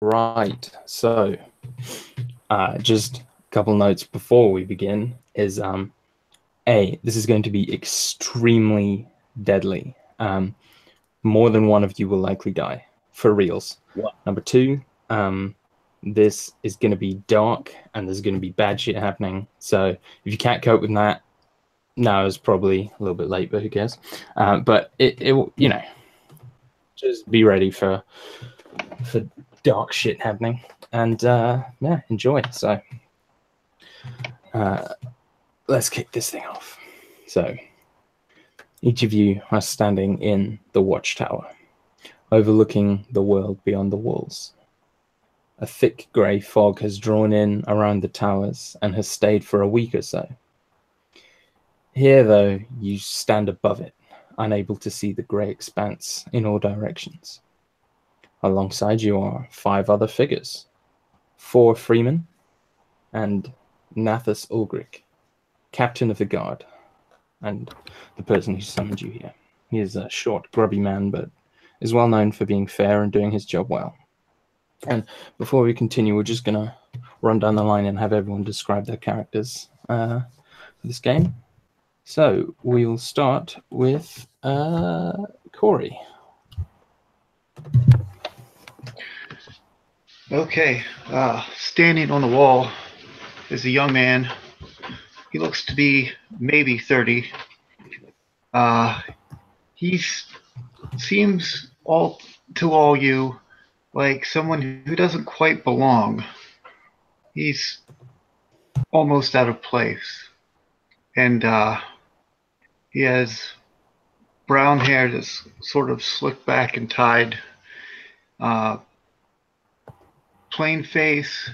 Right. So, just a couple notes before we begin is this is going to be extremely deadly. More than one of you will likely die for reals. What? Number two, this is going to be dark and there's going to be bad shit happening. So if you can't cope with that, now is probably a little bit late, but who cares? But it you know, just be ready for dark shit happening, and yeah, enjoy. So let's kick this thing off. So each of you are standing in the watchtower, overlooking the world beyond the walls. A thick grey fog has drawn in around the towers and has stayed for a week or so. Here, though, you stand above it, unable to see the grey expanse in all directions. Alongside you are 5 other figures, 4 freemen, and Nathus Ulgric, captain of the guard, and the person who summoned you here. He is a short, grubby man, but is well known for being fair and doing his job well. And before we continue, we're just going to run down the line and have everyone describe their characters for this game. So we'll start with Corey. Okay, standing on the wall is a young man. He looks to be maybe 30. He seems to all you like someone who doesn't quite belong. He's almost out of place. And he has brown hair that's sort of slicked back and tied. Plain face,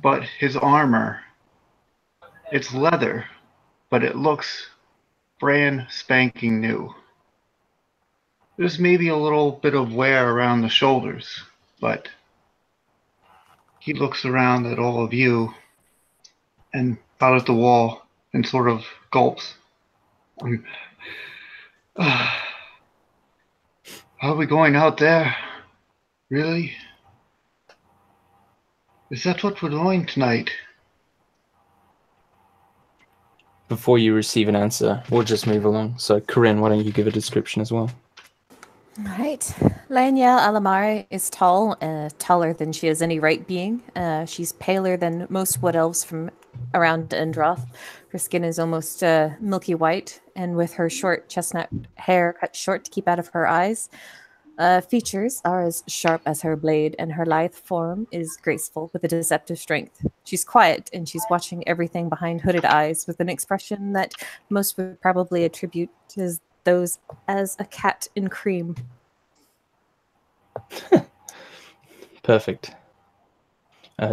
but his armor, it's leather, but it looks brand spanking new. There's maybe a little bit of wear around the shoulders, but he looks around at all of you and out at the wall and sort of gulps. Are we going out there? Really? Is that what we're doing tonight? Before you receive an answer, we'll just move along. So, Corinne, why don't you give a description as well? All right. Laniel Alamare is tall, taller than she has any right being. She's paler than most wood elves from around Indroth. Her skin is almost milky white, and with her short chestnut hair cut short to keep out of her eyes, features are as sharp as her blade, and her lithe form is graceful with a deceptive strength. She's quiet, and she's watching everything behind hooded eyes with an expression that most would probably attribute to those as a cat in cream. Perfect.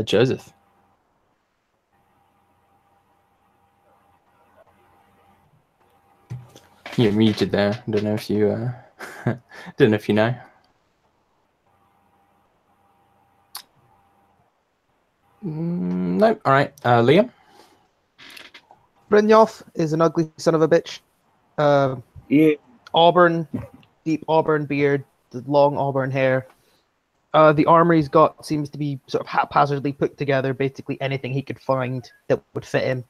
Joseph. You're muted there. Don't know if you don't know if you know. No. All right. Liam. Brynjolf is an ugly son of a bitch. Yeah. Auburn, deep auburn beard, the long auburn hair. The armor he's got seems to be sort of haphazardly put together, basically anything he could find that would fit him.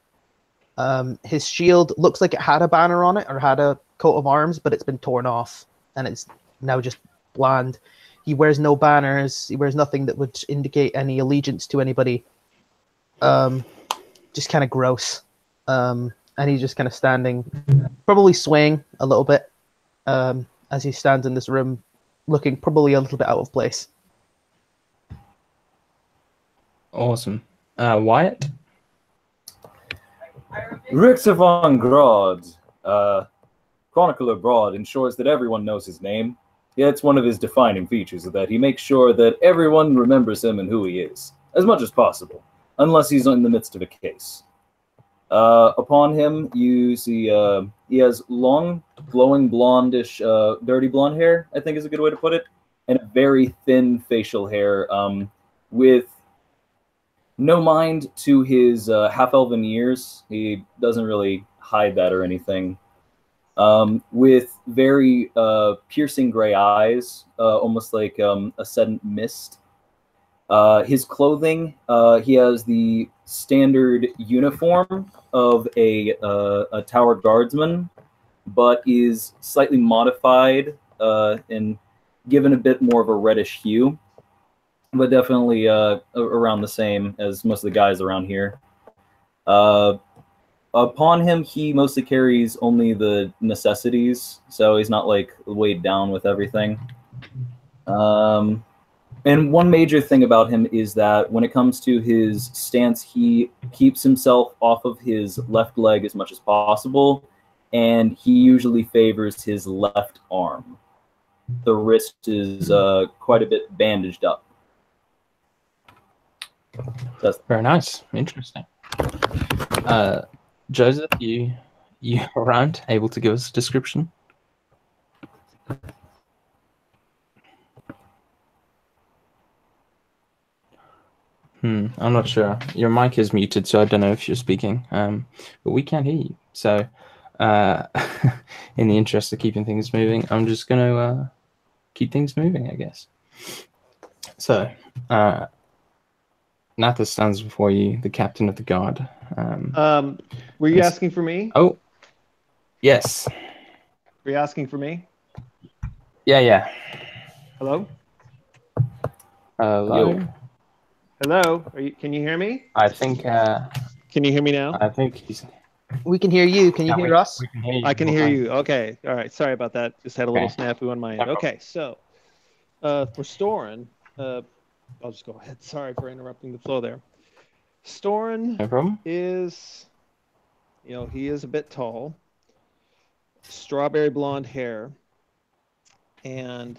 His shield looks like it had a banner on it or had a coat of arms, but it's been torn off and it's now just bland. He wears no banners. He wears nothing that would indicate any allegiance to anybody. Just kind of gross. And he's just kind of standing, probably swaying a little bit as he stands in this room, looking probably a little bit out of place. Awesome. Wyatt. Rixa von Grodd, chronicler Broad, ensures that everyone knows his name. Yet it's one of his defining features that he makes sure that everyone remembers him and who he is, as much as possible, unless he's in the midst of a case. Upon him, you see he has long, glowing blondish, dirty blonde hair, I think is a good way to put it, and a very thin facial hair with no mind to his half-elven years. He doesn't really hide that or anything. With very piercing gray eyes, almost like a sudden mist, His clothing, he has the standard uniform of a tower guardsman, but is slightly modified and given a bit more of a reddish hue, but definitely around the same as most of the guys around here. Upon him, he mostly carries only the necessities, so he's not like weighed down with everything. And one major thing about him is that when it comes to his stance, he keeps himself off of his left leg as much as possible, and he usually favors his left arm. The wrist is quite a bit bandaged up. That's Very nice. Interesting. Joseph, you around, able to give us a description? I'm not sure. Your mic is muted, so I don't know if you're speaking. But we can't hear you. So, in the interest of keeping things moving, I'm just going to keep things moving, I guess. So, Natha stands before you, the captain of the guard. Were you asking for me? Oh, yes. Were you asking for me? Yeah. Hello? Hello? Yo. Hello? Can you hear me? I think... Can you hear me now? I think he's... We can hear you. Can you hear us? We can hear you. I can hear you. Okay. All right. Sorry about that. Just had a little Okay. snafu on my end. No problem. Okay. So, for Storin, I'll just go ahead. Sorry for interrupting the flow there. Storin No problem. is, he is a bit tall, strawberry blonde hair, and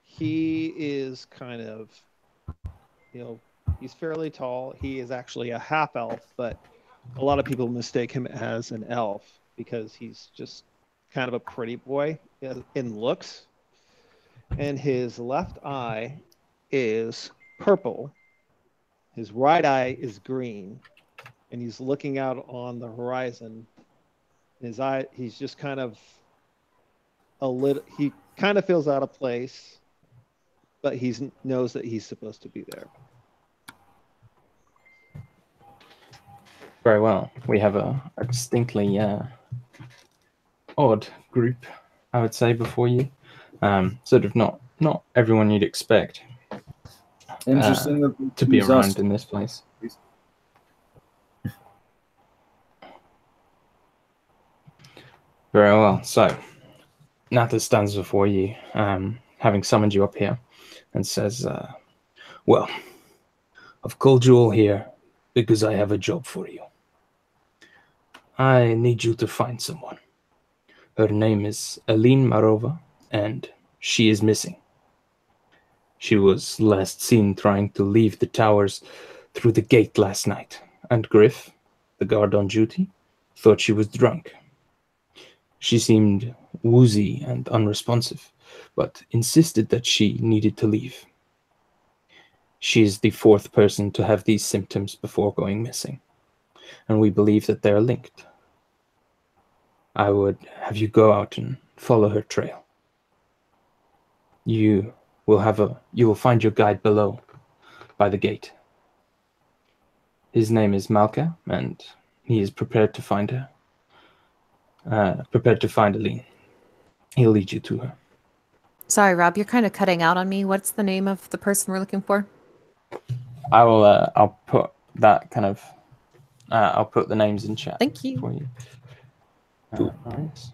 he is kind of, he's fairly tall. He is actually a half elf, but a lot of people mistake him as an elf because he's just kind of a pretty boy in looks. And his left eye is purple. His right eye is green, and he's looking out on the horizon. His eye, he's just kind of he kind of feels out of place, but he knows that he's supposed to be there. Very well. We have a distinctly odd group, I would say, before you. Sort of not everyone you'd expect interesting to be around in this place. Very well. So, Natha stands before you, having summoned you up here, and says, well, I've called you all here because I have a job for you. I need you to find someone. Her name is Aline Marova, and she is missing. She was last seen trying to leave the towers through the gate last night, and Griff, the guard on duty, thought she was drunk. She seemed woozy and unresponsive, but insisted that she needed to leave. She is the fourth person to have these symptoms before going missing, and we believe that they are linked. I would have you go out and follow her trail. You will find your guide below, by the gate. His name is Malka, and he is prepared to find her. Prepared to find Aline. He'll lead you to her. Sorry, Rob, you're kind of cutting out on me. What's the name of the person we're looking for? I will. I'll put that kind of. I'll put the names in chat. Thank you. For you. Nice.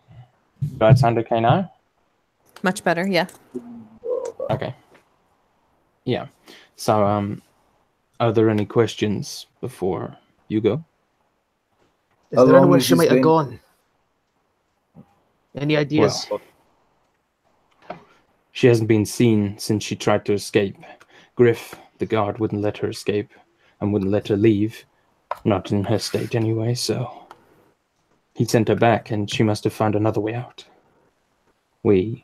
Do I sound okay now? Much better, yeah. Okay. Yeah. So, are there any questions before you go? Is there anywhere she might have gone? Any ideas? Well, she hasn't been seen since she tried to escape. Griff, the guard, wouldn't let her escape and wouldn't let her leave. Not in her state anyway, so he sent her back and she must have found another way out. We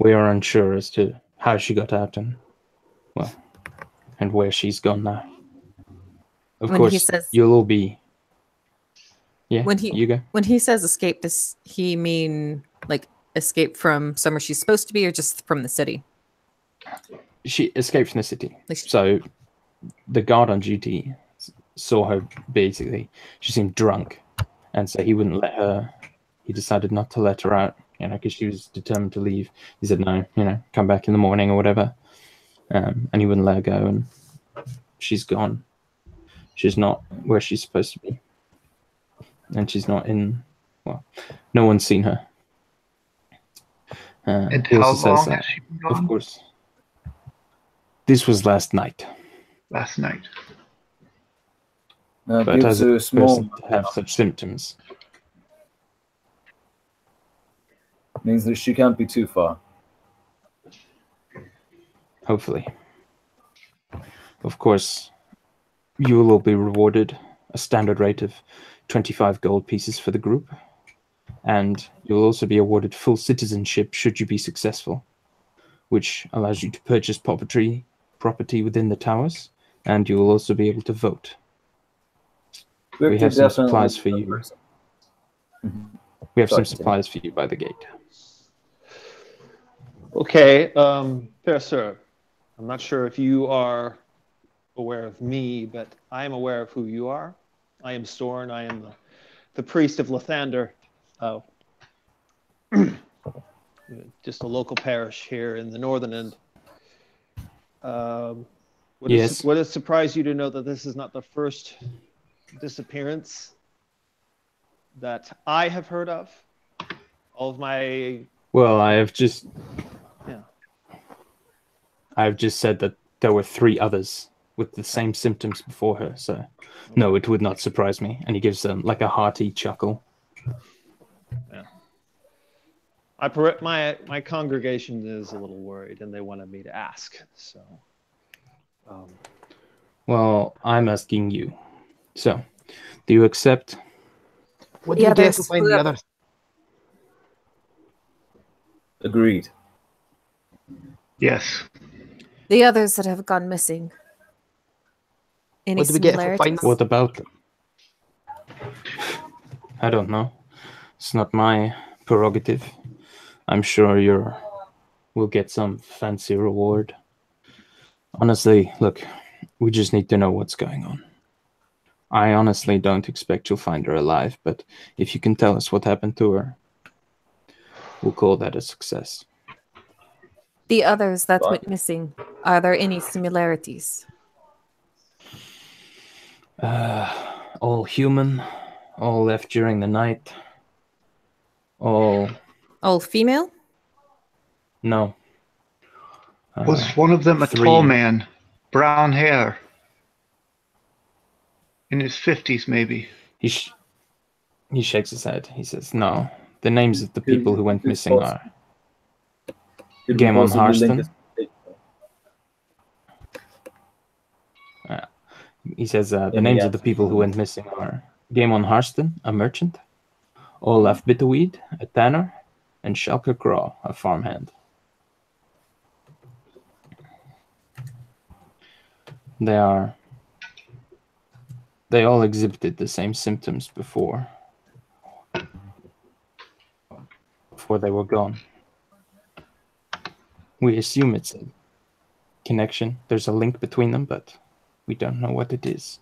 are unsure as to how she got out and where she's gone now. Of course, you'll all be... Yeah, you go. When he says escape, does he mean like escape from somewhere she's supposed to be or just from the city? She escaped from the city. Like- So the guard on duty saw her. Basically, she seemed drunk, and so he wouldn't let her. He decided not to let her out, because she was determined to leave. He said, "No, come back in the morning or whatever," and he wouldn't let her go. And she's gone. She's not where she's supposed to be, and she's not in. Well, no one's seen her. And He how also long says has that, she been of gone? course. This was last night. Last night. But Gives as her a a small person to have such symptoms, means that she can't be too far. hopefully. Of course, you will all be rewarded a standard rate of 25 gold pieces for the group, and you will also be awarded full citizenship should you be successful, which allows you to purchase property within the towers, and you will also be able to vote. We have some supplies for you. We have some supplies for you by the gate. Okay, fair sir. I'm not sure if you are aware of me, but I am aware of who you are. I am Storn. I am the priest of Lathander. Just a local parish here in the northern end. Yes. Would it surprise you to know that this is not the first disappearance that I have heard of? All of my... Well, I've just Yeah. said that there were 3 others with the same symptoms before her, so no, it would not surprise me. And he gives them like a hearty chuckle. Yeah. My congregation is a little worried, and they wanted me to ask. So, Well, I'm asking you. So, do you accept? What do you get others, to find the whoever- others? Agreed. Yes. The others that have gone missing. Any What do we get if we find similarities? them? What about them? I don't know. It's not my prerogative. I'm sure we'll get some fancy reward. Honestly, look, we just need to know what's going on. I honestly don't expect you'll find her alive, but if you can tell us what happened to her, we'll call that a success. The others that What? went missing, are there any similarities? All human, all left during the night, all... All female? No. Was one of them a 3. tall man? Brown hair? In his 50s, maybe. He shakes his head. He says, no. The names of the people who went missing are Gamon Harston. He says the names of the people who went missing are Gamon Harston, a merchant, Olaf Bitterweed, a tanner, and Schalke Graw, a farmhand. They all exhibited the same symptoms before they were gone. We assume it's a connection. There's a link between them, but we don't know what it is.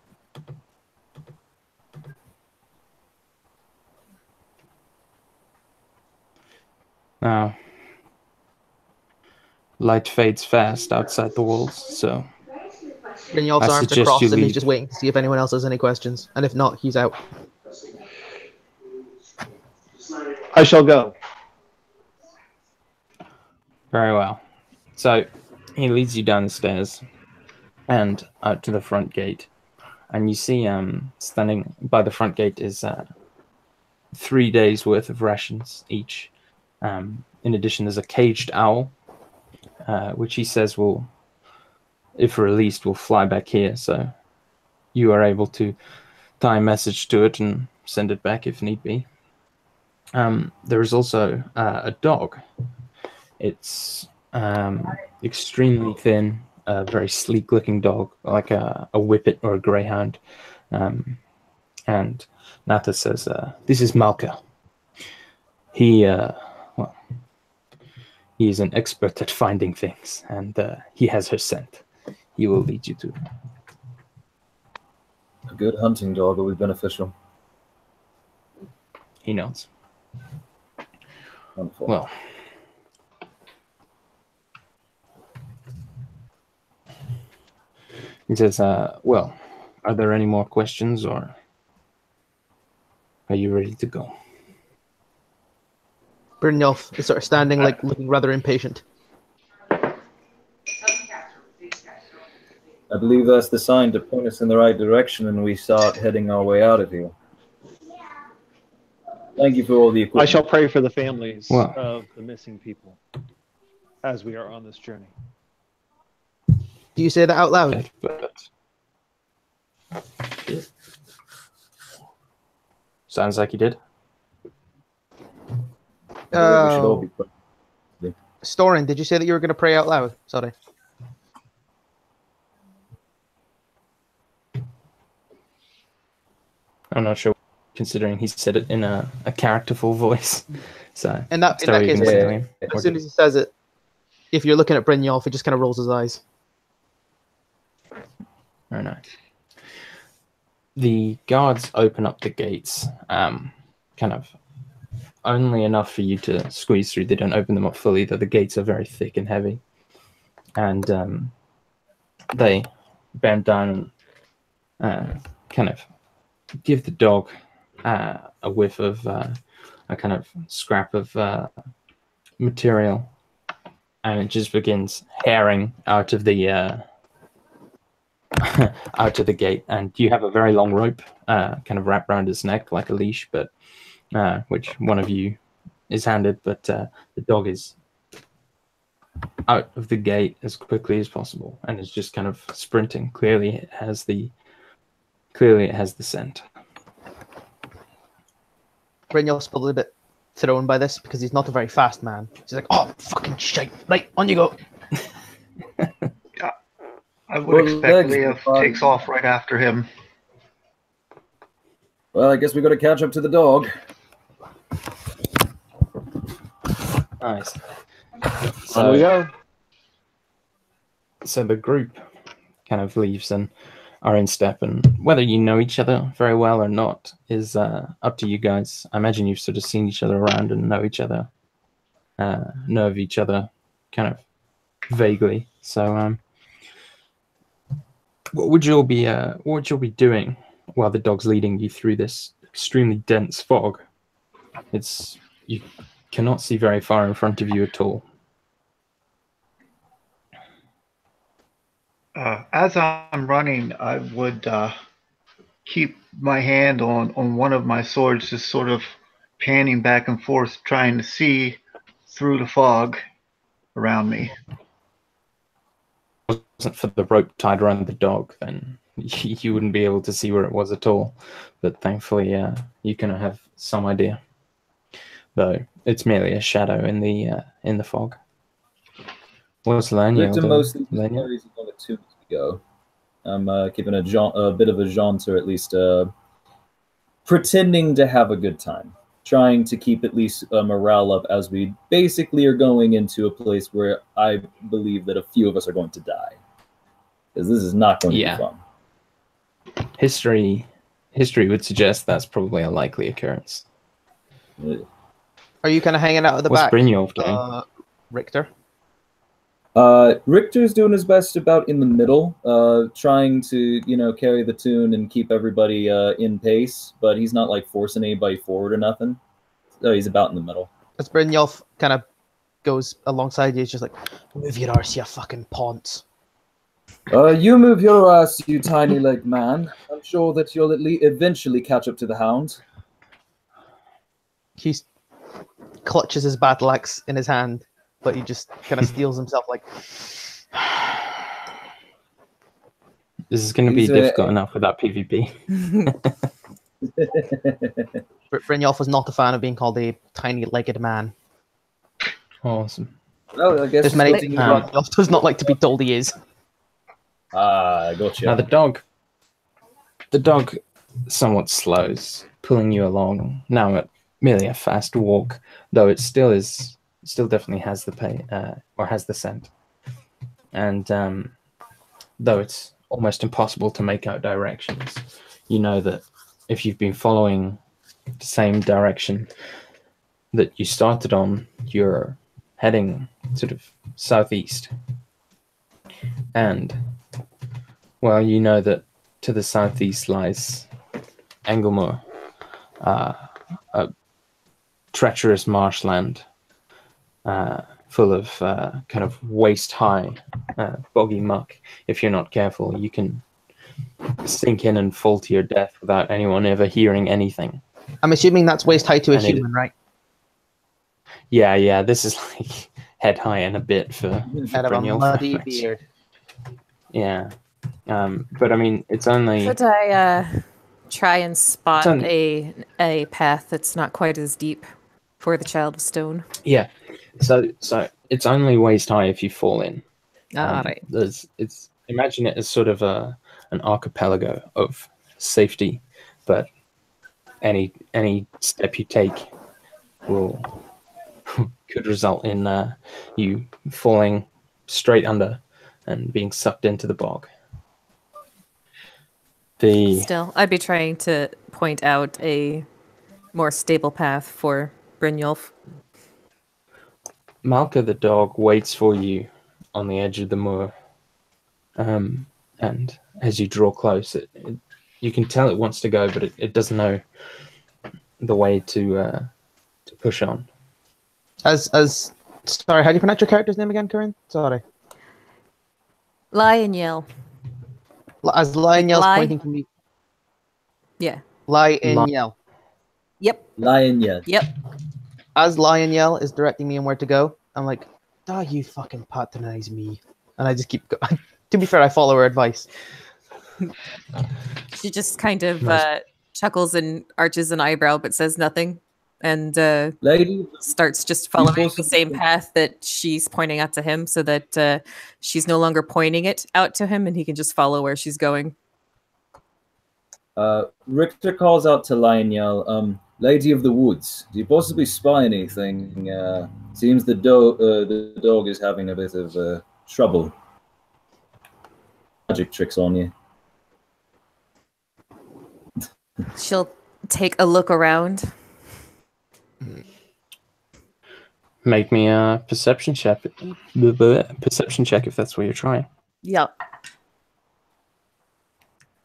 Now, light fades fast outside the walls, so Grignol's I arms suggest across you and he's leave. just waiting to see if anyone else has any questions. And if not, he's out. I shall go. Very well. So he leads you down the stairs and out to the front gate. And you see standing by the front gate is 3 days worth of rations each. In addition, there's a caged owl, which he says will, if released, will fly back here. So you are able to tie a message to it and send it back if need be. There is also a dog. It's extremely thin, a very sleek-looking dog, like a whippet or a greyhound. And Nata says, "This is Malka. He He is an expert at finding things, and he has her scent. He will lead you to her. A good hunting dog will be beneficial. He nods. Wonderful. Well, he says, well, are there any more questions, or are you ready to go? Brynjolf is sort of standing, like, looking rather impatient. I believe that's the sign to point us in the right direction, and we start heading our way out of here. Thank you for all the equipment. I shall pray for the families Well. of the missing people as we are on this journey. Do you say that out loud? Sounds like you did. We should all be praying. Storin, did you say that you were going to pray out loud? Sorry. I'm not sure, considering he said it in a characterful voice. So, In that so are you case, gonna say yeah, to him, or as soon as he says it, if you're looking at Brynjolf, he just kind of rolls his eyes. or no? The guards open up the gates, kind of only enough for you to squeeze through. They don't open them up fully, though the gates are very thick and heavy. And they bend down and kind of give the dog a whiff of a kind of scrap of material, and it just begins herring out of the out of the gate. And you have a very long rope kind of wrapped around his neck like a leash, but which one of you is handed, but the dog is out of the gate as quickly as possible and is just kind of sprinting. Clearly it has the scent. Brynjolf's probably a bit thrown by this because he's not a very fast man. He's like, oh, fucking shite. Right, on you go. I would expect Leah takes off right after him. Well, I guess we got to catch up to the dog. Nice. On we go. So the group kind of leaves and are in step, and whether you know each other very well or not is up to you guys. I imagine you've sort of seen each other around and know each other, know of each other kind of vaguely. So what would you all be doing while the dog's leading you through this extremely dense fog? You cannot see very far in front of you at all. As I'm running, I would keep my hand on one of my swords, just sort of panning back and forth, trying to see through the fog around me. If it wasn't for the rope tied around the dog, then you wouldn't be able to see where it was at all. But thankfully, you can have some idea, though it's merely a shadow in the fog. What's Laniel Victor doing? mostly Laniel? carries another 2 weeks ago. I'm keeping a bit of a jaunt, or at least pretending to have a good time. Trying to keep at least morale up as we basically are going into a place where I believe that a few of us are going to die. Because this is not going to be fun. History would suggest that's probably a likely occurrence. Are you kind of hanging out at the What's back? Brynjolf doing? Richter? Richter's doing his best about in the middle, trying to, carry the tune and keep everybody in pace, but he's not like forcing anybody forward or nothing. So he's about in the middle. As Brynjolf kind of goes alongside you, he's just like, move your arse, you fucking ponce. You move your ass, you tiny leg man. I'm sure that you'll eventually catch up to the hound. He clutches his battle axe in his hand, but he just kind of steels himself like... This is going to be difficult enough without PvP. Brynjolf was not a fan of being called a tiny-legged man. Awesome. Well, I guess There's many things Brynjolf does not like to be told he is. I gotcha. Now the dog somewhat slows, pulling you along, now at merely a fast walk, though it still is still definitely has the pay or has the scent. And though it's almost impossible to make out directions, you know that if you've been following the same direction that you started on, you're heading sort of southeast. And, well, you know that to the southeast lies Englemoor, a treacherous marshland full of kind of waist-high boggy muck. If you're not careful, you can sink in and fall to your death without anyone ever hearing anything. I'm assuming that's waist high to a And it- human, right? Yeah, this is like head high and a bit for Out of a Brynjolf muddy reference. beard. Yeah. But I mean, it's only... Could I try and spot It's a path that's not quite as deep for the Child of Stone? Yeah. So it's only waist high if you fall in. All right. Imagine it as sort of an archipelago of safety, but any step you take could result in you falling straight under and being sucked into the bog. Still, I'd be trying to point out a more stable path for Brynjolf. Malka the dog waits for you on the edge of the moor, and as you draw close, you can tell it wants to go, but it doesn't know the way to push on. Sorry, how do you pronounce your character's name again, Corinne? Sorry. Lion Yell. As Lion Yell's Lie. pointing to me. Yeah. Lion Yell. Yep. Lion, yeah. Yep. As Lion Yell is directing me on where to go, I'm like, "Ah, you fucking patronize me," and I just keep going. To be fair, I follow her advice. She just kind of Nice. chuckles and arches an eyebrow, but says nothing, and Lady, starts just following the possibly- same path that she's pointing out to him, so that she's no longer pointing it out to him, and he can just follow where she's going. Richter calls out to Lionel, Lady of the Woods, do you possibly spy anything? Seems the dog is having a bit of trouble. Magic tricks on you. She'll take a look around. Make me a perception check. Perception check if that's what you're trying. Yep.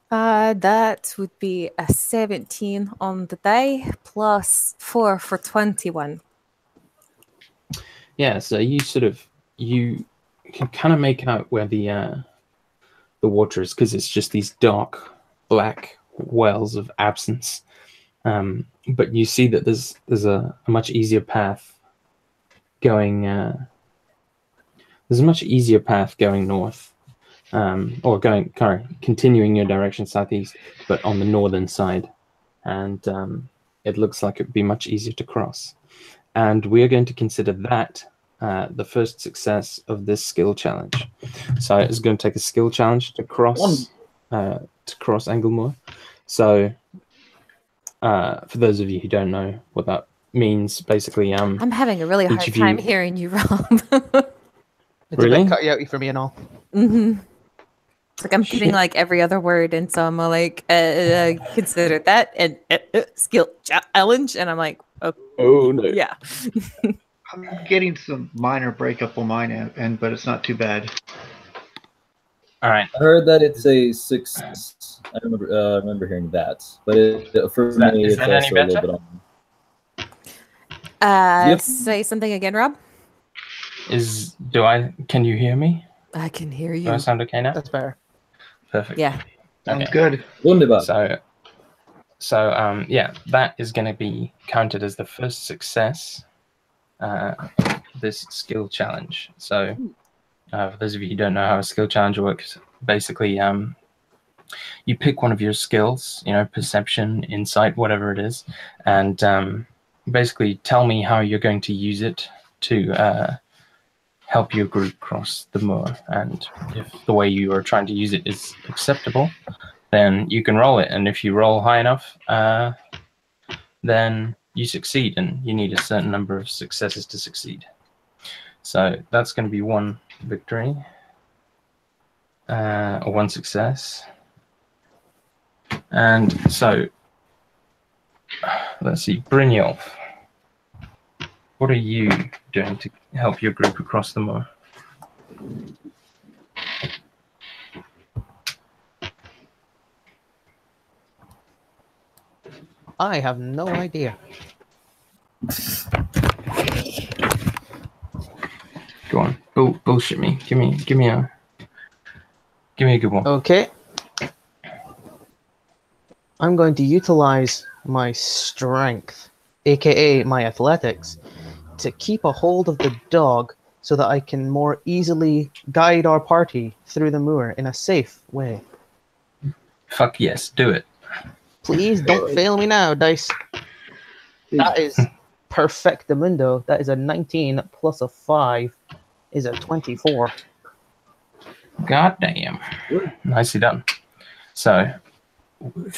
That would be a 17 on the die, plus 4 for 21. Yeah, so you can kind of make out where the water is, because it's just these dark black wells of absence. But you see that there's a much easier path going. There's a much easier path going north. Or continuing your direction southeast, but on the northern side, and it looks like it'd be much easier to cross. And we are going to consider that the first success of this skill challenge. So it's going to take a skill challenge to cross Englemoor. So for those of you who don't know what that means, basically, I'm having a really hard each of time you- hearing you, Rob. It's Really? a bit cut outy for me and all. Mm-hmm. It's like I'm getting like every other word, and so I'm like, consider that and skill challenge, and I'm like, okay, oh no, yeah. I'm getting some minor breakup on mine end, but it's not too bad. all right. I heard that it's a 6. I remember hearing that, but for Is that- me, is it's that any also a little better? bit on. Yep. Say something again, Rob. Can you hear me? I can hear Do you. I sound okay now? That's fair. Perfect. Yeah. Sounds Okay. good. Wunderbar. So yeah, that is going to be counted as the first success. This skill challenge. So for those of you who don't know how a skill challenge works, basically you pick one of your skills, perception, insight, whatever it is, and basically tell me how you're going to use it to help your group cross the moor. And if the way you are trying to use it is acceptable, then you can roll it. And if you roll high enough, then you succeed, and you need a certain number of successes to succeed. So that's going to be one victory. Or one success. And so, let's see, Brynjolf, what are you doing to help your group across the moor? I have no idea. Go on, bullshit me. Give me a good one. Okay. I'm going to utilize my strength, aka my athletics, to keep a hold of the dog so that I can more easily guide our party through the moor in a safe way. Fuck yes, do it. Please don't fail me now, dice. That is perfectamundo. That is a 19 plus a 5 is a 24. God damn. Nicely done. So,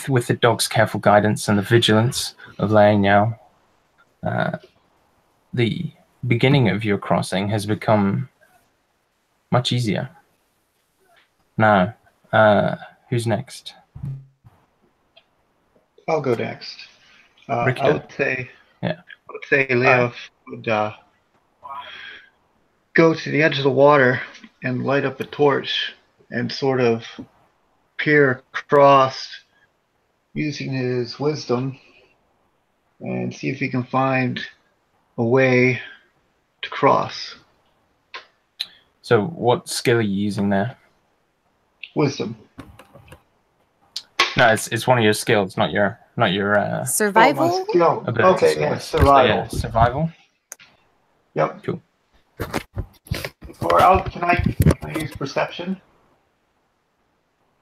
with the dog's careful guidance and the vigilance of Lianyao, the beginning of your crossing has become much easier. Now, who's next? I'll go next. Ricky? I would say, Yeah. Leo would go to the edge of the water and light up a torch and sort of peer across using his wisdom and see if he can find a way to cross. So, what skill are you using there? Wisdom. No, it's one of your skills, not your Survival? Oh, my skill. ability. Okay, yeah, survival. So, yeah, survival. Yep. Cool. Or can I use perception?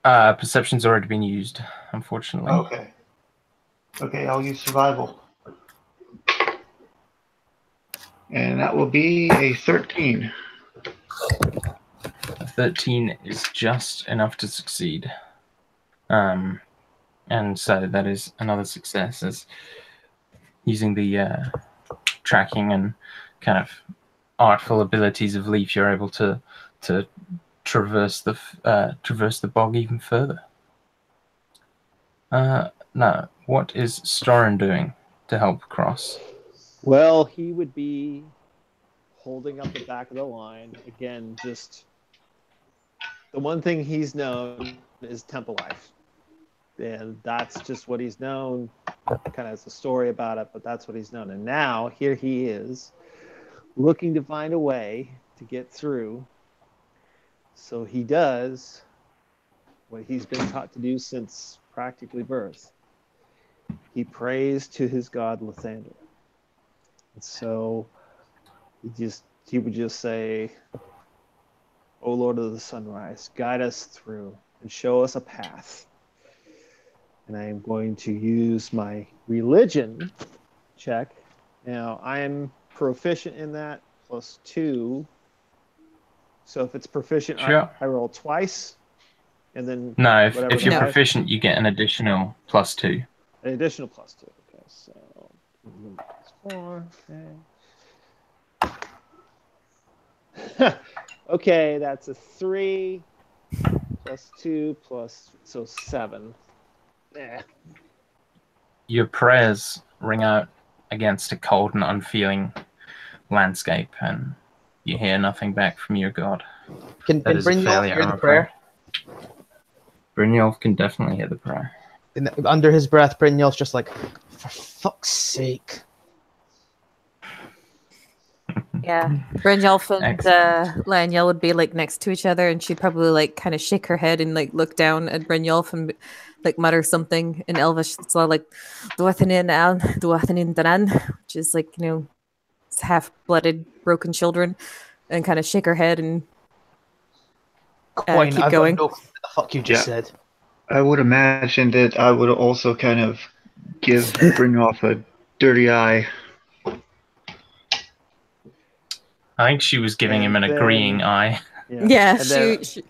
Perception's already been used, unfortunately. Okay. Okay, I'll use survival. And that will be a 13. A 13 is just enough to succeed. And so that is another success, as using the tracking and kind of artful abilities of Leaf, you're able to traverse the bog even further. Now, what is Storin doing to help cross? Well, he would be holding up the back of the line. Again, just the one thing he's known is temple life. And that's just what he's known. Kind of has a story about it, but that's what he's known. And now, here he is, looking to find a way to get through. So he does what he's been taught to do since practically birth. He prays to his god Lathander. And so he would just say, "O Lord of the Sunrise, guide us through and show us a path." And I am going to use my religion check. Now, I am proficient in that, +2. So if it's proficient, Sure. I roll twice. And then No, if whatever you're the proficient, you get an additional +2. an additional +2. Okay, so +4. Okay. Okay, that's a 3 +2 so 7. Yeah. Your prayers ring out against a cold and unfeeling landscape, and you hear nothing back from your god. Can That is a Brynjolf failure, hear I'm the afraid. prayer? Brynjolf can definitely hear the prayer. Under his breath, Brynjolf's just like, for fuck's sake. Yeah, Brynjolf and Excellent. Lanyel would be like next to each other, and she'd probably like kind of shake her head and like look down at Brynjolf and like mutter something in Elvish. It's all like "Duathanin al, Duathanin danan," which is like, you know, it's half-blooded broken children, and kind of shake her head and Coin, keep I've going. got no clue what the fuck you just said. I would imagine that I would also kind of bring off a dirty eye. I think she was giving him an And agreeing then- eye. Yeah, And then- she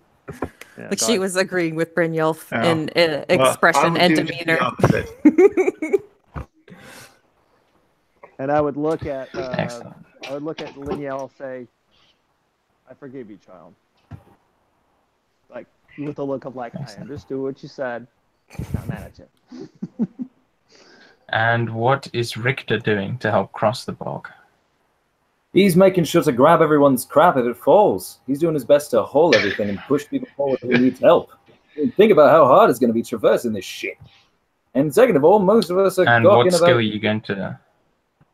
Yeah, like go she ahead. was agreeing with Brynjolf Oh. in Well, expression I and would do just the demeanor. opposite. And I would look at Excellent. Liniel and say, I forgive you, child. Like, with a look of like, I understood what you said. Not mad at you. And what is Richter doing to help cross the bog? He's making sure to grab everyone's crap if it falls. He's doing his best to haul everything and push people forward who needs help. I mean, think about how hard it's going to be traversing this shit. And second of all, most of us are And gawking what skill about... are you going to...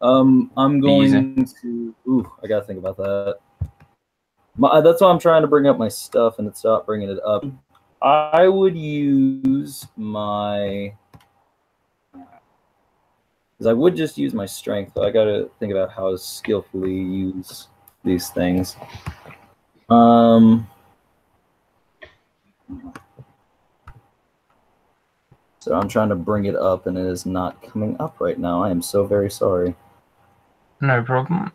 I'm going to... Ooh, I gotta think about that. That's why I'm trying to bring up my stuff and it's not bringing it up. I would use my... Because I would just use my strength, but I gotta think about how to skillfully use these things. So I'm trying to bring it up and it is not coming up right now. I am so very sorry. No problem.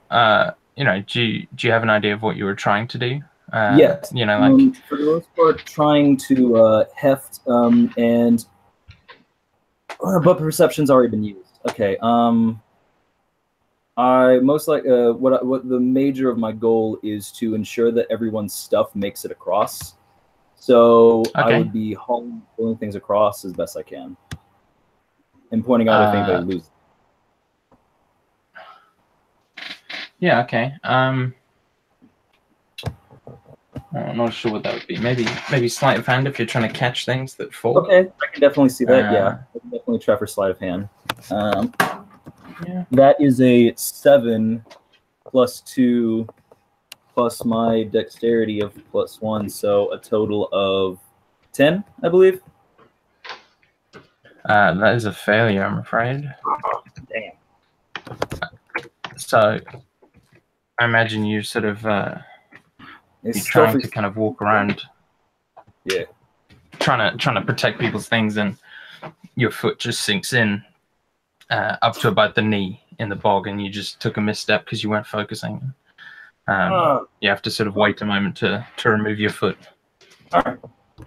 You know, do you have an idea of what you were trying to do? Yes. You know, like... for the most part, trying to heft and... but perception's already been used. Okay. I most like what the major of my goal is to ensure that everyone's stuff makes it across. So I would be pulling things across as best I can, and pointing out if anybody loses. Yeah. Okay. I'm not sure what that would be. Maybe sleight of hand if you're trying to catch things that fall. Okay, I can definitely see that. Yeah, I can definitely try for sleight of hand. Yeah. That is a 7 plus 2 plus my dexterity of +1, so a total of 10, I believe. That is a failure, I'm afraid. Damn. So I imagine you sort of you're trying to kind of walk around, trying to protect people's things, and your foot just sinks in up to about the knee in the bog, and you just took a misstep because you weren't focusing. You have to sort of wait a moment to remove your foot. All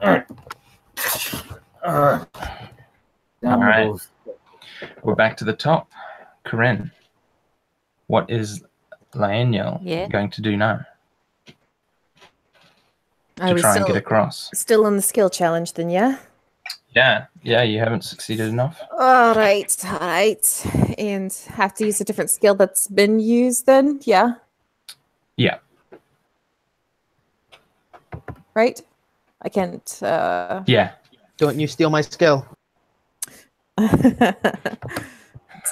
right. We're back to the top. Corinne, what is Laeniel going to do now? To try and get across. Still on the skill challenge then, yeah? Yeah, you haven't succeeded enough. All right. And have to use a different skill that's been used then, yeah? Yeah. Right? I can't... Yeah. Don't you steal my skill. Let's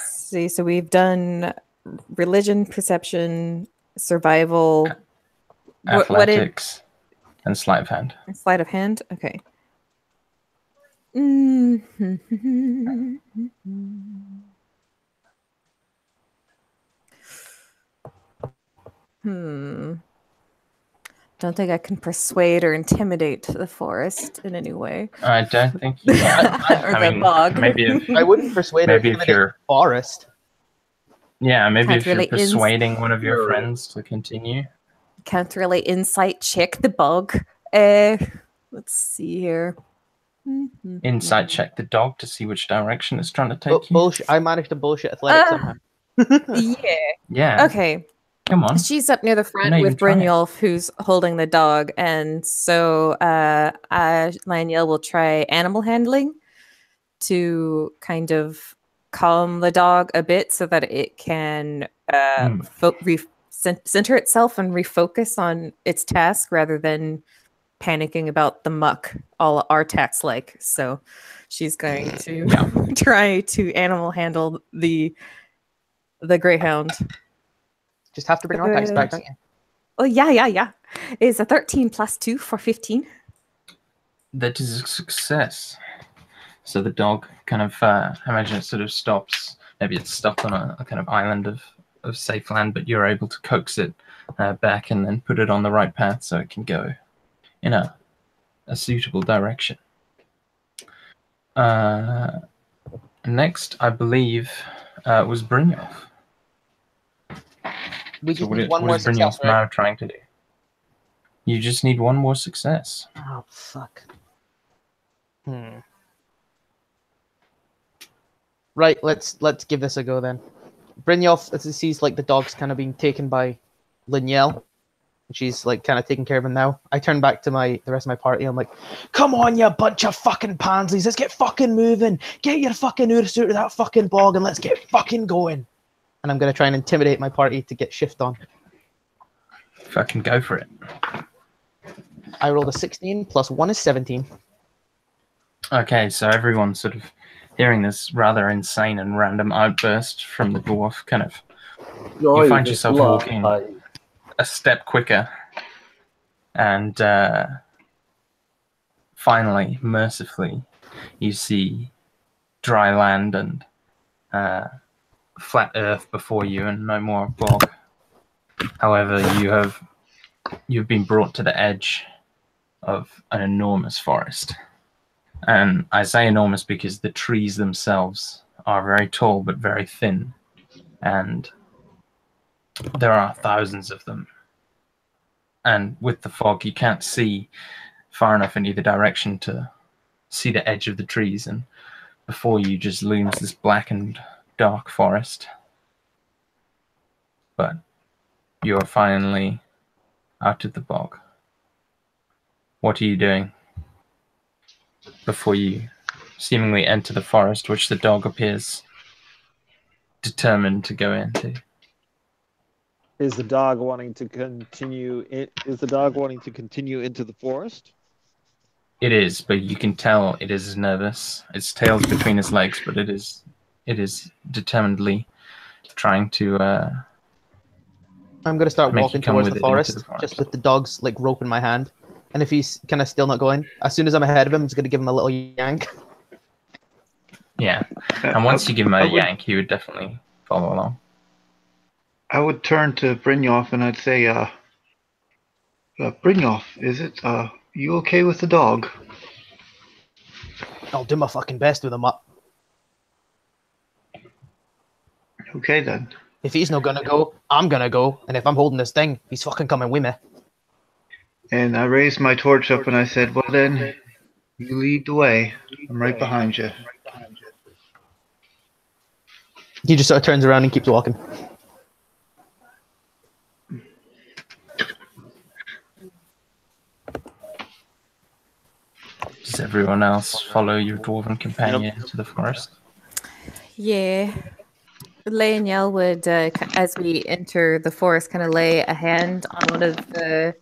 see, so we've done religion, perception, survival... Athletics, and sleight of hand. Sleight of hand? Okay. Don't think I can persuade or intimidate the forest in any way. I don't think you can. Or the bog. Maybe I wouldn't persuade or intimidate the forest. Yeah, maybe Can't if you're really persuading one of your friends to continue. Can't really insight check the bug. Let's see here. Insight check the dog to see which direction it's trying to take you. Bullshit. I managed to bullshit athletics somehow. Yeah. Okay. Come on. She's up near the front with Brynjolf, who's holding the dog, and so Laniel will try animal handling to kind of calm the dog a bit so that it can center itself and refocus on its task rather than panicking about the muck all our tax like. So she's going to try to animal handle the greyhound. Just have to bring our tax back, don't you? Oh yeah. It's a 13 plus 2 for 15. That is a success. So the dog kind of, I imagine it sort of stops. Maybe it's stuck on a kind of island of safe land, but you're able to coax it back and then put it on the right path so it can go in a suitable direction. Next, I believe, was Brynjolf. We just what need one more is success, Brynjolf now trying to do? You just need one more success. Oh, fuck. Right, let's give this a go then. Brynjolf, as it sees like the dog's kind of being taken by Laniel, She's like kind of taking care of him now. I turn back to the rest of my party. I'm like, "Come on, you bunch of fucking pansies! Let's get fucking moving. Get your fucking Ursu to that fucking bog and let's get fucking going." And I'm gonna try and intimidate my party to get shift on. Fucking go for it. I rolled a 16 plus 1 is 17. Okay, so everyone's sort of hearing this rather insane and random outburst from the dwarf. Kind of, you find yourself walking a step quicker, and finally, mercifully, you see dry land and flat earth before you, and no more bog. However, you've been brought to the edge of an enormous forest, and I say enormous because the trees themselves are very tall but very thin, and there are thousands of them. And with the fog, you can't see far enough in either direction to see the edge of the trees, and before you just looms this black and dark forest. But you're finally out of the bog. What are you doing before you seemingly enter the forest, which the dog appears determined to go into? Is the dog wanting to continue? Is the dog wanting to continue into the forest? It is, but you can tell it is nervous. Its tail's between its legs, but it is determinedly trying to. I'm gonna start walking towards the forest, forest, just with the dog's like rope in my hand. And if he's kind of still not going, as soon as I'm ahead of him, I'm just gonna give him a little yank. Yeah, and once you give him a yank, he would definitely follow along. I would turn to Brynjolf and I'd say, Brynjolf, is it, you okay with the dog? I'll do my fucking best with him up. Okay then. If he's not gonna go, I'm gonna go. And if I'm holding this thing, he's fucking coming with me. And I raised my torch up and I said, well then, you lead the way. I'm right behind you. He just sort of turns around and keeps walking. Does everyone else follow your dwarven companion into the forest? Yeah. Leonel would, as we enter the forest, kind of lay a hand on one of the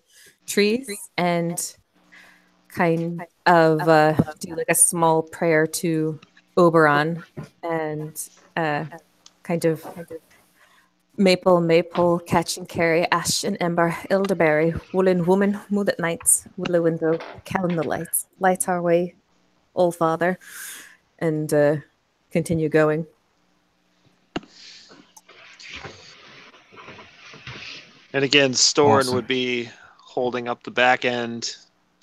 trees and kind of do like a small prayer to Oberon and kind of maple, catch and carry, ash and ember, elderberry, woolen woman, mood at nights, willow window, count the lights, light our way, all Father, and continue going. And again, Storin Awesome. would be holding up the back end,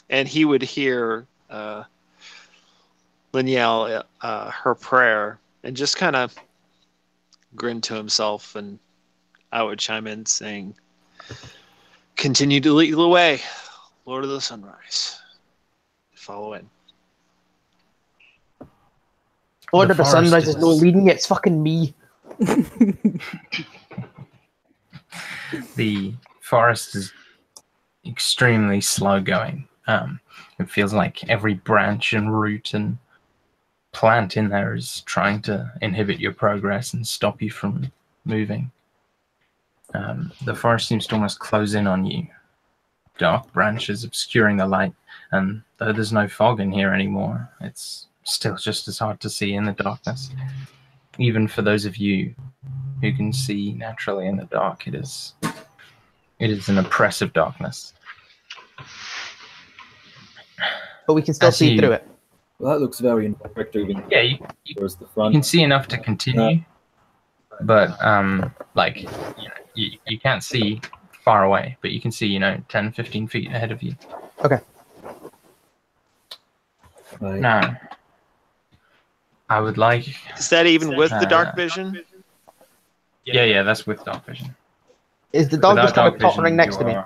and he would hear Linnell, her prayer, and just kind of grin to himself, and I would chime in saying, "Continue to lead the way, Lord of the Sunrise. Follow in." Lord of the forest Sunrise is no leading, it's fucking me. The forest is extremely slow going. It feels like every branch and root and plant in there is trying to inhibit your progress and stop you from moving. The forest seems to almost close in on you. Dark branches obscuring the light, and though there's no fog in here anymore, it's still just as hard to see in the darkness. Even for those of you who can see naturally in the dark, it is an oppressive darkness. But we can still see through it. Well, that looks very effective. Yeah, you Towards the front. can see enough to continue, but like you can't see far away, but you can see 10, 15 feet ahead of you. Okay. Right. Now, I would like. Is that even with the dark vision? Yeah, that's with dark vision. Is the dog Without just kind of dark vision, tottering next to me? you're-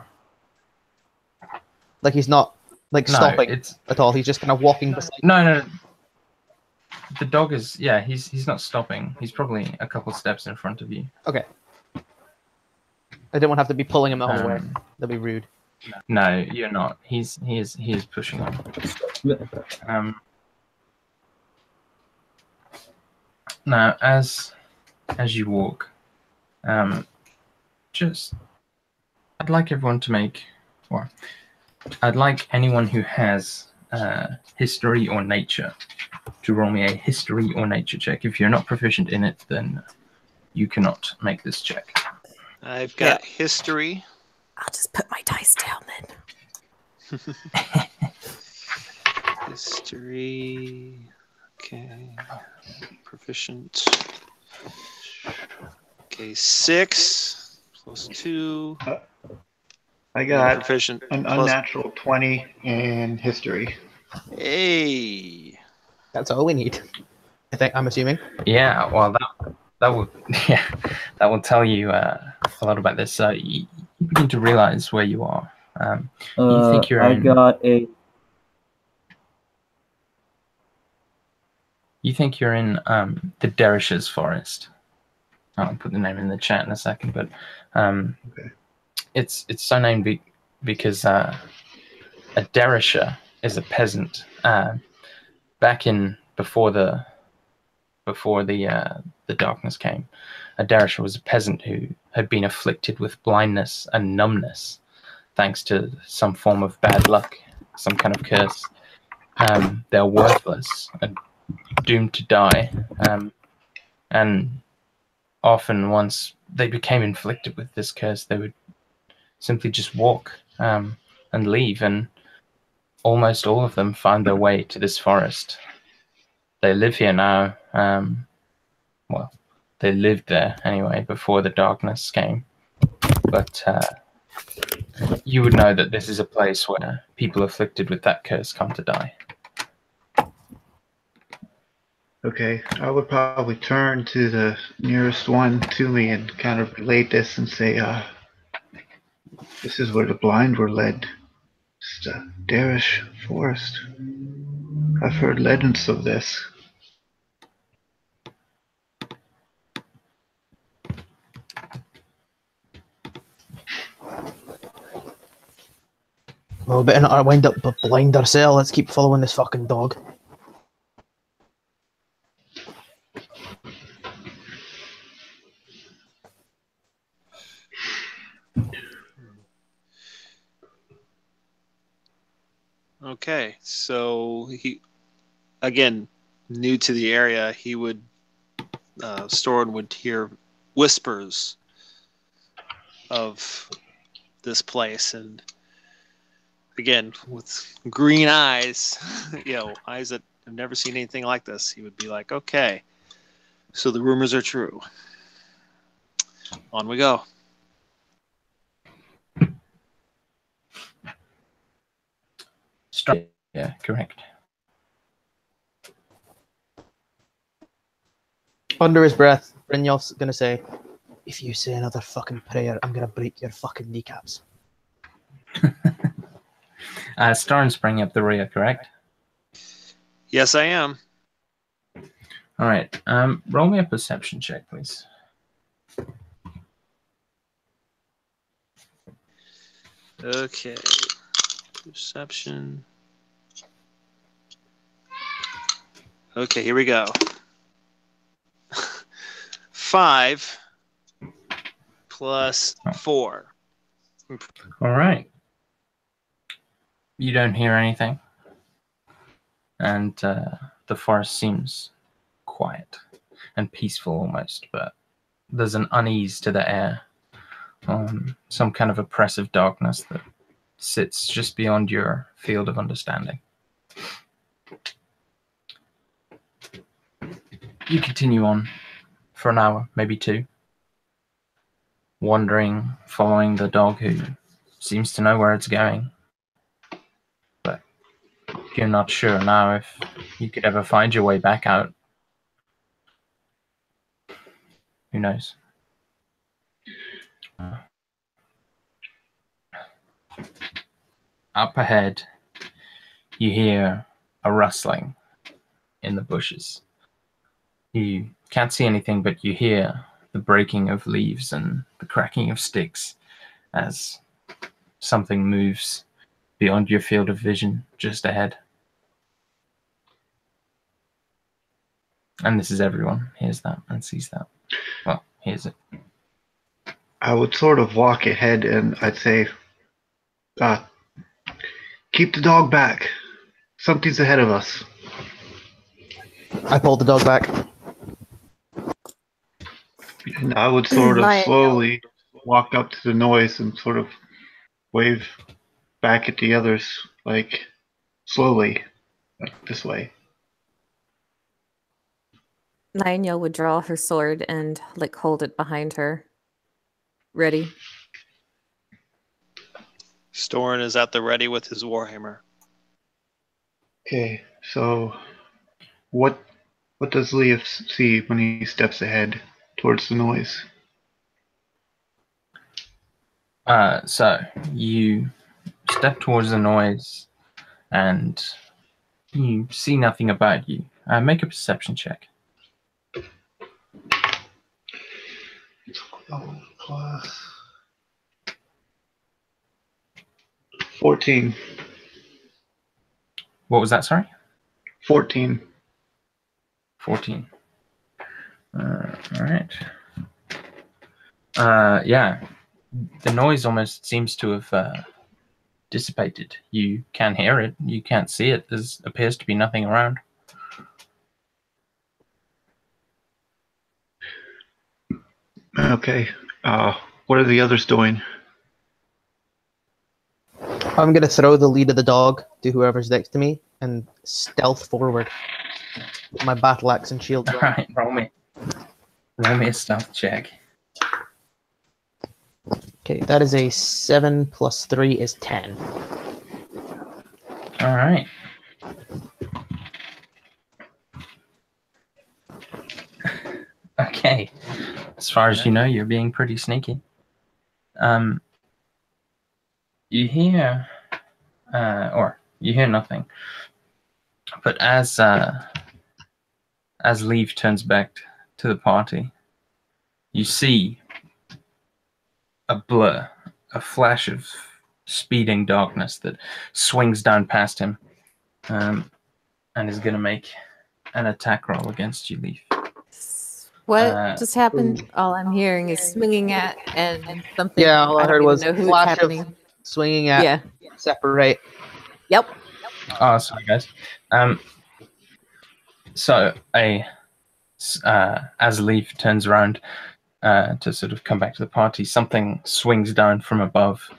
Like he's not like No, stopping it's at all. He's just kind of walking beside. no. The dog is he's not stopping. He's probably a couple steps in front of you. Okay. I don't want to have to be pulling him the whole way. Um, That'd be rude. No, you're not. He is pushing on. Now, as you walk, just I'd like everyone to make, or I'd like anyone who has history or nature to roll me a history or nature check. If you're not proficient in it, then you cannot make this check. I've got history. I'll just put my dice down then. History. Okay. Proficient. Okay, 6 plus 2. I got Proficient. an Plus... unnatural 20 in history. Hey. That's all we need. I'm assuming. Yeah, well, that will that will tell you a lot about this. You begin to realize where you are. You think you're in. You think you're in the Derish's forest. I'll put the name in the chat in a second, but Okay. it's so named because a Derisher is a peasant. Back in before the darkness came, a Derisher was a peasant who had been afflicted with blindness and numbness, thanks to some form of bad luck, some kind of curse. They're worthless and doomed to die, and often once they became inflicted with this curse, they would simply just walk and leave, and almost all of them find their way to this forest. They live here now. Well, they lived there anyway before the darkness came, but you would know that this is a place where people afflicted with that curse come to die. Okay, I would probably turn to the nearest one to me and kind of relate this and say, this is where the blind were led. It's the Darish forest. I've heard legends of this. Well, we better not wind up blind ourselves. Let's keep following this fucking dog. Okay, so he, again, new to the area, he would, Storin would hear whispers of this place, and again, with green eyes, eyes that have never seen anything like this, he would be like, okay, so the rumors are true. On we go. Yeah, correct. Under his breath, Brynjolf's gonna say, if you say another fucking prayer, I'm gonna break your fucking kneecaps. Storin's bringing up the rear, correct? Yes, I am. All right. Roll me a perception check, please. Okay. Perception. Okay, here we go. 5 plus 4. All right. You don't hear anything, and the forest seems quiet and peaceful almost, but there's an unease to the air, some kind of oppressive darkness that sits just beyond your field of understanding. You continue on for an hour, maybe 2, wandering, following the dog who seems to know where it's going. But you're not sure now if you could ever find your way back out. Who knows? Up ahead, you hear a rustling in the bushes. You can't see anything, but you hear the breaking of leaves and the cracking of sticks as something moves beyond your field of vision just ahead. And this is everyone hears that and sees that. Well, hears it. I would sort of walk ahead and I'd say, keep the dog back. Something's ahead of us. I pulled the dog back. And I would sort of Lionel. slowly walk up to the noise and sort of wave back at the others, like slowly, like this way. Lionel would draw her sword and like hold it behind her. Ready. Storin is at the ready with his warhammer. Okay, so what does Leaf see when he steps ahead towards the noise? So you step towards the noise and you see nothing about you. Make a perception check. 12 plus 14. What was that, sorry? 14. 14. All right. Yeah. The noise almost seems to have dissipated. You can hear it. You can't see it. There appears to be nothing around. Okay. What are the others doing? I'm going to throw the lead of the dog to whoever's next to me and stealth forward. My battle axe and shield. All right, roll me a stealth check. Okay, that is a 7 plus 3 is 10. All right. Okay. As far as you know, you're being pretty sneaky. You hear, or you hear nothing. But as Leaf turns back to the party, you see a blur, a flash of speeding darkness that swings down past him, and is going to make an attack roll against you, Leaf. What just happened? All I'm hearing is swinging at and something. Yeah, all I heard don't was even know who's flash happening. of swinging at, Yeah. separate. Yep. Oh, sorry, guys. So as Leaf turns around to sort of come back to the party, something swings down from above.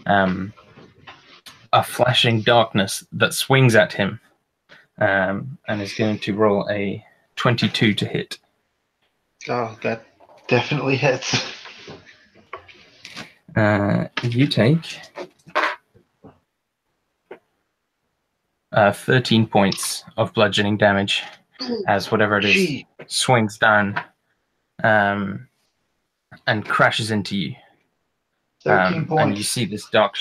A flashing darkness that swings at him, and is going to roll a 22 to hit. Oh, that definitely hits. You take 13 points of bludgeoning damage as whatever it is swings down and crashes into you. 13 points. And you see this dark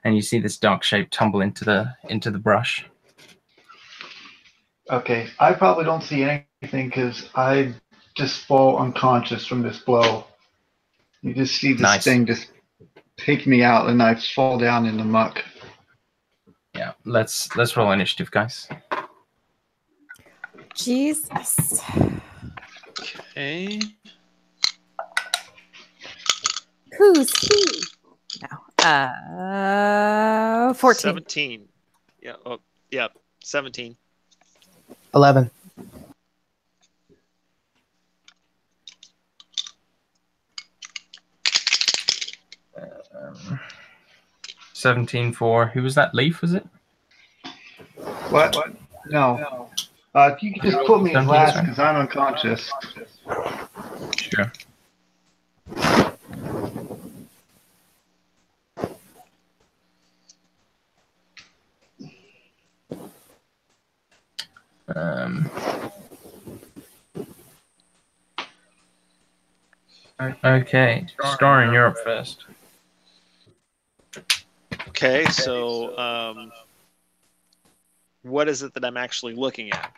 and you see this dark shape tumble into the brush. Okay, I probably don't see anything because I just fall unconscious from this blow. You just see this thing just take me out, and I fall down in the muck. Yeah, let's roll initiative, guys. Jesus. Okay. Who's he? No. 14. 17. Yeah. Oh, yeah. 17. 11. 17 for who was that? Leaf, was it? What? No. If you could just put me as 17, last sorry. because I'm unconscious. Sure. Okay, Storin, you're up first. Okay, so what is it that I'm actually looking at?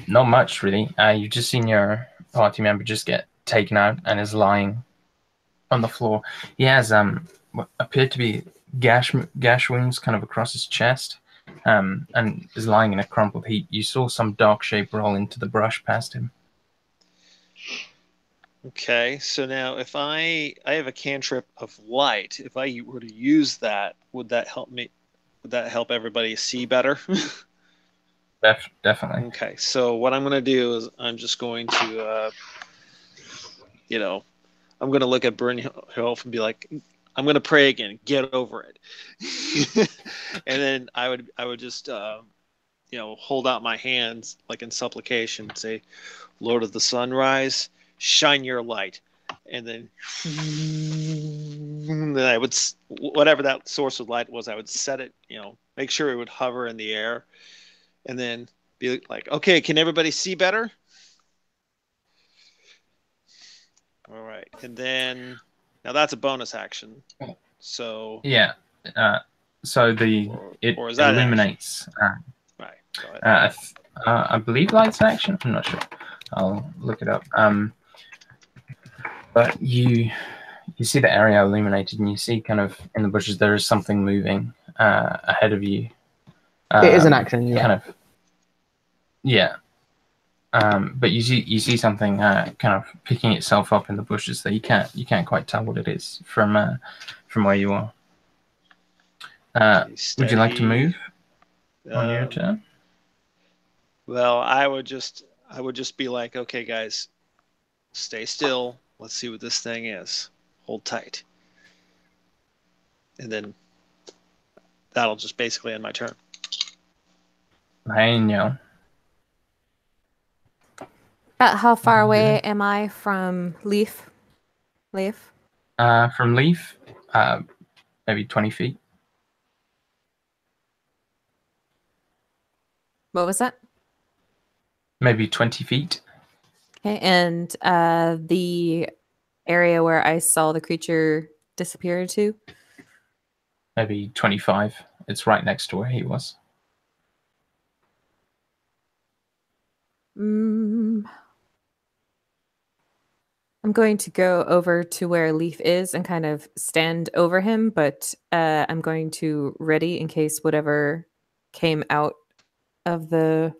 Not much really. You've just seen your party member just get taken out and is lying on the floor. He has what appeared to be gash wounds kind of across his chest, and is lying in a crumpled heap. You saw some dark shape roll into the brush past him. Okay, so now if I have a cantrip of light, if I were to use that, would that help me? Would that help everybody see better? Definitely. Okay, so what I'm going to do is I'm just going to, I'm going to look at Brynjolf and be like, I'm going to pray again, get over it. And then I would just, hold out my hands like in supplication, and say, Lord of the sunrise, shine your light. And then I would, whatever that source of light was, I would set it, make sure it would hover in the air, and then be like, okay, can everybody see better? All right. And then now that's a bonus action. So yeah. So it or is that illuminates. Right. Go ahead. I believe light's action. I'm not sure. I'll look it up. But you see the area illuminated, and you see kind of in the bushes there is something moving ahead of you. It is an action, yeah. Kind of. Yeah. But you see something kind of picking itself up in the bushes that you can't quite tell what it is from where you are. Would you like to move on your turn? Well, I would just be like, okay, guys, stay still. Let's see what this thing is. Hold tight. And then that'll just basically end my turn. About how far away am I from Leaf? From Leaf, maybe 20 feet. What was that? Maybe 20 feet. Okay, and the area where I saw the creature disappear to? Maybe 25. It's right next to where he was. I'm going to go over to where Leaf is and kind of stand over him, but I'm going to ready in case whatever came out of the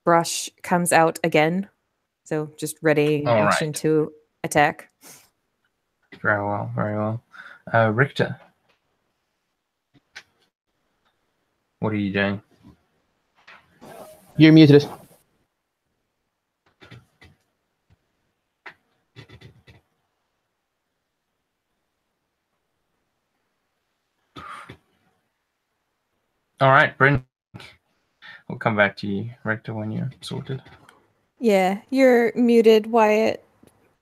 brush comes out again. So just readying action to attack. Very well, very well. Richter, what are you doing? You're muted. All right, Bryn. We'll come back to you, Richter, when you're sorted. Yeah, you're muted, Wyatt,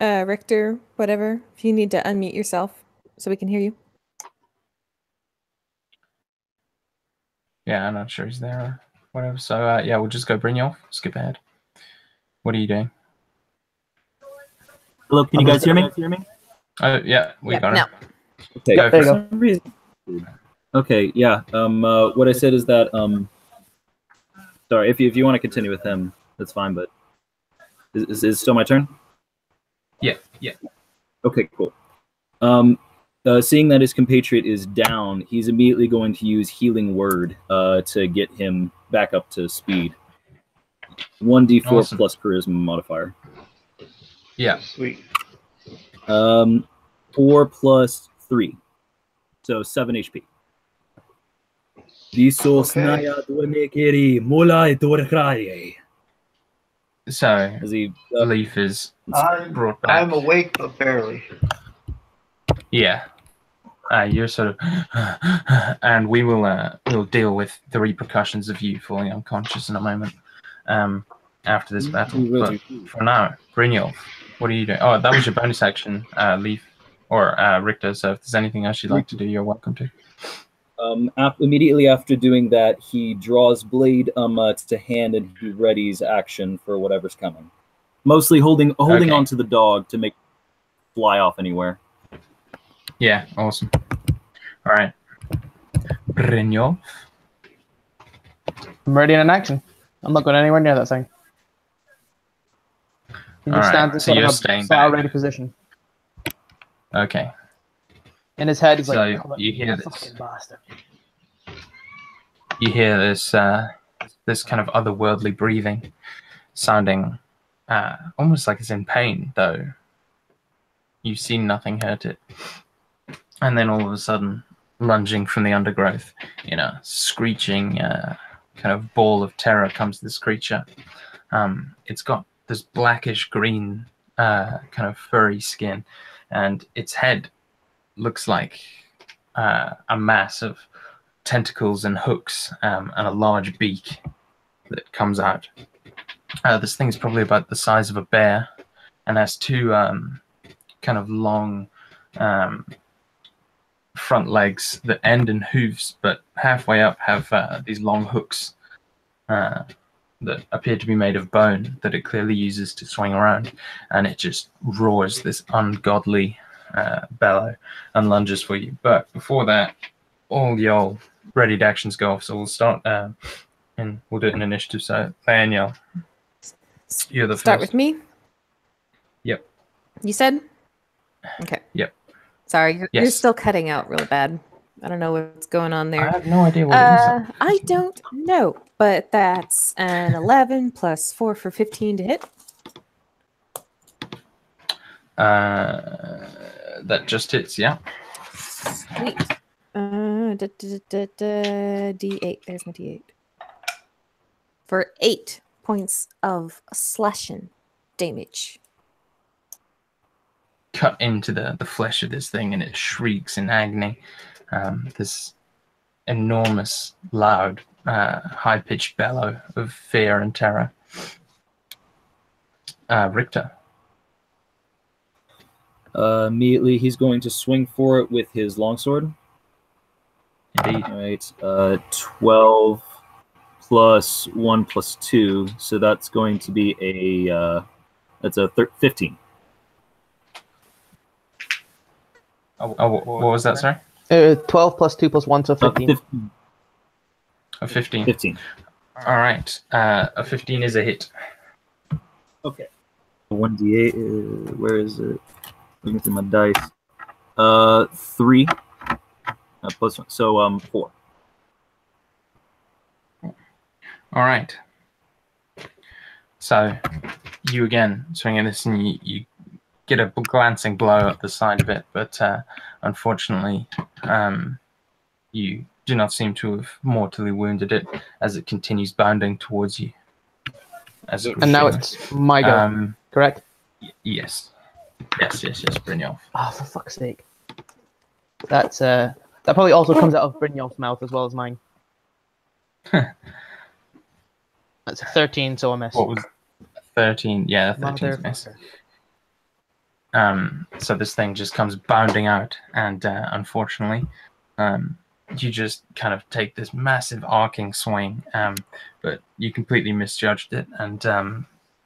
Richter, whatever. If you need to unmute yourself so we can hear you. Yeah, I'm not sure he's there or whatever. So, yeah, we'll just go Brynjolf. Skip ahead. What are you doing? Hello, can you guys hear me? Oh, yeah, we got it. Okay, there you go. Okay, yeah. What I said is that sorry, if you want to continue with him, that's fine. But is it still my turn? Yeah. Okay, cool. Seeing that his compatriot is down, he's immediately going to use Healing Word to get him back up to speed. 1d4 Awesome. plus Charisma modifier. Yeah. Sweet. 4 plus 3, so 7 HP. So, As he Leaf is brought back. I'm awake, but barely. Yeah. You're sort of, and we'll deal with the repercussions of you falling unconscious in a moment. After this battle, but for now, Brynjolf, what are you doing? Oh, that was your bonus action, Leaf or Richter. So if there's anything else you'd like to do, you're welcome to. Immediately after doing that, he draws blade to hand and he readies action for whatever's coming. Mostly holding on to the dog to make it fly off anywhere. Yeah, awesome. All right, Brynjolf. I'm ready in an action. I'm not going anywhere near that thing. He All just right, stands in so sort you're of a staying battle back. ready position. Okay. In his head, he's So like, you hear this. fucking bastard. You hear this this kind of otherworldly breathing, sounding almost like it's in pain, though you've seen nothing hurt it. And then all of a sudden, lunging from the undergrowth, in a screeching kind of ball of terror comes this creature. It's got this blackish green kind of furry skin, and its head looks like a mass of tentacles and hooks and a large beak that comes out. This thing's probably about the size of a bear and has two kind of long front legs that end in hooves, but halfway up have these long hooks that appear to be made of bone that it clearly uses to swing around, and it just roars this ungodly bellow and lunges for you. But before that, all your ready to actions go off, so we'll start and we'll do it in initiative. So Daniel, you're the Start first. with me. Yep. You said? Okay. Yep. Sorry, you're Yes. still cutting out real bad. I don't know what's going on there. I have no idea what it is. I don't know, but that's an 11 plus 4 for 15 to hit. That just hits, yeah. Sweet. D8. There's my D8. For 8 points of slashing damage. Cut into the flesh of this thing, and it shrieks in agony. This enormous, loud, high-pitched bellow of fear and terror. Richter. Immediately, he's going to swing for it with his longsword. Indeed. All right, 12 plus 1 plus 2, so that's going to be that's a 15. Oh, what was that, sorry? 12 plus 2 plus 1, so 15. 15. A 15. 15. All right. A 15 is a hit. Okay. 1d8, where is it? Looking through my dice. 3 plus 1, so 4. All right. So you again swing at this, and you get a glancing blow at the side of it, but unfortunately, you do not seem to have mortally wounded it as it continues bounding towards you. And now it's my go, correct? Yes. Yes, Brynjolf. Oh, for fuck's sake. That's that probably also comes out of Brynjolf's mouth as well as mine. That's a 13, so I miss. What was 13? Yeah, 13 is a miss. So this thing just comes bounding out, and unfortunately, you just kind of take this massive arcing swing, but you completely misjudged it, and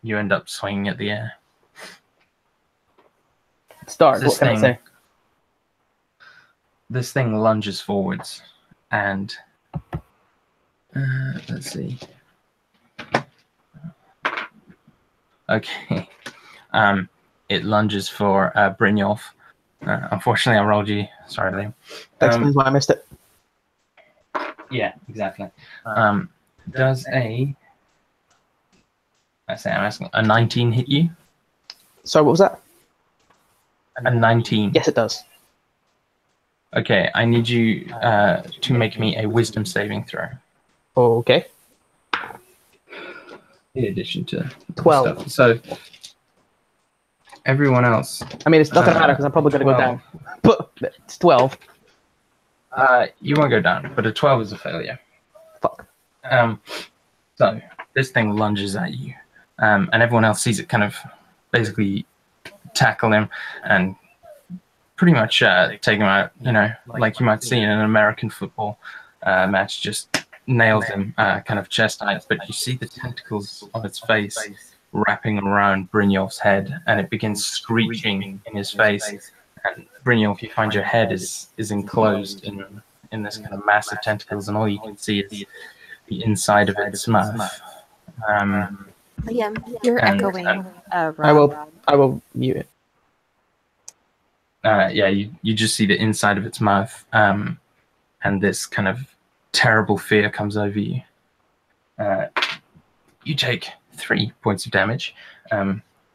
you end up swinging at the air. Start, what can I say? This thing lunges forwards, and let's see. Okay. It lunges for Brynjolf. Unfortunately, I rolled you. Sorry, Liam. That explains why I missed it. Yeah, exactly. Does I'm asking, a 19 hit you? Sorry, what was that? A 19. Yes, it does. Okay, I need you to make me a wisdom saving throw. Okay. In addition to 12. stuff. So everyone else. I mean, it's not gonna matter because I'm probably gonna go down. But it's 12. You won't go down, but a 12 is a failure. Fuck. So this thing lunges at you, and everyone else sees it kind of basically tackle him and pretty much take him out. You know, like you might see in an American football match, just nails him kind of chest height. But you see the tentacles of its face wrapping around Brynjolf's head, and it begins screeching in his face. And Brynjolf, you find your head is enclosed in this kind of massive tentacles, and all you can see is the inside of its mouth. Liam, you're And- echoing. and- I will mute it. you just see the inside of its mouth, and this kind of terrible fear comes over you. You take 3 points of damage,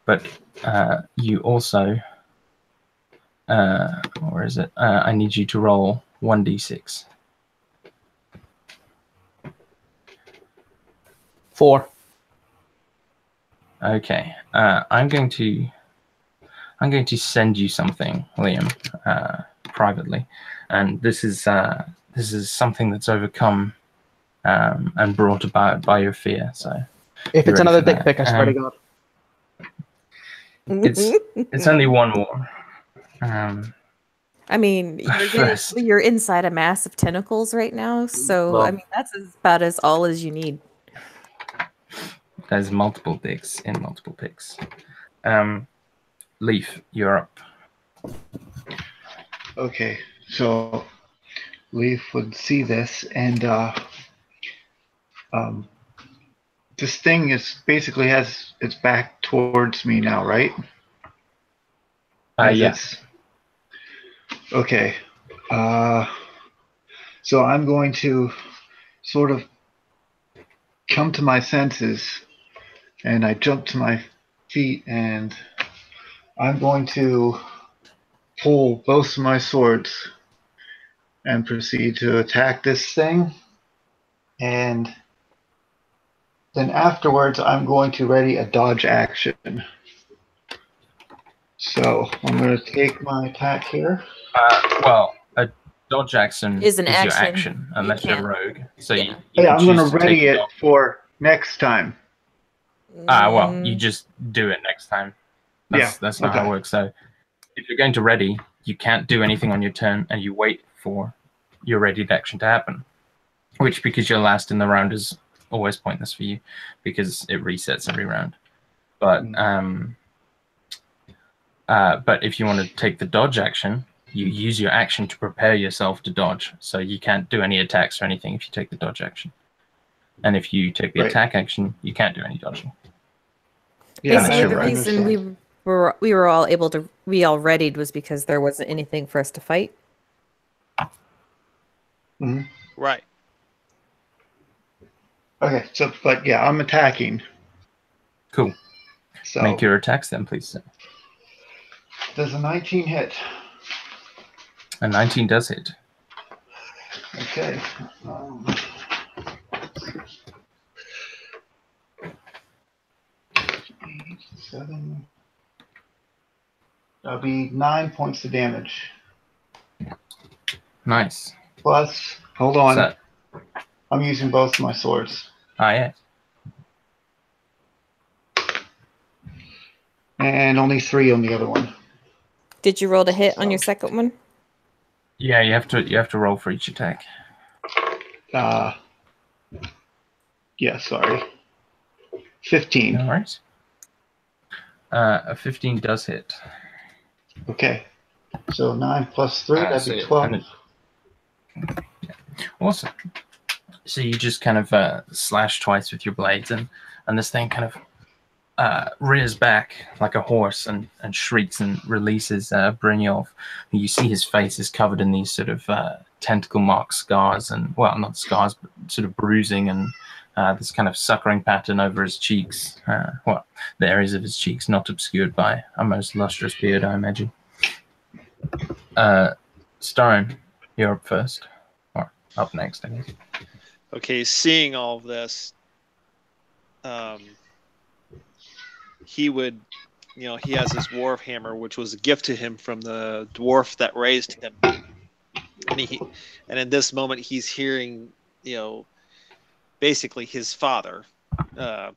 but you also, where is it? I need you to roll 1d6. 4. Okay, I'm going to send you something, Liam, privately, and this is something that's overcome and brought about by your fear. So, If be it's ready another for dick that. pic, I swear to God. It's only one more. I mean, First. you're inside a mass of tentacles right now, so I Well- mean that's about as all as you need. There's multiple dicks in multiple pics. Leaf, you're up. Okay, so Leaf would see this, and this thing is basically has its back towards me now, right? As Yeah. it's- Okay. So I'm going to sort of come to my senses, and I jump to my feet, and I'm going to pull both of my swords and proceed to attack this thing. And then afterwards, I'm going to ready a dodge action. So I'm going to take my attack here. Well, a dodge action Is an your action. action, unless You you're can't- rogue. So yeah. you Yeah, can I'm going choose to to take ready the it dodge. for next time. Well, you Mm, just do it next time. That's not how okay. it works. So if you're going to ready, you can't do anything on your turn, and you wait for your readied action to happen. Which, because you're last in the round, is always pointless for you, because it resets every round. But but if you want to take the dodge action, you use your action to prepare yourself to dodge. So you can't do any attacks or anything if you take the dodge action. And if you take the Right. attack action, you can't do any dodging. Yeah, Basically, you're the right. reason we were all able to all readied was because there wasn't anything for us to fight. Mhm. Right. Okay, so, but yeah, I'm attacking. Cool. So Make your attacks then, please. Sir. does a 19 hit? A 19 does hit. Okay. 7. That'll be 9 points of damage. Nice. Plus, hold on. So, I'm using both my swords. yeah. And only 3 on the other one. Did you roll to hit on your second one? Yeah, you have to roll for each attack. Yeah, sorry. 15. No worries. A 15 does hit. Okay. So 9 plus 3, that'd so be yeah, 12. Awesome. So you just kind of slash twice with your blades, and this thing kind of rears back like a horse and shrieks and releases Brynjolf. You see his face is covered in these sort of tentacle mark scars, and, well, not scars, but sort of bruising, and this kind of suckering pattern over his cheeks. Well, the areas of his cheeks not obscured by a most lustrous beard, I imagine. Starren, you're up first. Or up next, I guess. Okay, seeing all of this, he would, he has his dwarf hammer, which was a gift to him from the dwarf that raised him. And in this moment, he's hearing, basically his father, the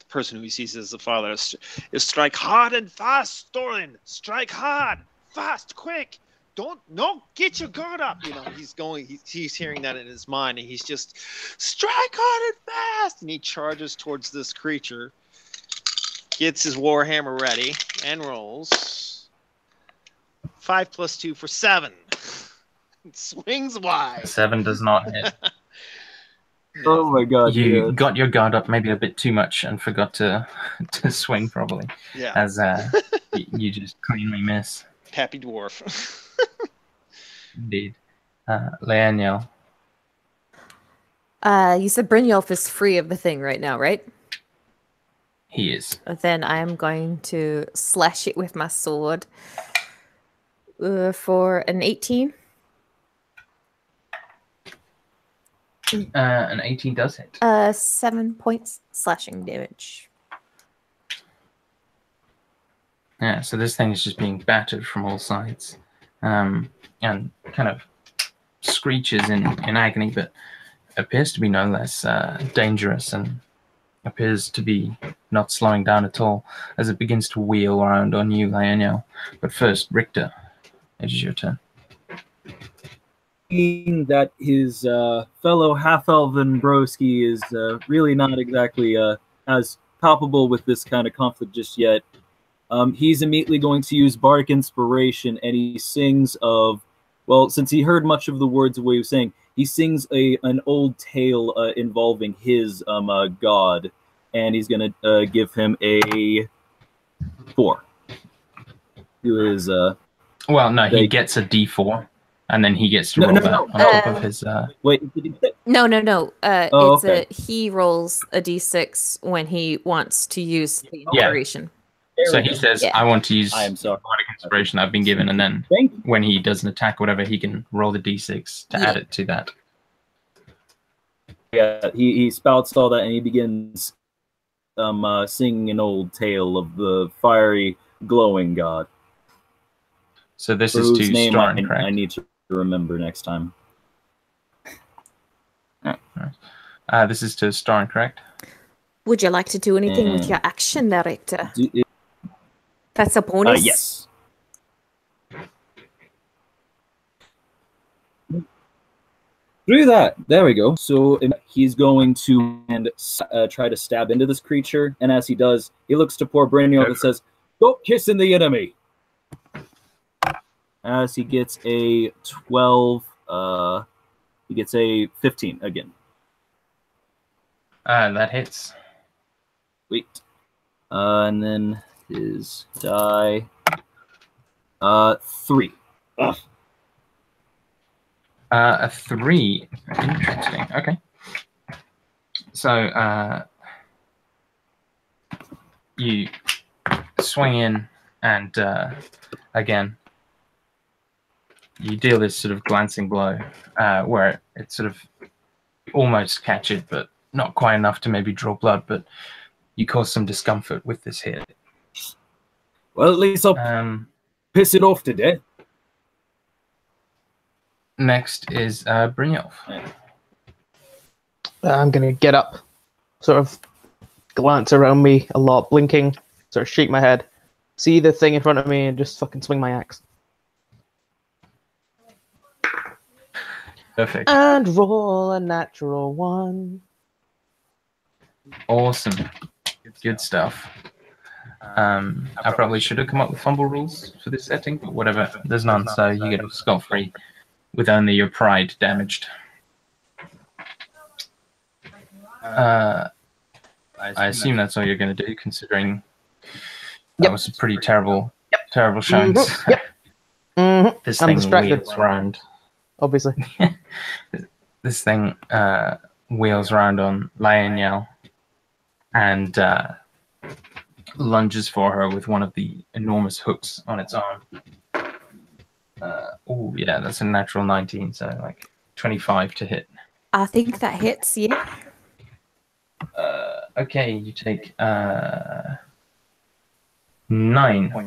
person who he sees as the father, is strike hard and fast, Thorin. Strike hard, fast, quick. Don't get your guard up. He's hearing that in his mind, and he's just strike hard and fast, and he charges towards this creature, gets his warhammer ready, and rolls 5 plus 2 for 7. Swings wide. 7 does not hit. Oh my god! You yeah. got your guard up maybe a bit too much and forgot to to swing probably, Yeah. as you just cleanly miss. Happy dwarf. Indeed. Leaniel. You said Brynjolf is free of the thing right now, right? He is. Then I'm going to slash it with my sword for an 18. An 18 does hit. 7 points slashing damage. Yeah, so this thing is just being battered from all sides, and kind of screeches in agony, but appears to be no less dangerous, and appears to be not slowing down at all as it begins to wheel around on you, Lionel. But first, Richter, it is your turn. Seeing that his fellow half-elven broski is really not exactly as palpable with this kind of conflict just yet, he's immediately going to use bardic inspiration, and he sings of, well, since he heard much of the words of what he was saying, he sings an old tale involving his god, and he's going to give him a 4. Who is Well, no, he gets a D4, and then he gets to roll that on top of his. Wait, did he say? No. Oh, It's okay. he rolls a d6 when he wants to use the Yeah. inspiration. So he says, Yeah. "I want to use I am sorry. bardic inspiration I've been given," and then Thank you. when he does an attack, or whatever, he can roll the D6 to add it to that. Yeah, he spouts all that, and he begins singing an old tale of the fiery, glowing god. So this For is whose to name Starn, correct? I need to remember next time. This is to Starn, correct? Would you like to do anything with your action, director? That's a bonus? Yes. Do that. There we go. So he's going to try to stab into this creature, and as he does, he looks to poor Brynjolf and says, "Stop kissing the enemy." As he gets a 12, he gets a 15 again. That hits. Sweet. And then his die. 3. Ugh. A 3. Interesting. Okay. So you swing in, and again, you deal this sort of glancing blow where it sort of almost catch it, but not quite enough to maybe draw blood, but you cause some discomfort with this hit. Well, at least I'll piss it off to death. Next is Brynjolf. I'm going to get up, sort of glance around me a lot, blinking, sort of shake my head, see the thing in front of me, and just fucking swing my axe. Perfect. And roll a natural 1. Awesome. Good stuff. I probably should have come up with fumble rules for this setting, but whatever. There's none, so you get off scot-free with only your pride damaged. I assume that's all you're going to do, considering that was a pretty terrible showing. This I'm thing distracted. wheels around. Obviously. This thing wheels around on Lionel and lunges for her with one of the enormous hooks on its arm. Oh, yeah, that's a natural 19, so like 25 to hit. I think that hits, yeah. Okay, you take 9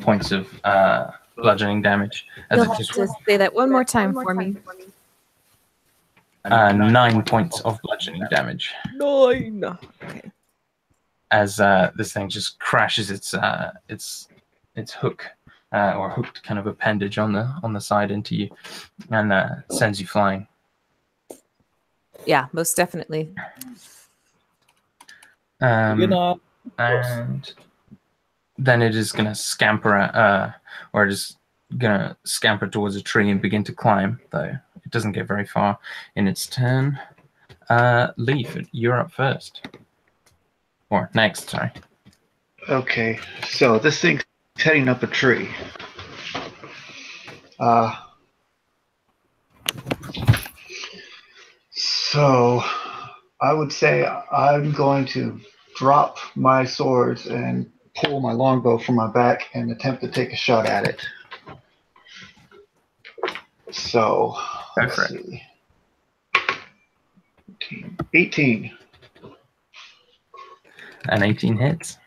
points of bludgeoning damage. As You'll it have just to say that one more time for me. 9 points of bludgeoning damage. 9. Okay. As this thing just crashes its hook or hooked kind of appendage on the side into you, and sends you flying. Yeah, most definitely. And then it is going to scamper, or it is going to scamper towards a tree and begin to climb, though it doesn't get very far in its turn. Leaf, you're up first. Or next, sorry. Okay, so this thing's heading up a tree. So I would say I'm going to drop my swords and pull my longbow from my back and attempt to take a shot at it. So let's see. 18. And 18 hits.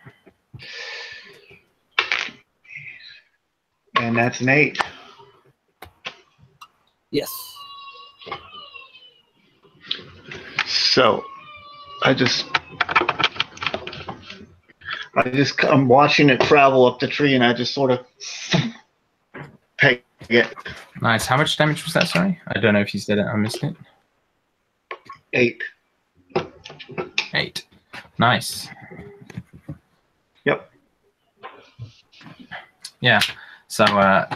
And that's an 8. Yes. So I'm watching it travel up the tree and I just sort of peg it. Nice. How much damage was that, sorry? I don't know if you said it. I missed it. 8. 8. Nice. Yep. Yeah. So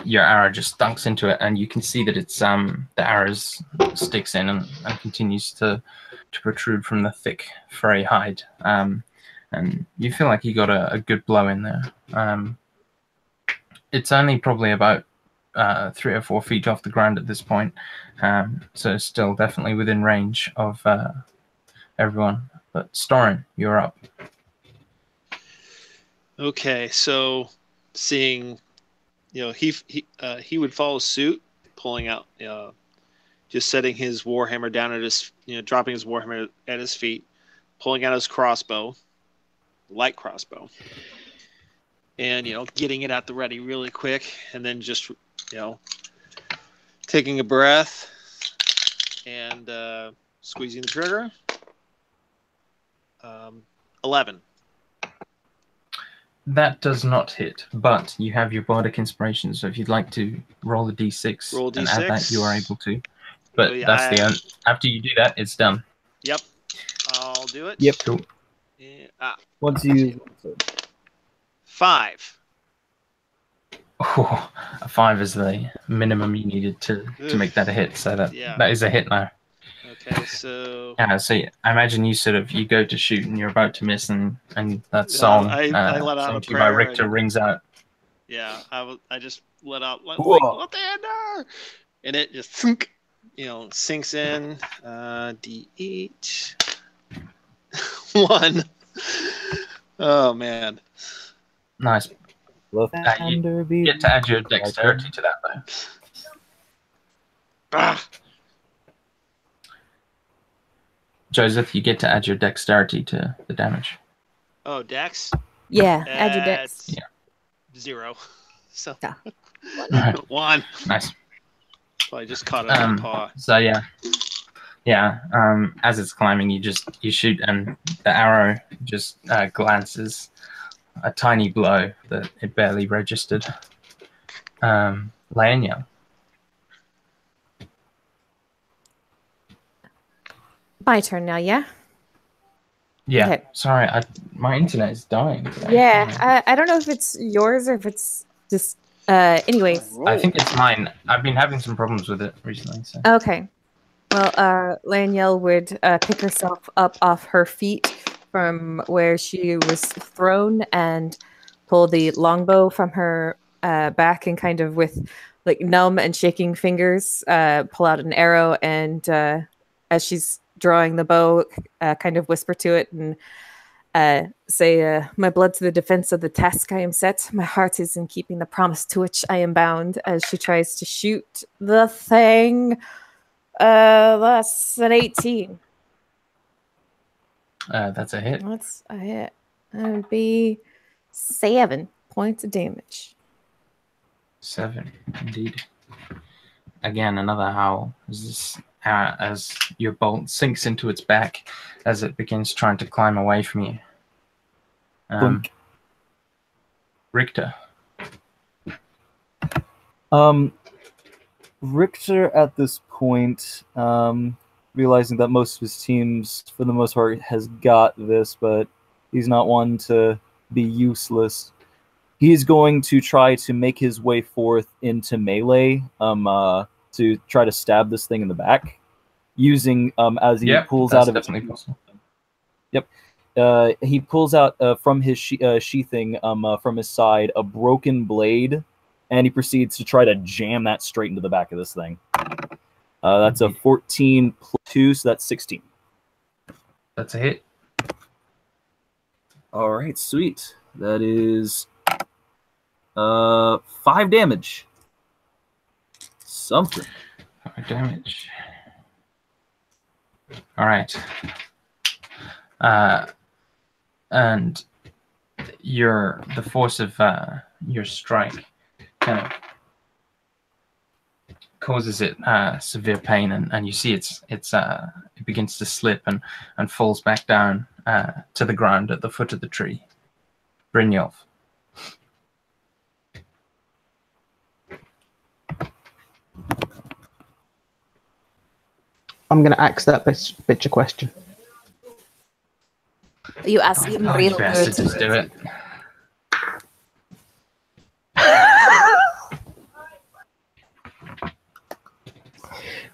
your arrow just dunks into it, and you can see that it's the arrow sticks in and continues to protrude from the thick furry hide. And you feel like you got a good blow in there. It's only probably about 3 or 4 feet off the ground at this point, so it's still definitely within range of everyone. But Storin, you're up. Okay, so seeing, he would follow suit, pulling out, just setting his warhammer down at his, dropping his warhammer at his feet, pulling out his crossbow, light crossbow, and getting it at the ready really quick, and then just taking a breath and squeezing the trigger. 11. That does not hit, but you have your bardic inspiration, so if you'd like to roll a d6 Roll and D6. add that, you are able to. But Oh, yeah, that's the end. After you do that, it's done. Yep, I'll do it. Yep. Cool. Once you 5. Oh, a 5 is the minimum you needed to make that a hit, so that is a hit now. Okay, so Yeah, so I imagine you go to shoot and you're about to miss, and that song I let out a sung to you by prayer Richter and- rings out. Yeah, I just let out like Whoa. what the hell? And it just sinks in. D8 1. Oh man. Nice. You get to add your dexterity to that though. Ah. Joseph, you get to add your dexterity to the damage. Oh, Dex? Yeah, add your dex. Yeah. 0. So Yeah. 1. Nice. So I just caught it on the paw. So yeah. As it's climbing, you shoot, and the arrow just glances a tiny blow that it barely registered. Laenya. My turn now, yeah? Yeah. Okay. Sorry, my internet is dying today. Yeah, I don't know if it's yours or if it's just... anyways. I think it's mine. I've been having some problems with it recently. So. Okay. Well, Laniel would pick herself up off her feet from where she was thrown and pull the longbow from her back, and kind of with like numb and shaking fingers pull out an arrow, and as she's drawing the bow, kind of whisper to it and say, my blood to the defense of the task I am set. My heart is in keeping the promise to which I am bound, as she tries to shoot the thing. That's an 18. That's a hit. That's a hit. That would be 7 points of damage. 7, indeed. Again, another howl as your bolt sinks into its back as it begins trying to climb away from you. Richter. Richter at this point, realizing that most of his teams, for the most part, has got this, but he's not one to be useless. He's going to try to make his way forth into melee, to try to stab this thing in the back. using as he pulls out of his possible. Yep. He pulls out from his sheathing from his side a broken blade, and he proceeds to try to jam that straight into the back of this thing. That's a 14 plus 2, so that's 16. That's a hit. All right, sweet. That is 5 damage. Something. 5 damage. All right. And the force of your strike kind of causes it severe pain, and you see it begins to slip and falls back down to the ground at the foot of the tree. Brynjolf. I'm going to ask that bitch a question. You ask him real good. Just do it.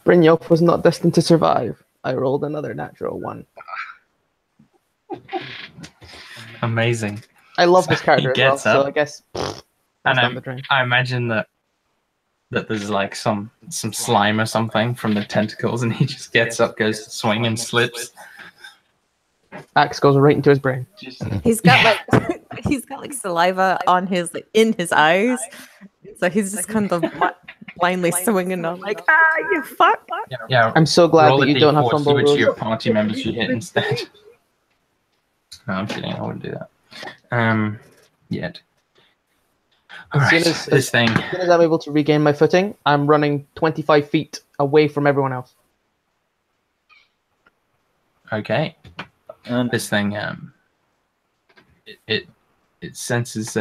Brynjolf was not destined to survive. I rolled another natural 1. Amazing. I love this character He as well, gets up. so I guess. And I imagine that there's like some slime or something from the tentacles, and he just gets up, goes to swing, and slips. Axe goes right into his brain. He's got like saliva on his in his eyes, so he's just kind of blindly swinging on like you fuck. Yeah. I'm so glad roll that a you don't have D4, fumble see which rules. of your party members you hit instead. No, I'm kidding. I wouldn't do that. Yet. As soon as I'm able to regain my footing, I'm running 25 feet away from everyone else. Okay. And this thing, it senses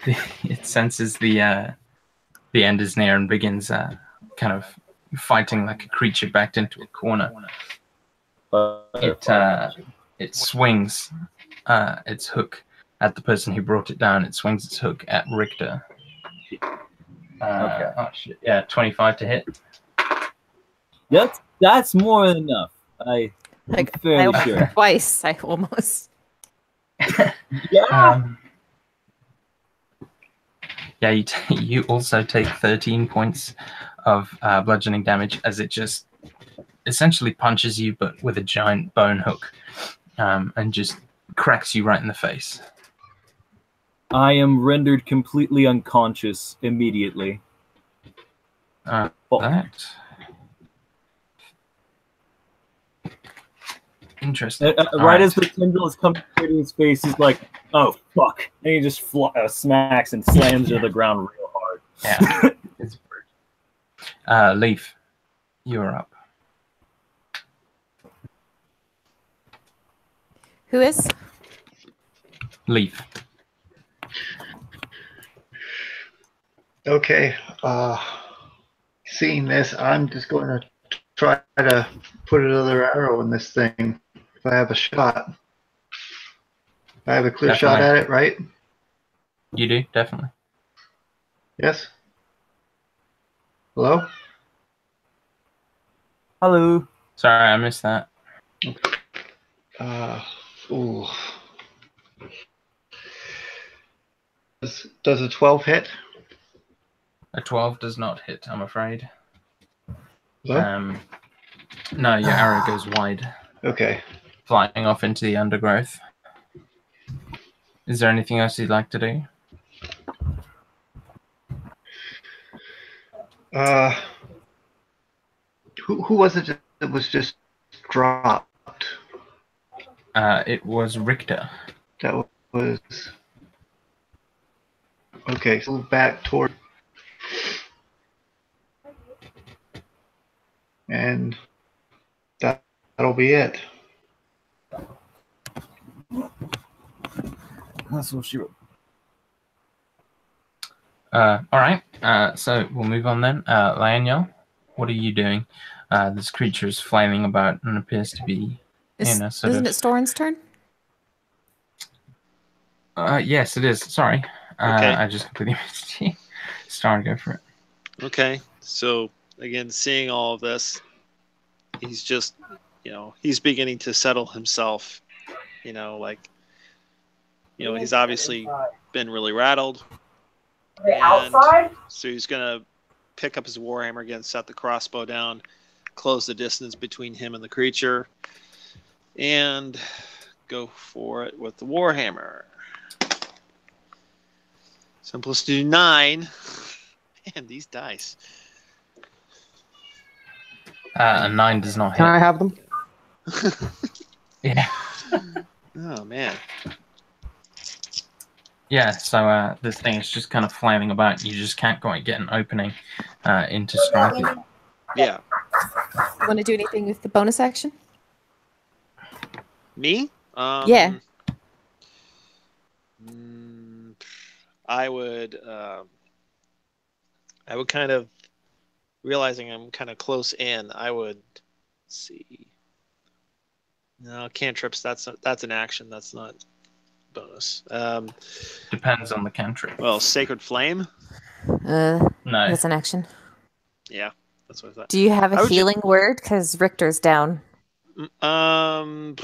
it senses the end is near and begins kind of fighting like a creature backed into a corner. It swings its hook at the person who brought it down. It swings its hook at Richter. Okay. Oh shit! Yeah, 25 to hit. That's more than enough. I'm fairly sure. Twice, I almost. Yeah. Yeah, you also take 13 points of bludgeoning damage as it just essentially punches you, but with a giant bone hook, and just cracks you right in the face. I am rendered completely unconscious immediately. That. Interesting. Right as the tendril is coming through his face, he's like, "Oh fuck!" and he just smacks and slams to the ground real hard. Yeah. Leaf, you're up. Who is? Leaf. Okay. Seeing this, I'm just going to try to put another arrow in this thing if I have a shot. If I have a clear shot at it, right? You do, definitely. Yes? Hello? Hello. Sorry, I missed that. Ooh. Does a 12 hit? A 12 does not hit, I'm afraid. Hello? No, your arrow goes wide. Okay. Flying off into the undergrowth. Is there anything else you'd like to do? Who was it that was just dropped? It was Richter. That was... Okay, so back toward... And that'll be it. That's what she wrote. All right. So we'll move on then. Lionel, what are you doing? This creature is flailing about and appears to be, Isn't it Storin's turn? Yes, it is. Sorry. Okay. I just completely missed you. Star, go for it. Okay, so again, seeing all of this, he's just, he's beginning to settle himself. He's obviously been really rattled. And so he's gonna pick up his warhammer again, set the crossbow down, close the distance between him and the creature, and go for it with the warhammer. So I'm supposed to do 9. And these dice. A 9 does not hit. Can I have them? Yeah. Oh man. Yeah, so this thing is just kind of flailing about. You just can't quite get an opening into striking. Yeah. You want to do anything with the bonus action? Me? Yeah. I would kind of, realizing I'm kind of close in, I would see. No, cantrips, that's an action, that's not bonus. Depends on the cantrip. Well, Sacred Flame? No. That's an action. Yeah, that's what I thought. Do you have a healing word? Because Richter's down. No.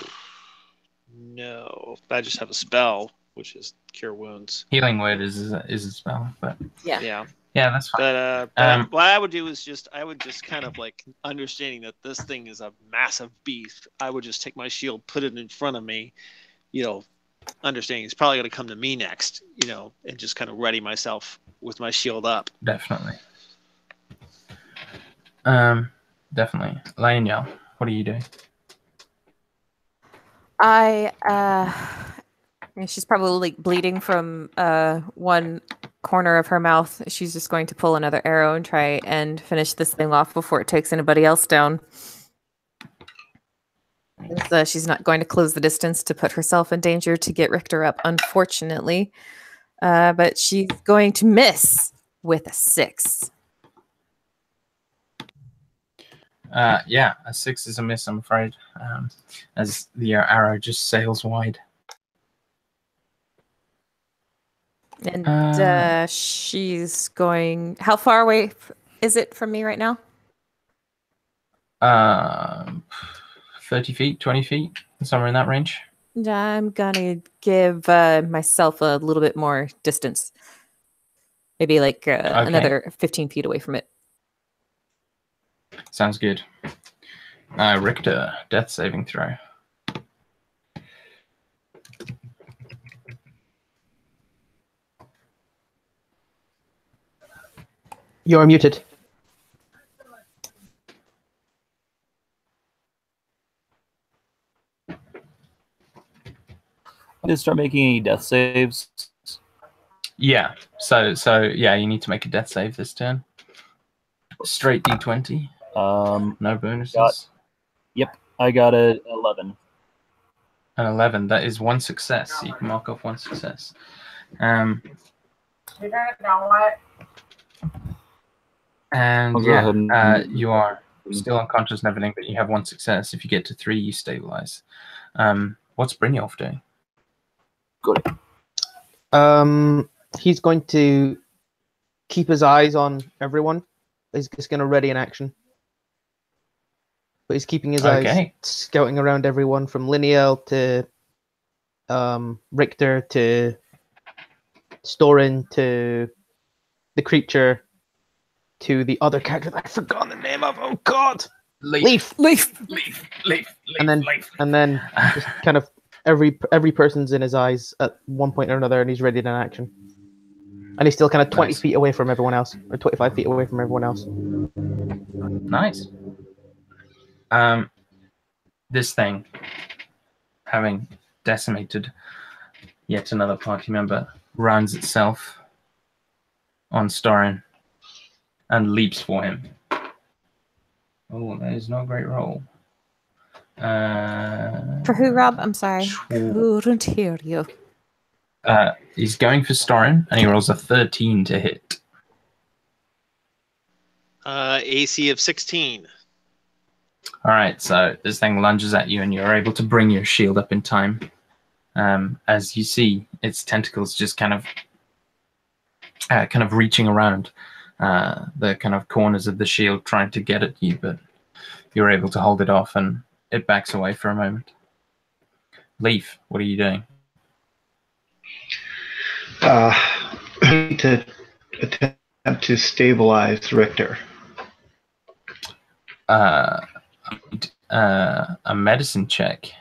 I just have a spell, which is Cure Wounds. Healing word is a spell, but Yeah, that's fine. But what I would do is I would just kind of like, understanding that this thing is a massive beast, I would just take my shield, put it in front of me, understanding it's probably going to come to me next, and just kind of ready myself with my shield up. Definitely. Definitely. Laniel, what are you doing? She's probably bleeding from one corner of her mouth. She's just going to pull another arrow and try and finish this thing off before it takes anybody else down. So she's not going to close the distance to put herself in danger to get Richter up, unfortunately. But she's going to miss with a 6. Yeah, a 6 is a miss, I'm afraid, as the arrow just sails wide. And she's going... How far away is it from me right now? 30 feet, 20 feet, somewhere in that range. I'm gonna give myself a little bit more distance. Maybe like another 15 feet away from it. Sounds good. Richter, death saving throw. You're muted. To start making any death saves. Yeah. So yeah, you need to make a death save this turn. Straight D20. No bonuses. Yep, I got a 11. An 11. That is 1 success. So you can mark off 1 success. And yeah, you are still unconscious and everything, but you have 1 success. If you get to 3, you stabilize. What's Brynjolf doing? Good. He's going to keep his eyes on everyone. He's just going to ready an action. But he's keeping his eyes scouting around everyone from Lineal to Richter to Storin to the creature to the other character that I forgot the name of. Oh God! Leaf. And then just kind of every person's in his eyes at one point or another, and he's ready in action. And he's still kind of 20 feet away from everyone else, or 25 feet away from everyone else. Nice. This thing, having decimated yet another party member, rounds itself on Storin and leaps for him. Oh, that is not a great roll. For who, Rob? I'm sorry. Couldn't hear you. He's going for Storin, and he rolls a 13 to hit. AC of 16. All right, so this thing lunges at you, and you're able to bring your shield up in time. As you see, its tentacles just kind of reaching around the kind of corners of the shield, trying to get at you, but you're able to hold it off, and it backs away for a moment. Leaf, what are you doing? I need to attempt to stabilize Richter. A medicine check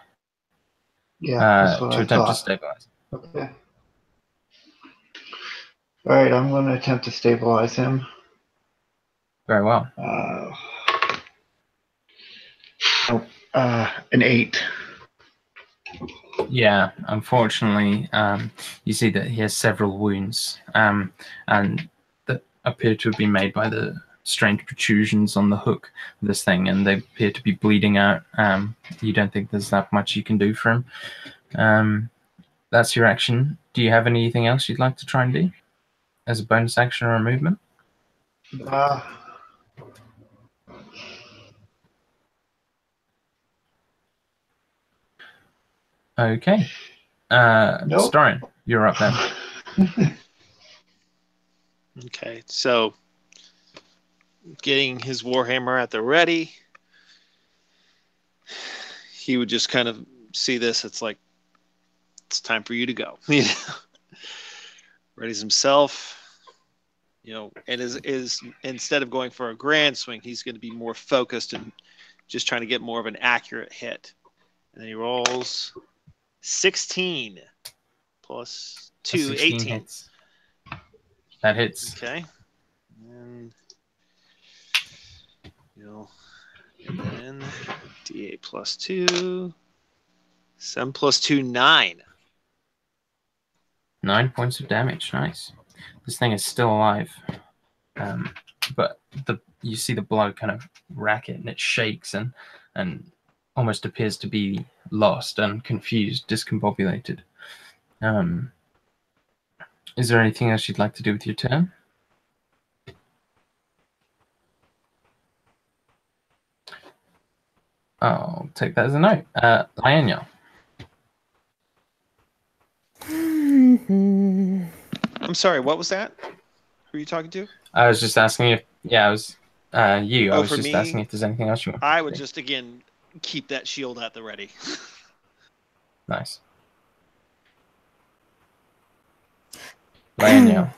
Yeah, that's what to I attempt to thought. stabilize. Okay. All right, I'm going to attempt to stabilize him. Very well. An 8. Yeah, unfortunately, you see that he has several wounds, and that appear to have been made by the strange protrusions on the hook of this thing, and they appear to be bleeding out. You don't think there's that much you can do for him. That's your action. Do you have anything else you'd like to try and do as a bonus action or a movement? Okay. Nope. Starion, you're up then. Okay, so getting his warhammer at the ready, he would just kind of see this. It's like, it's time for you to go. Readies himself, and is instead of going for a grand swing, he's going to be more focused and just trying to get more of an accurate hit. And then he rolls 16 plus 2, 18. Hits. That hits. Okay. And then D8 plus 2, 7 plus 2, 9. 9 points of damage. Nice. This thing is still alive, but you see the blood kind of racket, and it shakes and almost appears to be lost and confused, discombobulated. Is there anything else you'd like to do with your turn? I'll take that as a no. Lianya. I'm sorry, what was that? Who are you talking to? I was just asking if, I was you. I was for just me, asking if there's anything else you want. I would just, again, keep that shield at the ready. Nice. Lianya.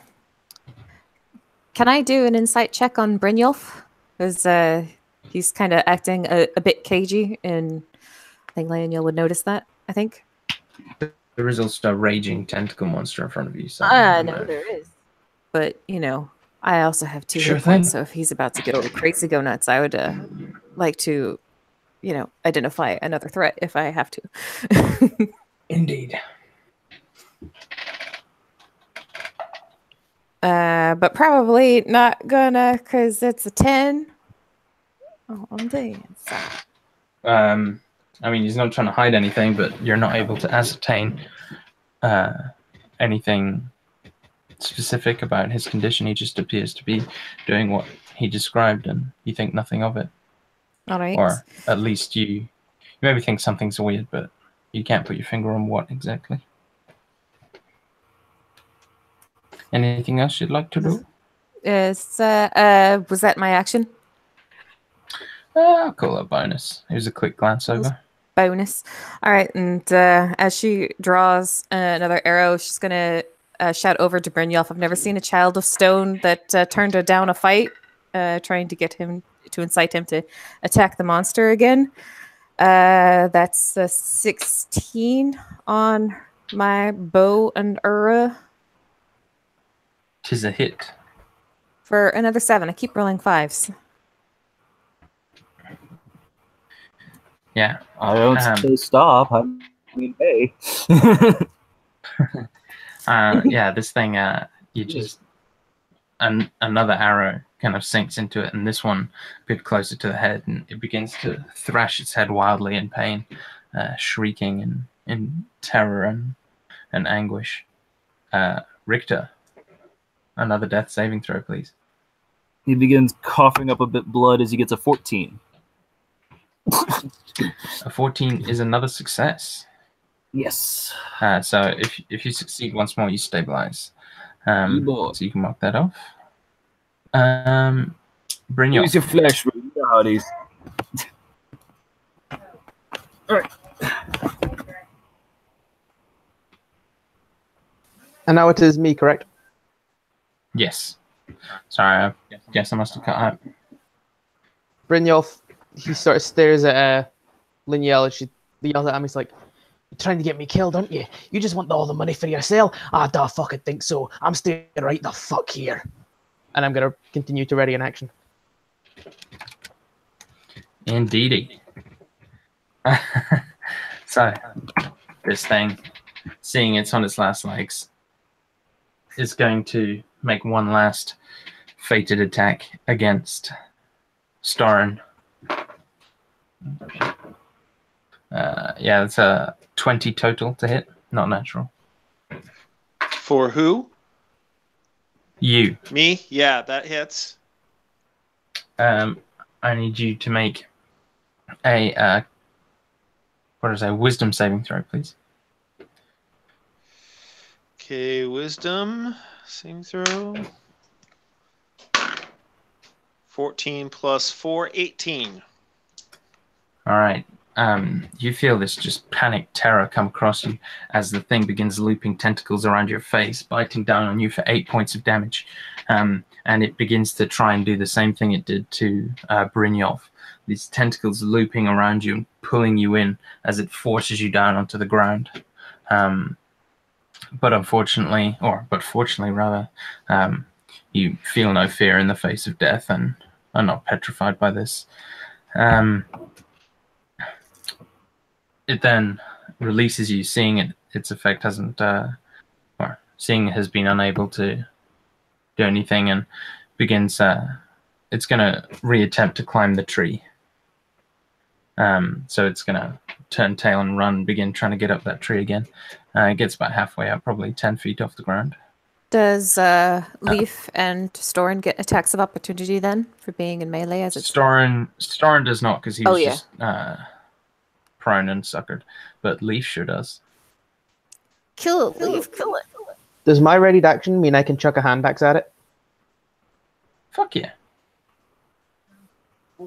Can I do an insight check on Brynjolf? Because he's kind of acting a bit cagey, and I think Lianya would notice that, I think. There is also a raging tentacle monster in front of you. So no, there is. But, I also have 2 Sure hit points, thing. so if he's about to go crazy, go nuts, I would like to, identify another threat if I have to. Indeed. But probably not gonna, because it's a 10 on the inside. I mean, he's not trying to hide anything, but you're not able to ascertain anything specific about his condition. He just appears to be doing what he described, and you think nothing of it. All right. Or at least you maybe think something's weird, but you can't put your finger on what exactly. Anything else you'd like to do? Was that my action? I'll call it a bonus. Here's a quick glance over. Bonus. All right, and as she draws another arrow, she's gonna shout over to Brynjolf. I've never seen a child of stone that turned down a fight, trying to get him to incite him to attack the monster again. That's a 16 on my bow and arrow. 'Tis a hit. For another 7. I keep rolling 5s. Yeah. I don't say stop. I mean, hey. Yeah, this thing, you just another arrow kind of sinks into it, and this one a bit closer to the head, and it begins to thrash its head wildly in pain, shrieking in terror and anguish. Richter, another death saving throw, please. He begins coughing up a bit blood as he gets a 14. A 14 is another success. Yes. So if you succeed once more, you stabilize. So you can mark that off. Brynjolf. Use your flesh, you know how it is. All right. And now it is me, correct? Yes. Sorry, I guess I must have cut out. Brynjolf, he sort of stares at Lignell and she yells at him. He's like, "You're trying to get me killed, aren't you? You just want all the money for yourself? I don't fucking think so. I'm staying right the fuck here." And I'm going to continue to ready an action. Indeedy. So, this thing, seeing it's on its last legs, is going to make one last fated attack against Storin. Yeah, it's a 20 total to hit, not natural. For who? You. Me? Yeah, that hits. I need you to make a wisdom saving throw, please. Okay, wisdom. Same throw. 14 plus 4, 18. All right. You feel this just panic terror come across you as the thing begins looping tentacles around your face, biting down on you for 8 points of damage. And it begins to try and do the same thing it did to Brynjolf. These tentacles looping around you and pulling you in as it forces you down onto the ground. But fortunately, rather, you feel no fear in the face of death and are not petrified by this. It then releases you, seeing its effect hasn't, or seeing it has been unable to do anything, and begins. It's going to reattempt to climb the tree. So it's going to turn tail and run, begin trying to get up that tree again. It gets about halfway up, probably 10 feet off the ground. Does Leaf and Storin get attacks of opportunity then for being in melee? As it's Storin does not, because he was yeah. just prone and suckered, but Leaf sure does. Kill it, Leaf, kill it. Does my readied action mean I can chuck a hand axe at it? Fuck yeah.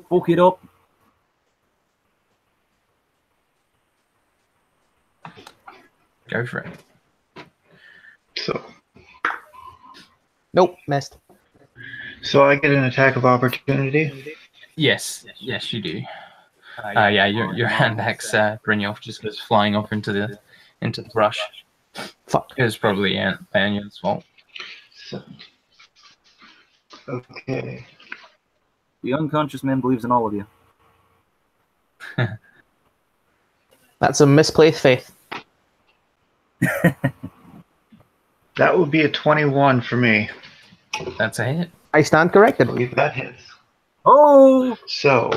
Fuck it up. Go for it. So Nope, missed. I get an attack of opportunity. Yes, you do. Yeah, your hand axe, Brynjolf, just goes flying off into the brush. Fuck. It was probably Banyan's fault. Okay. The unconscious man believes in all of you. That's a misplaced faith. That would be a 21 for me. That's a hit. I stand corrected. I believe that hits. Oh! So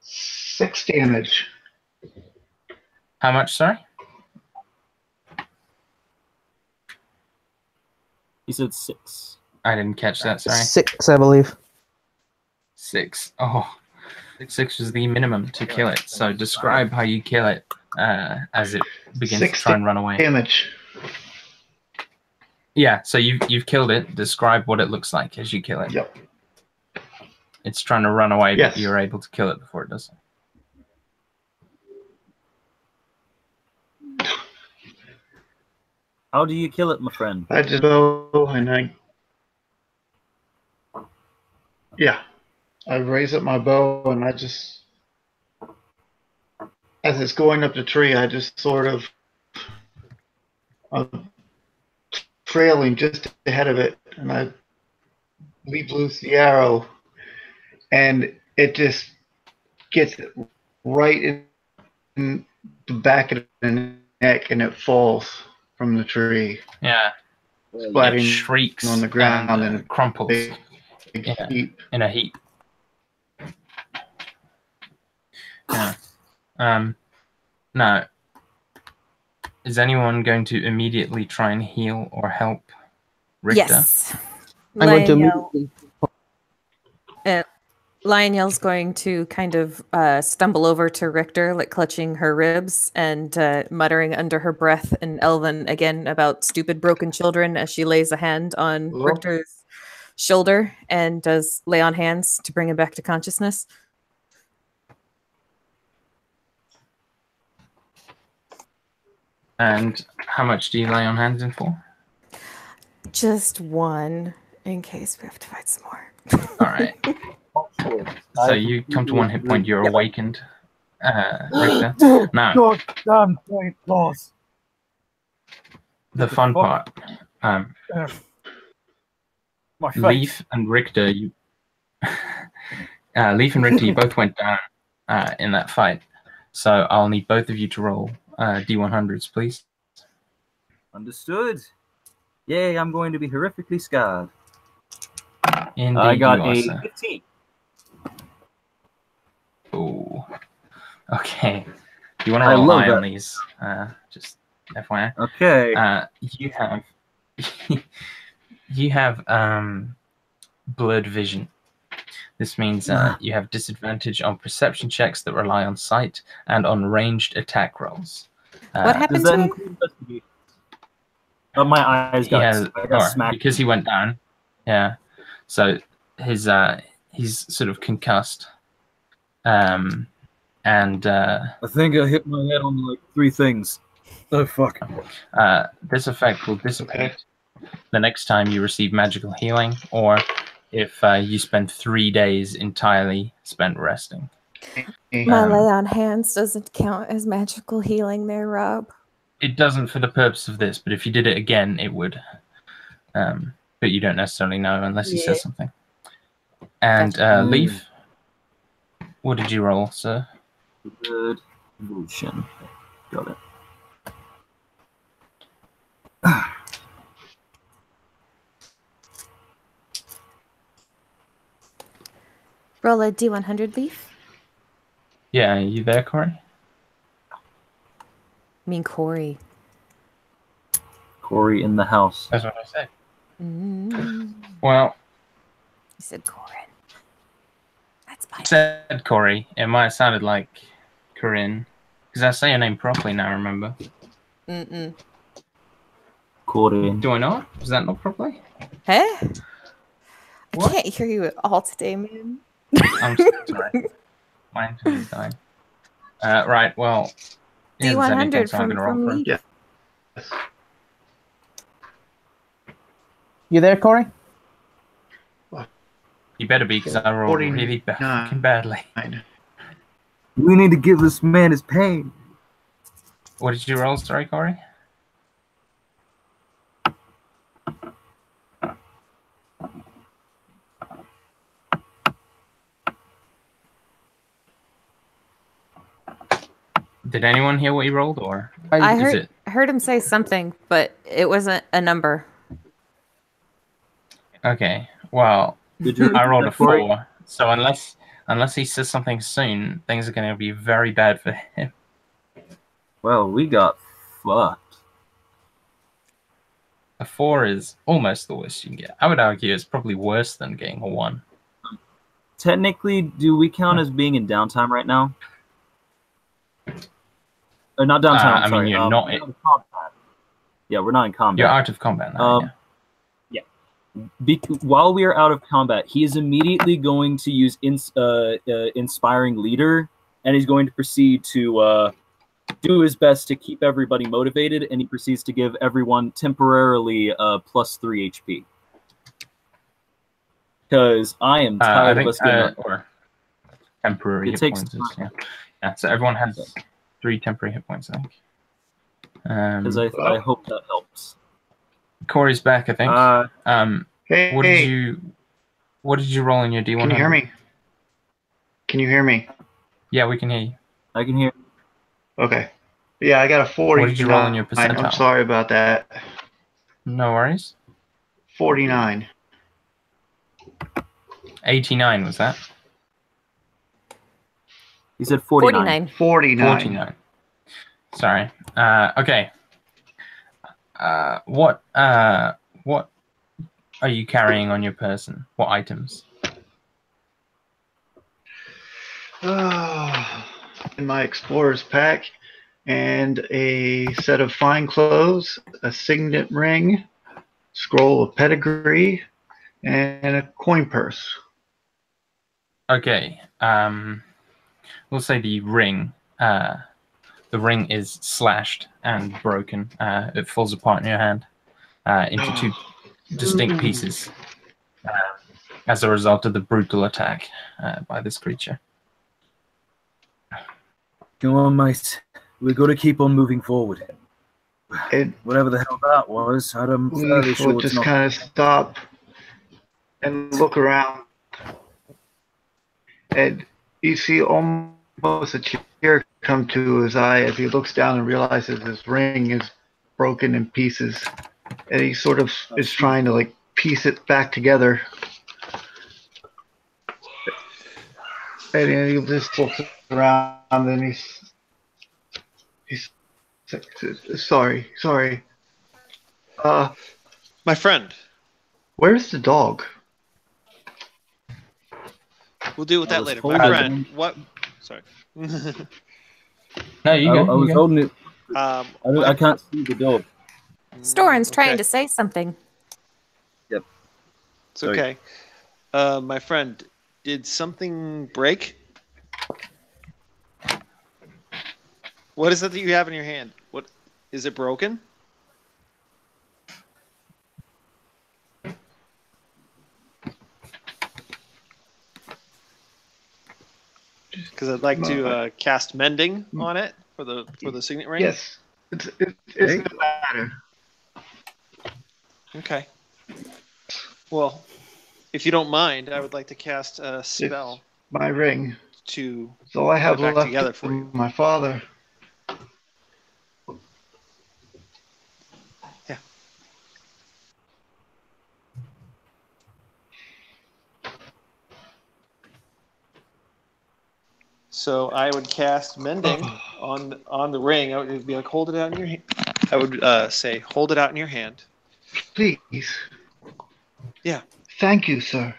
6 damage. How much, sorry? He said 6. I didn't catch that, sorry. 6, I believe. 6. Oh, 6 was the minimum to kill it. So describe how you kill it as it begins to try and run away. Damage. Yeah, so you've killed it. Describe what it looks like as you kill it. Yep. It's trying to run away, Yes. but you're able to kill it before it does. How do you kill it, my friend? I just go and I raise up my bow and I just, as it's going up the tree, I just sort of trailing just ahead of it, and I leave loose the arrow, and it just gets right in the back of the neck, and it falls from the tree. Yeah. Splatting It shrieks on the ground and crumples big heap. in a heap. Yeah. Now, is anyone going to immediately try and heal or help Richter? Yes. I'm going to Lionel- immediately. Lionel's going to kind of stumble over to Richter, like clutching her ribs and muttering under her breath in Elven again about stupid broken children as she lays a hand on Hello? Richter's shoulder and does lay on hands to bring him back to consciousness. And how much do you lay on hands in for? Just one, in case we have to fight some more. All right. So you come to 1 hit point. You're awakened, Richter. Now, God damn point loss. the fun part. My face. Leaf and Richter, you both went down in that fight. So I'll need both of you to roll D100s, please. Understood. Yay, I'm going to be horrifically scarred. Indeed, I got you are, a sir. 15. Oh, okay. You want to roll high on these? Just FYI. Okay. You have blurred vision. This means you have disadvantage on perception checks that rely on sight and on ranged attack rolls. What happened to him? My eyes got, smacked. Because he went down. Yeah. So his he's sort of concussed. And I think I hit my head on like 3 things. Oh fuck. This effect will dissipate the next time you receive magical healing, or if you spend 3 days entirely spent resting. My lay on hands doesn't count as magical healing there, Rob. It doesn't for the purpose of this, but if you did it again, it would. But you don't necessarily know unless he says something. And Leaf, what did you roll, sir? Good evolution. Got it. Roll a D100, Leaf. Yeah, are you there, Corey? I mean Corey. Corey in the house. That's what I said. Well, You said Corin. That's fine. I said Corey. It might have sounded like Corinne. Because I say your name properly now, remember? Corey. Do I not? Is that not properly? Hey? I can't hear you at all today, man. I'm sorry. My internet's dying. Right, well. D100 from me. Yeah. You there, Corey? You better be, because I rolled really fucking badly. We need to give this man his pain. What did you roll, sorry, Corey? Did anyone hear what he rolled, or I heard him say something, but it wasn't a number. Okay, well, I rolled a 4, so unless he says something soon, things are going to be very bad for him. Well, we got fucked. A 4 is almost the worst you can get. I would argue it's probably worse than getting a 1. Technically, do we count as being in downtime right now? Or not downtime, I mean, you're not in combat. Yeah, we're not in combat. You're out of combat now, While we are out of combat, he is immediately going to use Inspiring Leader, and he's going to proceed to do his best to keep everybody motivated, and he proceeds to give everyone temporarily +3 HP. Because I am tired of us getting... or temporary hit points. Yeah, so everyone has 3 temporary hit points, I think. Because I hope that helps. Corey's back, I think. Hey, what did you roll in your D100? Can you hear me? Can you hear me? Yeah, we can hear you. I can hear. Okay. Yeah, I got a 40. What did you roll in your percentile? I'm sorry about that. No worries. 49. 89 was that? He said 49. 49. Sorry. Okay. What are you carrying on your person? What items? In my explorer's pack, and a set of fine clothes, a signet ring, scroll of pedigree, and a coin purse. Okay. We'll say the ring. The the ring is slashed and broken. It falls apart in your hand into two distinct pieces as a result of the brutal attack by this creature. Go on, mate. We've got to keep on moving forward. Whatever the hell that was, I'm fairly Leaf sure would it's just not. kind of stop and look around. And you see almost a tear come to his eye as he looks down and realizes his ring is broken in pieces. And he sort of is trying to like piece it back together. And he just looks around and he's sorry. My friend, Where's the dog? we'll deal with I that was later. holding My it. friend, what? Sorry. No, you go. I was holding it. I can't see the dog. Storin's trying Okay. to say something. Yep. It's Sorry. okay. My friend, did something break? What is it that you have in your hand? What is it broken? Because I'd like to cast mending on it for the signet ring. Yes, it's no matter. Okay. Well, if you don't mind, I would like to cast a spell My ring. to So I have put it back left together it for you. from my father. Yeah. So I would cast mending on the ring. I would be like, hold it out in your hand. I would say, hold it out in your hand. Please. Yeah. Thank you, sir.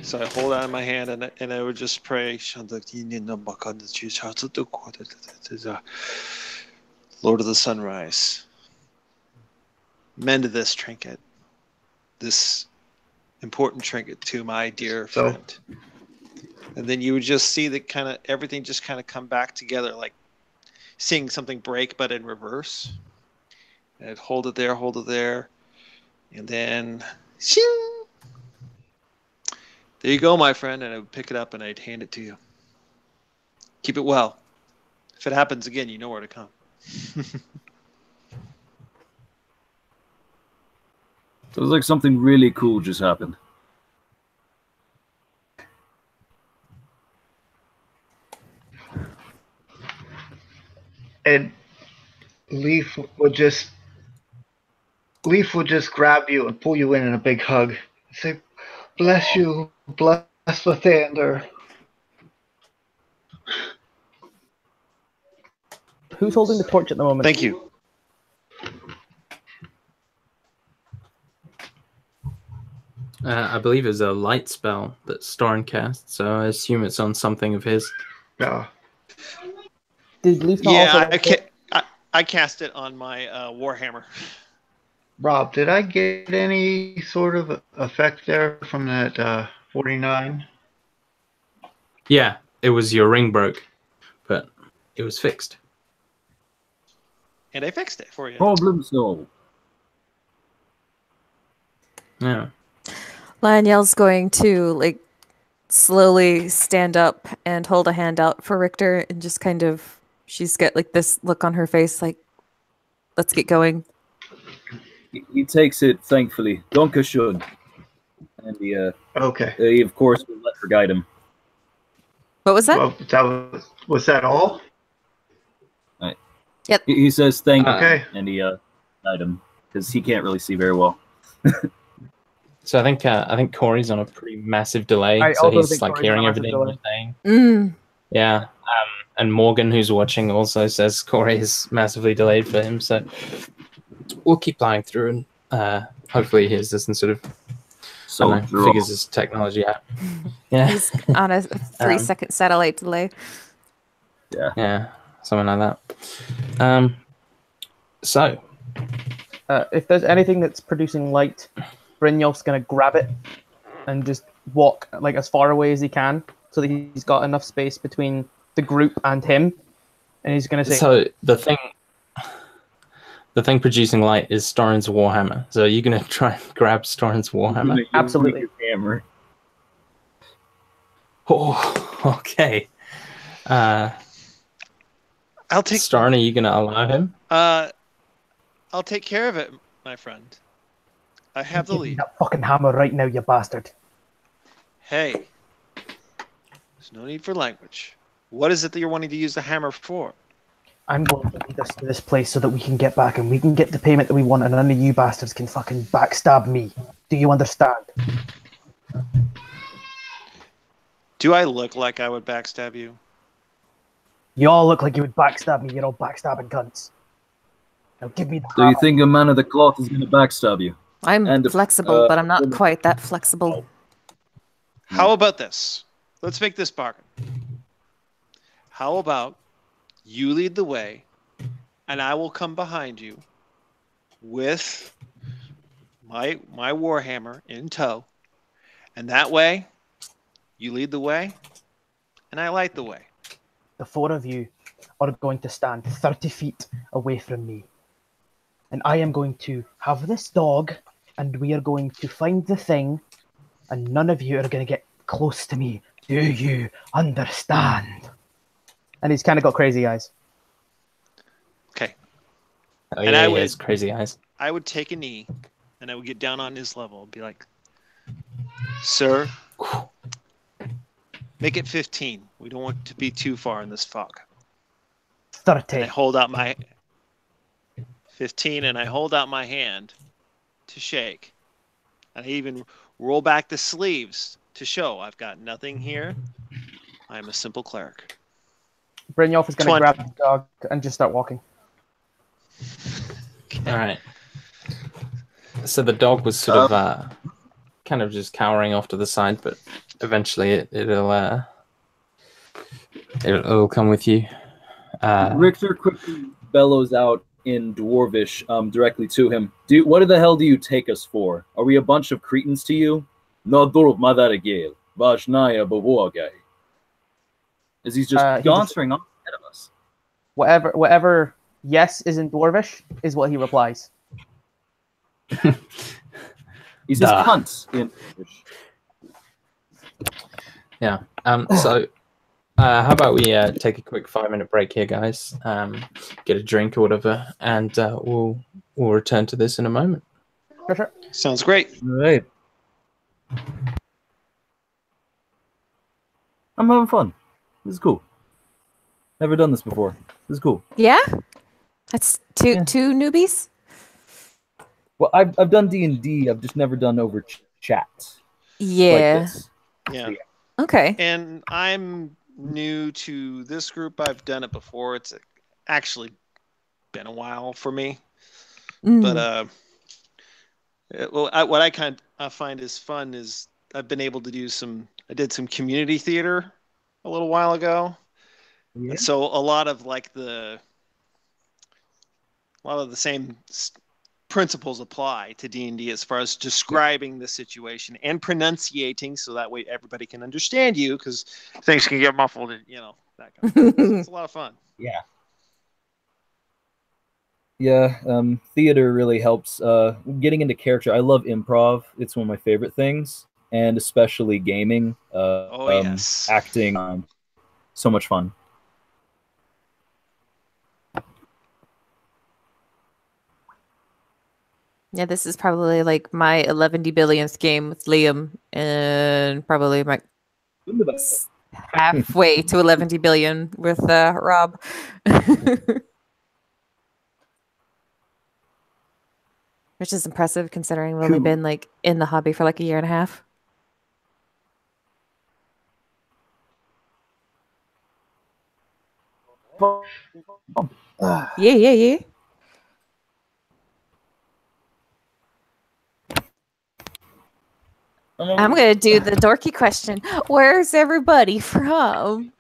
So I hold out in my hand and I would just pray, Lord of the Sunrise, mend this trinket, this important trinket to my dear friend. And then you would just see that kind of everything just kind of come back together, like seeing something break, but in reverse. And I'd hold it there, and then shing! There you go, my friend, and I would pick it up and I'd hand it to you. Keep it well. If it happens again, you know where to come. Feels like something really cool just happened. And Leaf would just grab you and pull you in a big hug. And say, bless you, bless Lathander. Who's holding the torch at the moment? Thank you. I believe it's a light spell that Storin cast, so I assume it's on something of his. Yeah. Did Leaf not Yeah, also... I cast it on my Warhammer. Rob, did I get any sort of effect there from that 49? Yeah, it was your ring broke, but it was fixed. And I fixed it for you. Problem solved. Yeah. Lionel's going to like slowly stand up and hold a hand out for Richter and just kind of, she's got like this look on her face like, let's get going. He takes it, thankfully. Donka should. And he, of course, will let her guide him. What was that? Well, was that all? Right. Yep. He says thank you, Okay. and he guide him, because he can't really see very well. So I think Corey's on a pretty massive delay, I so also he's think like Corey's hearing on a massive everything you're delay. saying. Yeah. And Morgan, who's watching, also says Corey is massively delayed for him. So we'll keep playing through, and hopefully he hears this and sort of figures his technology out. Yeah. He's on a 3-second satellite delay. Yeah, something like that. So if there's anything that's producing light, Brynjolf's going to grab it and just walk like as far away as he can so that he's got enough space between the group and him. And he's going to say, So the thing producing light is Storin's warhammer. So are you going to try and grab Storin's warhammer? Absolutely. Hammer. Oh, okay. I'll take. Storin, are you going to allow him? I'll take care of it, my friend. I have the "Give me lead. that fucking hammer right now, you bastard." Hey, there's no need for language. What is it that you're wanting to use the hammer for? I'm going to lead us to this place so that we can get back and we can get the payment that we want, and none of you bastards can fucking backstab me. Do you understand? Do I look like I would backstab you? You all look like you would backstab me. You're all backstabbing cunts. Now give me the So you hammer. think a man of the cloth is going to backstab you? I'm And, flexible, but I'm not quite that flexible. How about this? Let's make this bargain. How about you lead the way, and I will come behind you with my warhammer in tow, and that way, you lead the way, and I light the way. The four of you are going to stand 30 feet away from me. And I am going to have this dog, and we are going to find the thing, and none of you are going to get close to me. Do you understand? And he's kind of got crazy eyes. Okay. Oh, And yeah, I he would- has crazy eyes. I would take a knee, and I would get down on his level and be like, "Sir, make it 15. We don't want to be too far in this fog." And I 30. hold out my 15, and I hold out my hand to shake. And I even roll back the sleeves to show I've got nothing here. I am a simple cleric. Brynjolf is going to 20. grab the dog and just start walking. All right. So the dog was sort of kind of just cowering off to the side, but eventually it'll come with you. Richter quickly bellows out in Dwarvish directly to him. What the hell do you take us for? Are we a bunch of cretins to you? No, Madaragale, Vajnaya Bavuagay. As he's just sauntering on ahead of us. Whatever yes is in Dwarvish is what he replies. He says cunt in Dwarvish. Yeah. So how about we take a quick 5-minute break here, guys? Get a drink or whatever, and we'll return to this in a moment. Sure. Sounds great. All right. I'm having fun. This is cool. Never done this before. This is cool. Yeah? That's two newbies? Well, I've done D&D. I've just never done over chat. Yeah. Like this. Yeah. Okay. And I'm new to this group. I've done it before. It's actually been a while for me. But what I find is fun is I've been able to do I did some community theater a little while ago. Yeah. So a lot of the same principles apply to D&D as far as describing the situation and pronunciating, so that way everybody can understand you, because things can get muffled and that kind of thing. So it's a lot of fun. Yeah. Yeah, theater really helps. Getting into character. I love improv. It's one of my favorite things, and especially gaming. Yes. Acting. So much fun. Yeah, this is probably like my 11 billionth game with Liam, and probably my halfway to 11 billion with Rob. Which is impressive considering we've only been like in the hobby for like a year and a half. Yeah. I'm going to do the dorky question. Where's everybody from?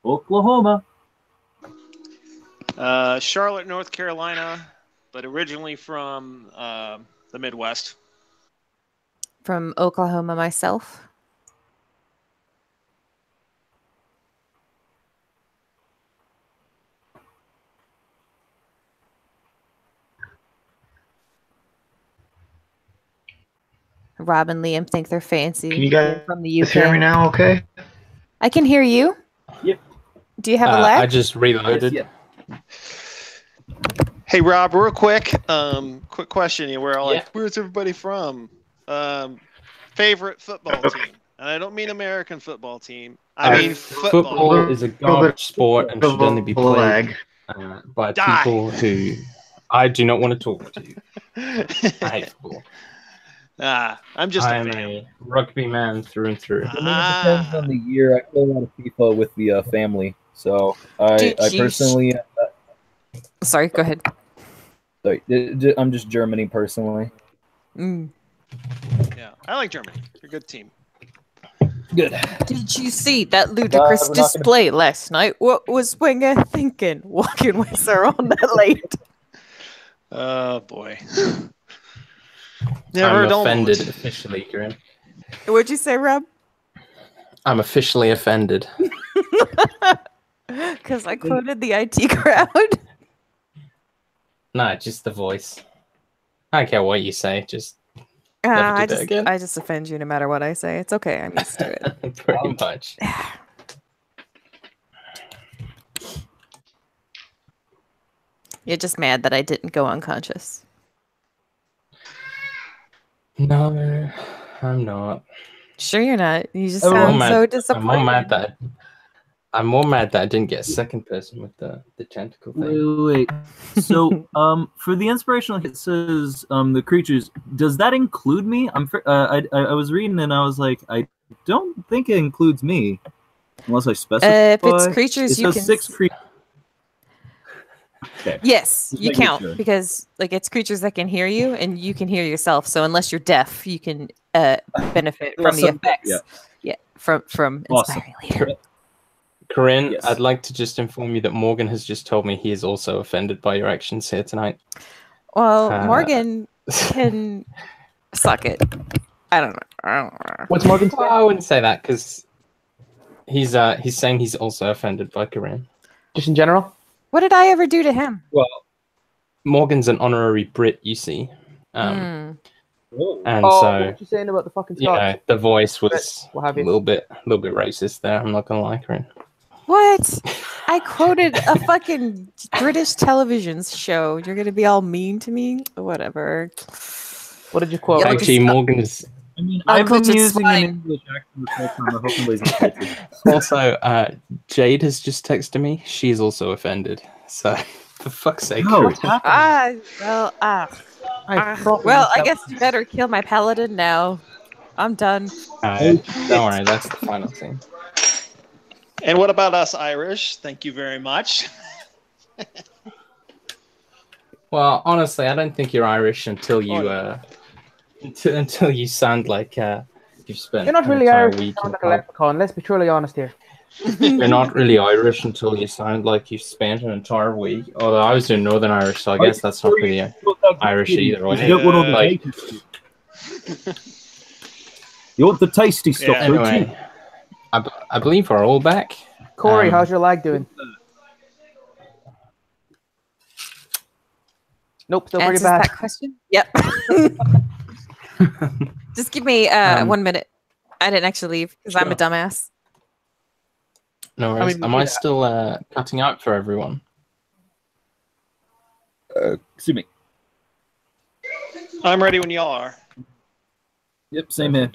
Oklahoma. Charlotte, North Carolina, but originally from the Midwest. From Oklahoma myself. Rob and Liam think they're fancy. Can you They're guys from the UK. hear me now? Okay. I can hear you. Yep. Do you have a lag? I just reloaded. Yes, Hey Rob, real quick, quick question. We're all Yeah. like, "Where's everybody from?" Favorite football team, and I don't mean American football team. I mean football. Football is a garbage sport and should only be played Lag. by Die. people who I do not want to talk to. I hate football. I'm just I a am fan. a rugby man through and through. I mean, it depends on the year. I play a lot of FIFA with the family, so Dude, I geez. personally, Sorry, go ahead. sorry, I'm just Germany personally. Mm. Yeah, I like Germany. They're a good team. Good. Did you see that ludicrous we're not gonna- display last night? What was Wenger thinking? Walking with her on that late. Oh boy. Never I'm don't. offended officially, Grim. What'd you say, Rob? I'm officially offended. Because I quoted the IT crowd. No, just the voice. I don't care what you say, just never do that again. I just offend you no matter what I say. It's okay. I'm used to it. Pretty much. You're just mad that I didn't go unconscious. No, I'm not. Sure, you're not. You just Oh, sound I'm so mad- disappointed. I'm more mad that I didn't get a second person with the tentacle thing. Wait. So, for the inspirational, it says the creatures. Does that include me? I was reading and I was like, I don't think it includes me, unless I specify. If it's creatures, it you says can. 6 creatures. Okay. Yes, Just you making count sure. because like it's creatures that can hear you, and you can hear yourself. So unless you're deaf, you can benefit from the Awesome. effects. Yeah. From Awesome. inspiring leader. Corinne, Yes. I'd like to just inform you that Morgan has just told me he is also offended by your actions here tonight. Well, Uh, Morgan can suck it. I don't know. What's Morgan Well, I wouldn't say that because he's saying he's also offended by Corinne. Just in general? What did I ever do to him? Well, Morgan's an honorary Brit, you see, Hmm. and Oh, so what you saying about the fucking you Scots? know the voice was What have a you? little bit racist there. I'm not gonna lie, Corinne. What? I quoted a fucking British television show. You're gonna be all mean to me? Whatever. What did you quote? Yeah, Actually, Morgan is I mean, Uncle I've been just using swine. an English accent the whole time. I hope nobody's offended. also Jade has just texted me. She's also offended. So for fuck's sake, No, Corinne. what's happening? Well, I guess you better kill my paladin now. I'm done. Don't worry, that's the final thing. And what about us Irish? Thank you very much. Well, honestly, I don't think you're Irish until you until you sound like you've spent You're not an really entire Irish. You week sound in like a pub. leprechaun. Let's be truly honest here. You're not really Irish until you sound like you've spent an entire week. Although I was doing Northern Irish, so I guess that's not really Irish either. Was You it? don't want all the Like- tasty stuff. You want the tasty stuff, Yeah. don't you? Anyway, I believe we're all back. Corey, Um, how's your lag doing? Nope, still pretty Answers bad. that question? Yep. Just give me 1 minute. I didn't actually leave because I'm a dumbass. No worries. mean, Am I still cutting out for everyone? Excuse me. I'm ready when y'all are. Yep, same here.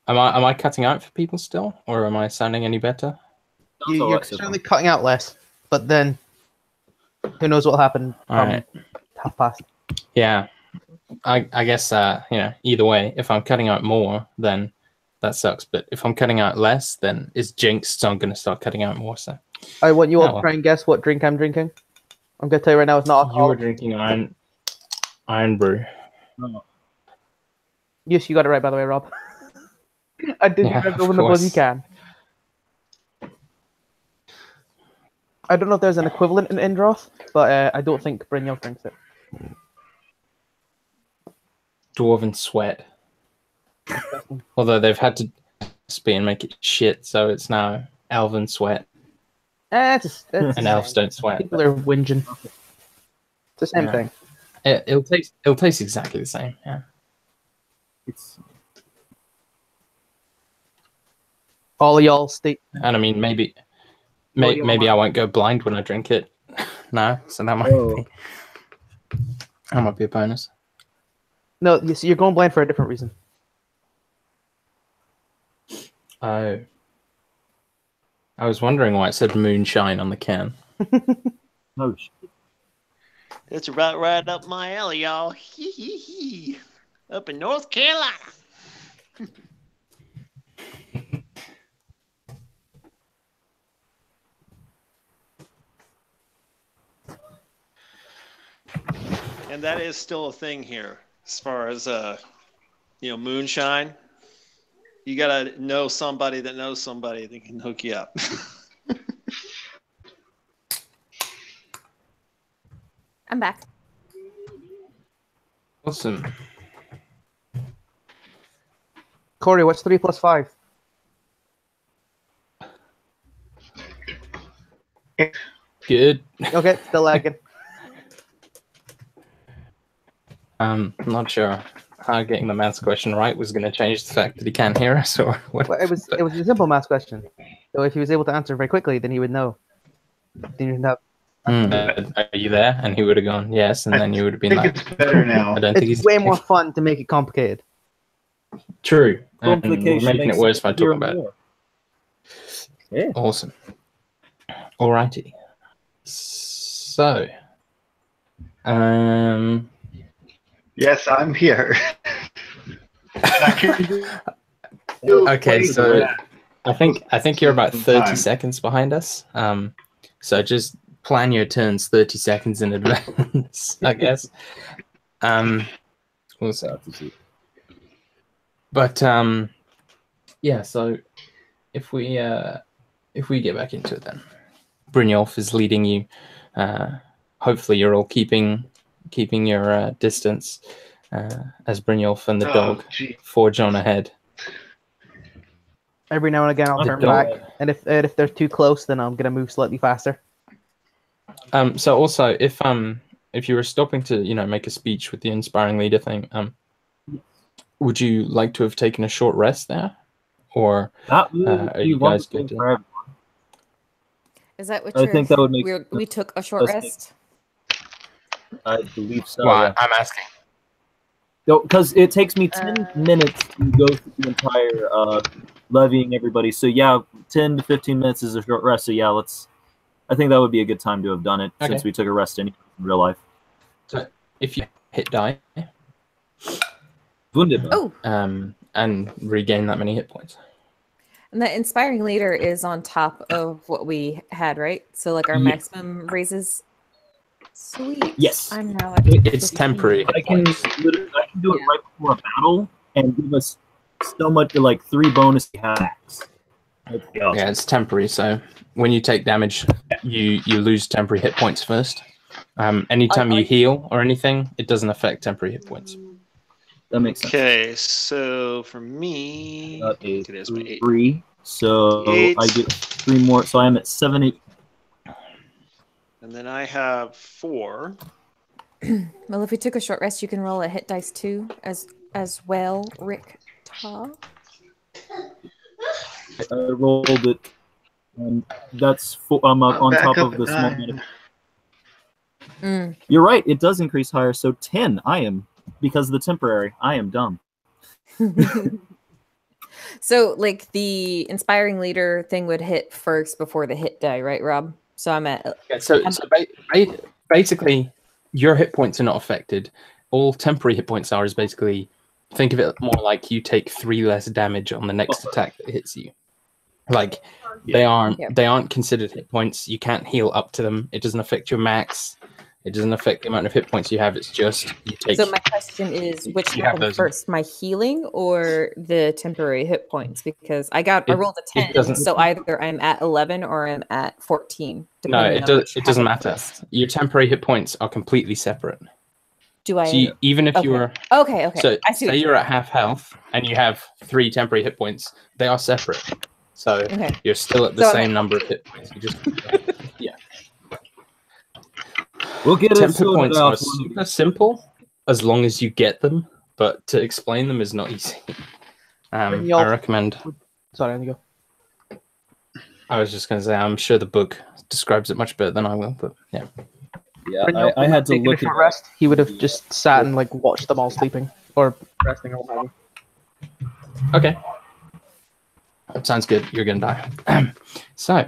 Am I cutting out for people still, or am I sounding any better? You're certainly cutting out less, but then who knows what'll happen All right. 1:30. Yeah, I guess either way, if I'm cutting out more, then that sucks. But if I'm cutting out less, then it's jinxed. So I'm gonna start cutting out more. So I want you all Oh, to well. try and guess what drink I'm drinking. I'm gonna tell you right now, it's not you alcohol. were drinking iron brew. Yes, you got it right, by the way, Rob. I did Yeah, you of open the buzz you course. can. I don't know if there's an equivalent in Indroth, but I don't think Brynjolf drinks it. Dwarven sweat. Although they've had to spin and make it shit, so it's now elven sweat, It's and elves don't sweat. People are whinging. It's the same Yeah. thing. It'll taste exactly the same. Yeah. It's All of y'all stay. And I mean, maybe Well, you maybe might- I won't go blind when I drink it. No, so that might be a bonus. No, you see, you're going blind for a different reason. Oh, I was wondering why it said moonshine on the can. no shit. It's right up my alley, y'all. Hee hee hee. Up in North Carolina. And that is still a thing here, as far as moonshine. You gotta know somebody that knows somebody that can hook you up. I'm back. Awesome. Corey, what's 3 plus 5? Good. Okay, still lagging. I'm not sure how getting the maths question right was going to change the fact that he can't hear us, or what. Well, it was a simple math question. So if he was able to answer very quickly, then he would know. Then you'd have. Are you there? And he would have gone yes, and then you would have been I think like, it's better now. I don't think It's he's way more fun to make it complicated. true. And we're Complication making it makes worse by it easier talking about it. more. Yeah. Awesome. Alrighty. So, Yes, I'm here. okay, so I think you're about 30 Time. seconds behind us. So just plan your turns 30 seconds in advance, I guess. We'll see. But yeah. So if we get back into it, then Brynjolf is leading you. Hopefully, you're all keeping your distance as Brynjolf and the dog forge on ahead. Every now and again, I'll The turn dog. back, and if they're too close, then I'm gonna move slightly faster. So also, if you were stopping to make a speech with the inspiring leader thing, would you like to have taken a short rest there, or That would are be you guys wonderful good? for everyone. Is that what I think that would make we took a short Let's rest? I believe so. Well, Yeah. I'm asking. Because it takes me 10 minutes to go through the entire levying everybody. So yeah, 10 to 15 minutes is a short rest. So yeah, I think that would be a good time to have done it since we took a rest in real life. So if you hit die, Wunderbar. Oh, and regain that many hit points. and the inspiring leader is on top of what we had, right? So like our Yeah. maximum raises. Sweet. Yes. I'm now at It's 15. temporary. I can do it right before a battle and give us so much, like 3 bonus hacks. Yeah, it's temporary. So when you take damage, you lose temporary hit points first. Anytime you heal or anything, it doesn't affect temporary hit points. That makes sense. Okay, so for me, That is today's my 8. 3. So 8. I get 3 more. So I'm at 7, 8. And then I have 4. Well, if we took a short rest, you can roll a hit dice too, as well, Rick. I rolled it, and that's 4. I'm up on top of the small modifier. You're right. It does increase higher. So 10. I am, because of the temporary. I am dumb. So, like the inspiring leader thing would hit first before the hit die, right, Rob? So I'm at. Yeah, so basically, your hit points are not affected. All temporary hit points are is basically, think of it more like you take 3 less damage on the next attack that hits you. Like they aren't considered hit points. You can't heal up to them. It doesn't affect your max. It doesn't affect the amount of hit points you have. It's just you take. So my question is, which you have happened those- first, my healing or the temporary hit points? Because I rolled a 10, doesn't- so either I'm at 11 or I'm at 14. No, depending it on does. which It doesn't happened matter. first. Your temporary hit points are completely separate. Do I? So even if you were Okay. so I see. say you're at half health and you have 3 temporary hit points, they are separate. So you're still at the same number of hit points. You just We'll get it temporary sorted points out. are super simple as long as you get them. but to explain them is not easy. I Y'all- recommend. Sorry, on you go. I was just going to say, I'm sure the book describes it much better than I will, but yeah. Yeah, Brynjolf I had to taken look a short at rest. He would have just sat and like watched them all sleeping or resting or whatever. Okay. That sounds good. You're going to die. So,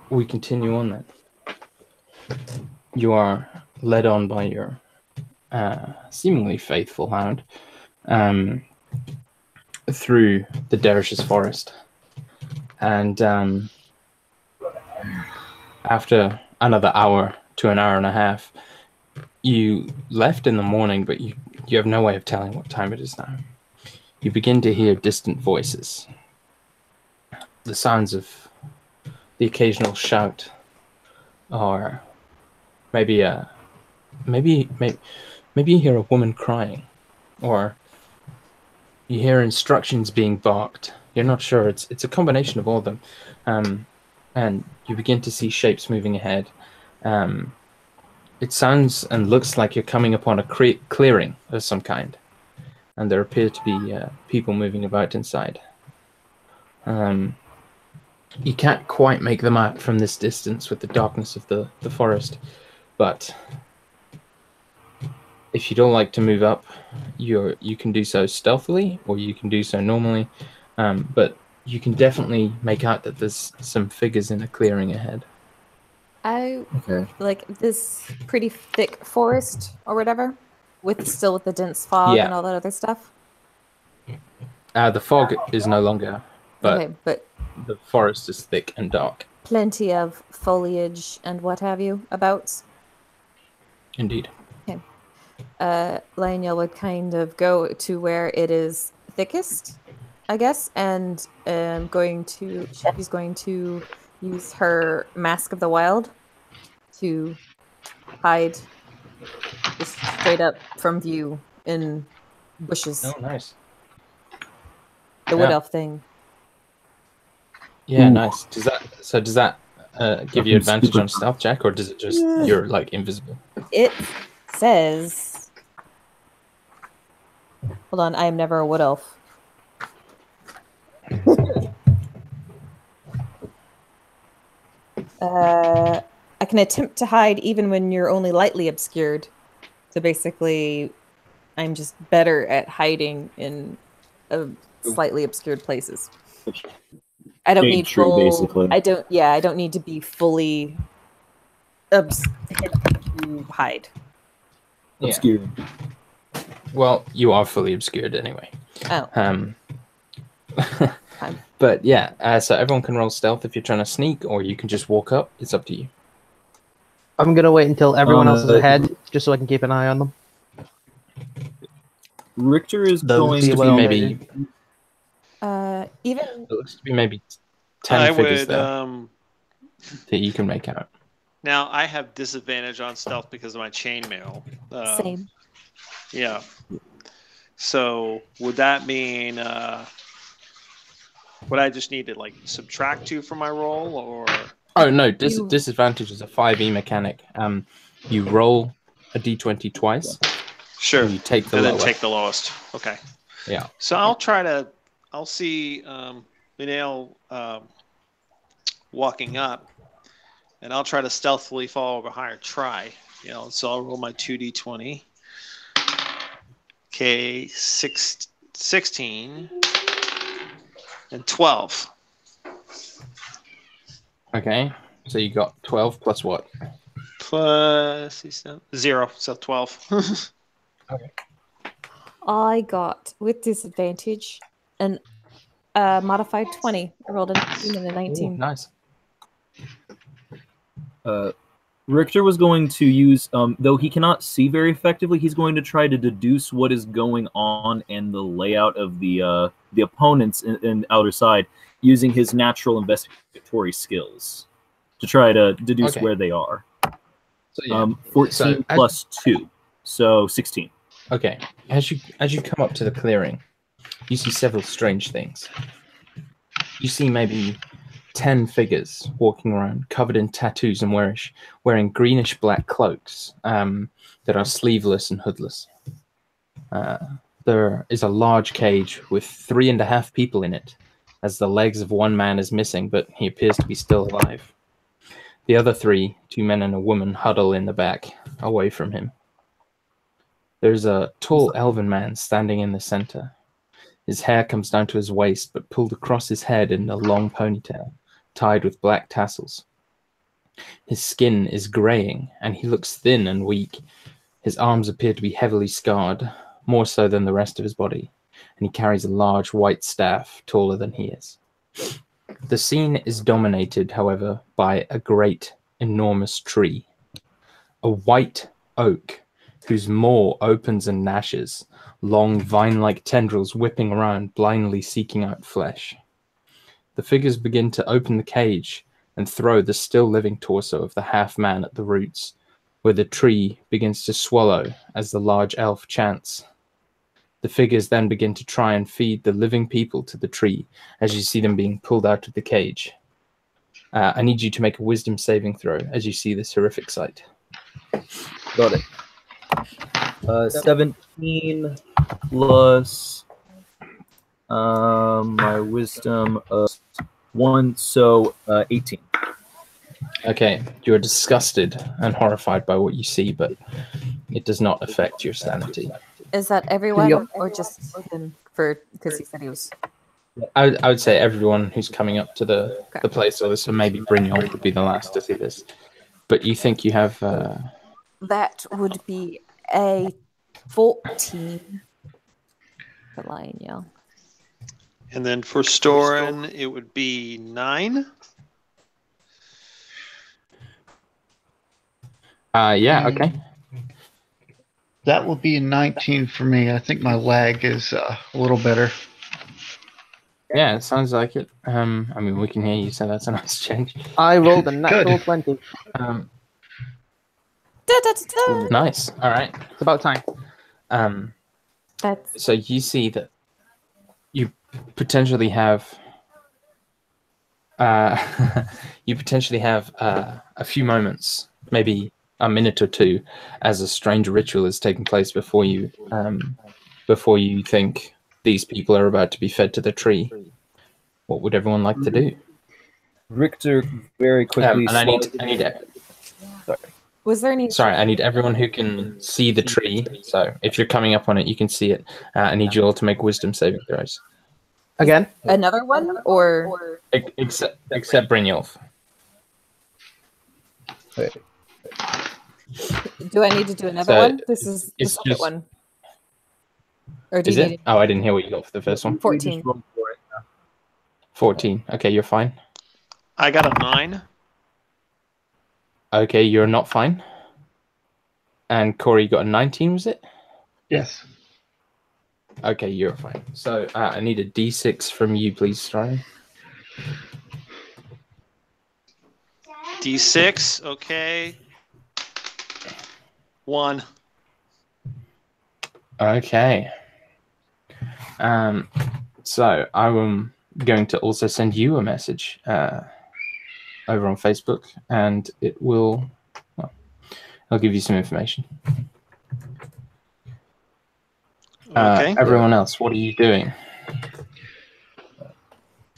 we continue on then. You are led on by your seemingly faithful hound through the Dervish's forest. And after another hour to an hour and a half, you left in the morning, but you have no way of telling what time it is now. You begin to hear distant voices. The sounds of the occasional shout, or maybe you hear a woman crying, or you hear instructions being barked. You're not sure. It's a combination of all of them, and you begin to see shapes moving ahead. It sounds and looks like you're coming upon a clearing of some kind, and there appear to be people moving about inside. You can't quite make them out from this distance with the darkness of the forest, but if you don't like to move up, you can do so stealthily, or you can do so normally, but you can definitely make out that there's some figures in a clearing ahead. I Okay. like this pretty thick forest or whatever, with the dense fog Yeah. and all that other stuff. The fog is no longer, but Okay, but the forest is thick and dark. plenty of foliage and what have you about. Indeed. Lionel would kind of go to where it is thickest, I guess, and she's going to use her Mask of the Wild to hide just straight up from view in bushes. Oh, nice. The wood elf thing. Yeah, Ooh. nice. Does that give you advantage on a stealth check, or does it just you're like invisible? It says. Hold on, I am never a wood elf. I can attempt to hide even when you're only lightly obscured. So basically, I'm just better at hiding in slightly obscured places. I don't need tree, full. basically. I don't. Yeah, I don't need to be fully hidden to hide. Obscured. Well, you are fully obscured anyway. Oh. But yeah, so everyone can roll stealth if you're trying to sneak, or you can just walk up. It's up to you. I'm gonna wait until everyone else is ahead, just so I can keep an eye on them. Richter is There going looks to to be be maybe. Even There looks to be maybe 10 I figures would. there that you can make out. Now I have disadvantage on stealth because of my chainmail. same. Yeah. So would that mean would I just need to like subtract 2 from my roll, or? Oh no, disadvantage is a 5e mechanic. You roll a d20 twice. Sure. And you take the and lower. then take the lowest. Okay. Yeah. So I'll see Minale walking up, and I'll try to stealthily fall behind her. Try, so I'll roll my 2d20. Okay, 16 and 12. Okay, so you got 12 plus what? Plus 0, so 12. Okay. I got with disadvantage an modified 20. I rolled a 19 and a 19. Ooh, nice. Richter was going to use, though he cannot see very effectively, he's going to try to deduce what is going on in the layout of the opponents in outer side using his natural investigatory skills to try to deduce where they are. So, 14 plus 2, so 16. Okay, as you come up to the clearing, you see several strange things. You see maybe 10 figures walking around, covered in tattoos and wearing greenish-black cloaks that are sleeveless and hoodless. There is a large cage with 3.5 people in it, as the legs of one man is missing, but he appears to be still alive. The other 3, 2 men and a woman, huddle in the back, away from him. There's a tall elven man standing in the center. His hair comes down to his waist, but pulled across his head in a long ponytail, tied with black tassels. His skin is graying, and he looks thin and weak. His arms appear to be heavily scarred, more so than the rest of his body, and he carries a large white staff, taller than he is. The scene is dominated, however, by a great, enormous tree. A white oak, whose maw opens and gnashes, long vine-like tendrils whipping around, blindly seeking out flesh. The figures begin to open the cage and throw the still-living torso of the half-man at the roots, where the tree begins to swallow as the large elf chants. The figures then begin to try and feed the living people to the tree as you see them being pulled out of the cage. I need you to make a wisdom saving throw as you see this horrific sight. Got it. 17 plus my wisdom of 1, so 18. Okay, you are disgusted and horrified by what you see, but it does not affect your sanity. Is that everyone or just him? Because he said he was. I would say everyone who's coming up to the place, or so maybe Brignon would be the last to see this. But you think you have... That would be a 14 for Lion Yell. And then for Storin, it would be 9. Yeah, okay. That will be a 19 for me. I think my lag is a little better. Yeah, it sounds like it. I mean, we can hear you, so that's a nice change. I rolled a natural 20. Nice. All right. It's about time. That's So you see that you potentially have a few moments, maybe a minute or two, as a strange ritual is taking place before you think these people are about to be fed to the tree. What would everyone like to do? Richter very quickly. And I need. Sorry. Was there any? Sorry, I need everyone who can see the tree. So if you're coming up on it, you can see it. I need you all to make wisdom saving throws. Again? Another one, or Except Brynjolf. do I need to do another one? This is the second one. Or do Is you it? need Oh, I didn't hear what you got for the first one. 14? 14. Okay, you're fine. I got a 9. Okay, you're not fine. And Corey, you got a 19, was it? Yes. Okay, you're fine. So I need a D6 from you, please, Strive. D6, okay. 1. Okay. So I'm going to also send you a message over on Facebook, and it will. Well, I'll give you some information. Okay. Everyone else, what are you doing?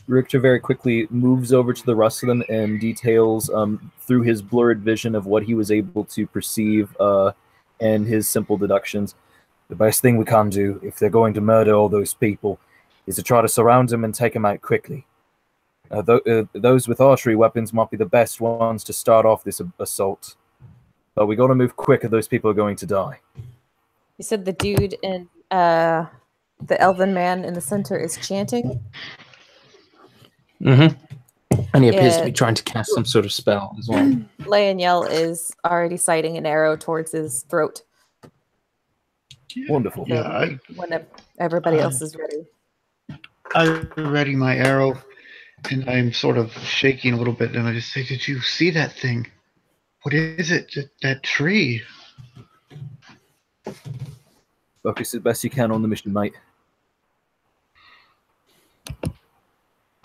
Richter very quickly moves over to the rest of them and details through his blurred vision of what he was able to perceive and his simple deductions. The best thing we can do, if they're going to murder all those people, is to try to surround them and take them out quickly. Those with archery weapons might be the best ones to start off this assault. But we got to move quick or those people are going to die. You said the dude in the elven man in the center is chanting? Mm-hmm. And he appears to be trying to cast some sort of spell as well. Leoniel is already sighting an arrow towards his throat. Wonderful. Yeah, When everybody else is ready. I ready my arrow, and I'm sort of shaking a little bit, and I just say, "Did you see that thing? What is it? That tree?" Focus as best you can on the mission, mate.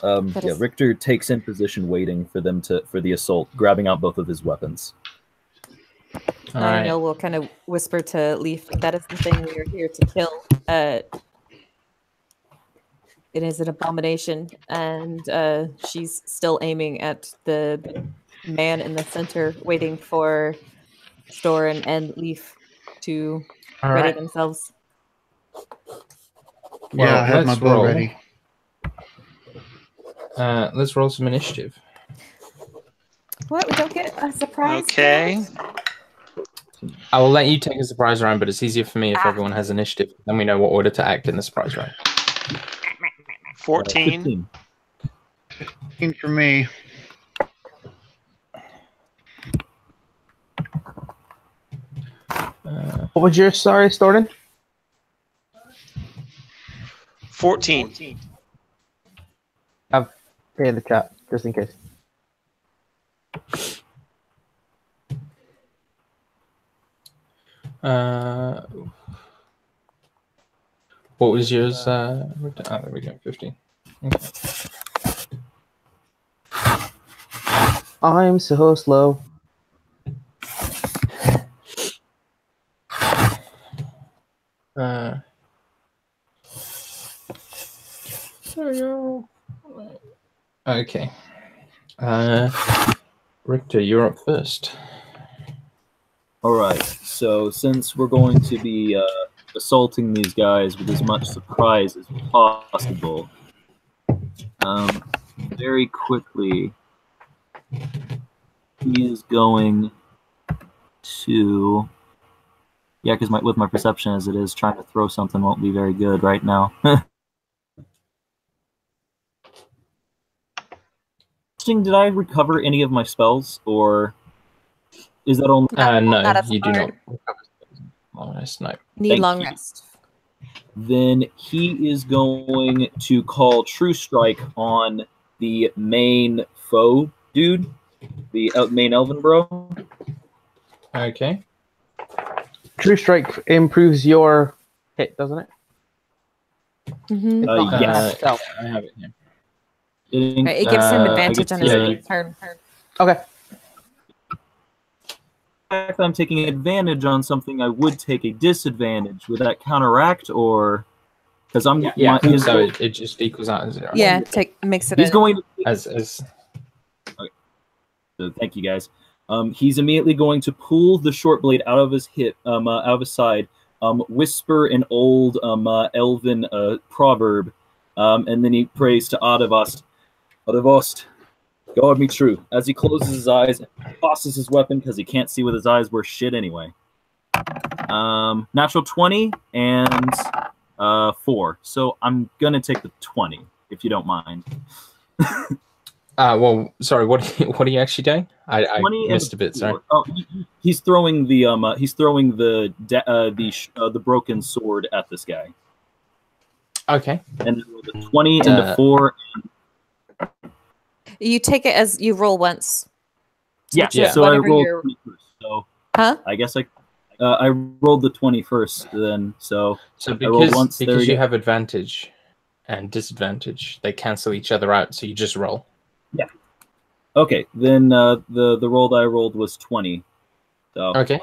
Yeah, Richter takes in position, waiting for the assault, grabbing out both of his weapons. Lionel will kind of whisper to Leaf, "That is the thing we are here to kill. It is an abomination," and she's still aiming at the man in the center, waiting for Storin and Leaf to ready themselves. Yeah, I have my bow ready. Let's roll some initiative. What? We don't get a surprise? Okay. I will let you take a surprise round, but it's easier for me if everyone has initiative. Then we know what order to act in the surprise round. 14. 15 for me. What was your Storin? 14. Have in the chat, just in case. What was yours? There we go, 15. Okay. I'm so slow. Okay. Richter, you're up first. All right. So since we're going to be assaulting these guys with as much surprise as possible, very quickly, he is going to. Yeah, because with my perception as it is, trying to throw something won't be very good right now. Did I recover any of my spells, or is that only? No, you do not recover long rest. No. Need long rest. Then he is going to call True Strike on the main foe dude, the main Elven bro. Okay. True Strike improves your hit, doesn't it? Mm-hmm. Yes. I have it here. It gives him advantage on his next turn. Okay. If I'm taking advantage on something, I would take a disadvantage. Would that counteract, or because I'm so it just equals out as 0. Yeah, makes it. He's going to as. Okay. So thank you guys. He's immediately going to pull the short blade out of his hip, out of his side, whisper an old Elven proverb, and then he prays to Adavost. Adavost, God me true. As he closes his eyes and tosses his weapon because he can't see with his eyes worth shit anyway. Natural 20 and 4. So I'm gonna take the 20 if you don't mind. Well, sorry. What are you actually doing? I missed a bit. Sorry. Oh, he's throwing the the broken sword at this guy. Okay. And the 20 and the 4. You take it as you roll once. Yeah. So I rolled 20 first. So I guess I rolled the 20 first then. So because you have advantage and disadvantage, they cancel each other out. So you just roll. Yeah. Okay. Then the roll that I rolled was 20. So okay.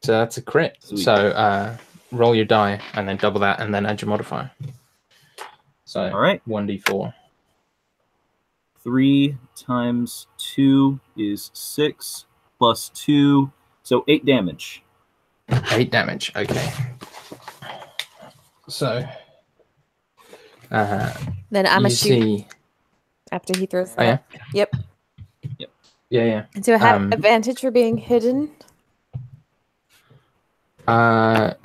So that's a crit. Sweet. So roll your die and then double that and then add your modifier. So all right. 1d4. 3 times 2 is 6 plus 2, so 8 damage. 8 damage. Okay. So then I'm shoot after he throws that. Oh, yeah? Yep. Yeah. Do I have advantage for being hidden?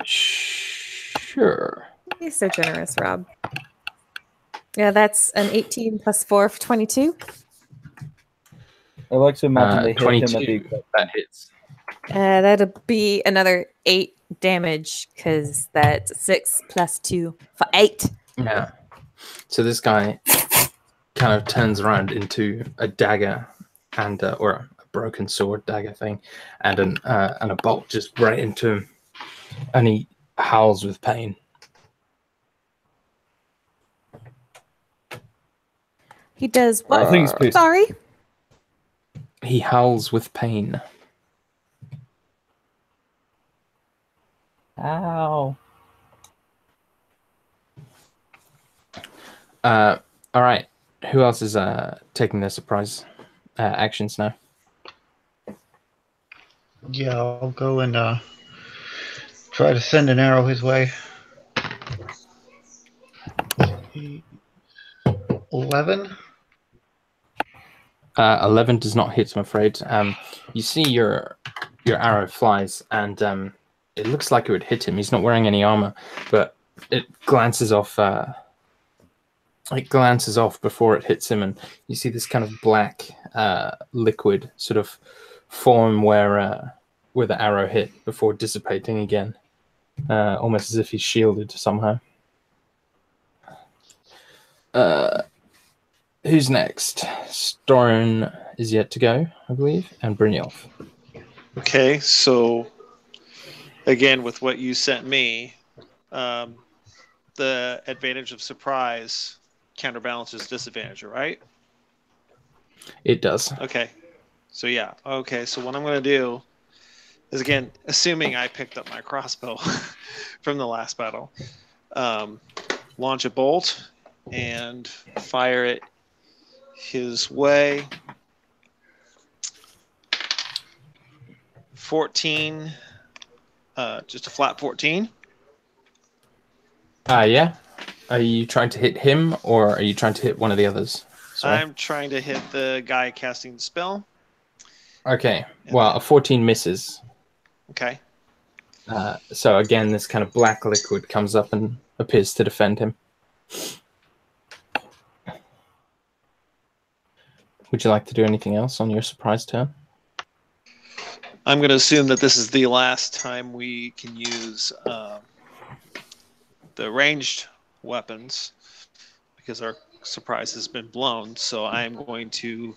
Sure. You're so generous, Rob. Yeah, that's an 18 plus 4 for 22. I like to imagine they hit 22, him at that hits. That'll be another 8 damage because that's 6 plus 2 for 8. Yeah. So this guy kind of turns around into a dagger and or a broken sword dagger thing, and a bolt just right into him, and he howls with pain. He does what? I think he's pissed. Sorry. He howls with pain. Ow. All right. Who else is taking their surprise actions now? Yeah, I'll go and try to send an arrow his way. 11. 11 does not hit, I'm afraid. You see your arrow flies, and it looks like it would hit him. He's not wearing any armor, but it glances off. It glances off before it hits him, and you see this kind of black liquid sort of form where the arrow hit before dissipating again, almost as if he's shielded somehow. Who's next? Storn is yet to go, I believe, and Brynjolf. Okay, so again, with what you sent me, the advantage of surprise counterbalances disadvantage, right? It does. Okay, so yeah. Okay, so what I'm going to do is, again, assuming I picked up my crossbow from the last battle, launch a bolt and fire it his way. 14, just a flat 14. Yeah. Are you trying to hit him, or are you trying to hit one of the others? Sorry. I'm trying to hit the guy casting the spell. Okay. Well, a 14 misses. Okay. So again, this kind of black liquid comes up and appears to defend him. Would you like to do anything else on your surprise turn? I'm going to assume that this is the last time we can use the ranged weapons because our surprise has been blown. So I'm going to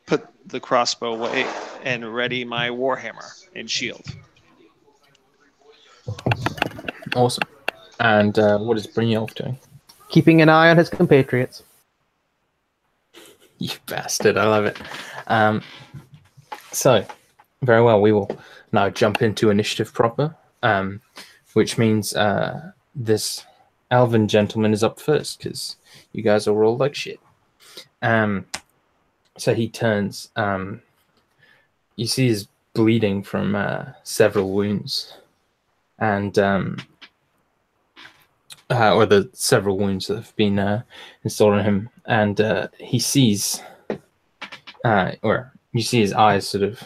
put the crossbow away and ready my warhammer and shield. Awesome. And what is Brynjolf doing? Keeping an eye on his compatriots. You bastard, I love it. So, very well, we will now jump into initiative proper, which means this Alvin gentleman is up first, because you guys are all like shit. So he turns. You see he's bleeding from several wounds, and or the several wounds that have been installed on him, and he sees, or you see his eyes sort of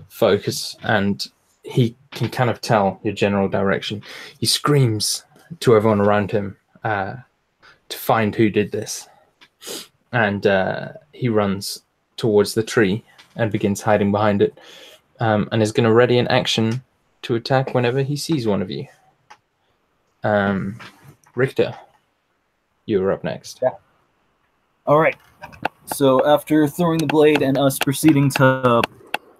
focus, and he can kind of tell your general direction. He screams to everyone around him to find who did this, and he runs towards the tree and begins hiding behind it, and is going to ready an action to attack whenever he sees one of you. Richter, you are up next. Yeah. All right. So after throwing the blade and us proceeding to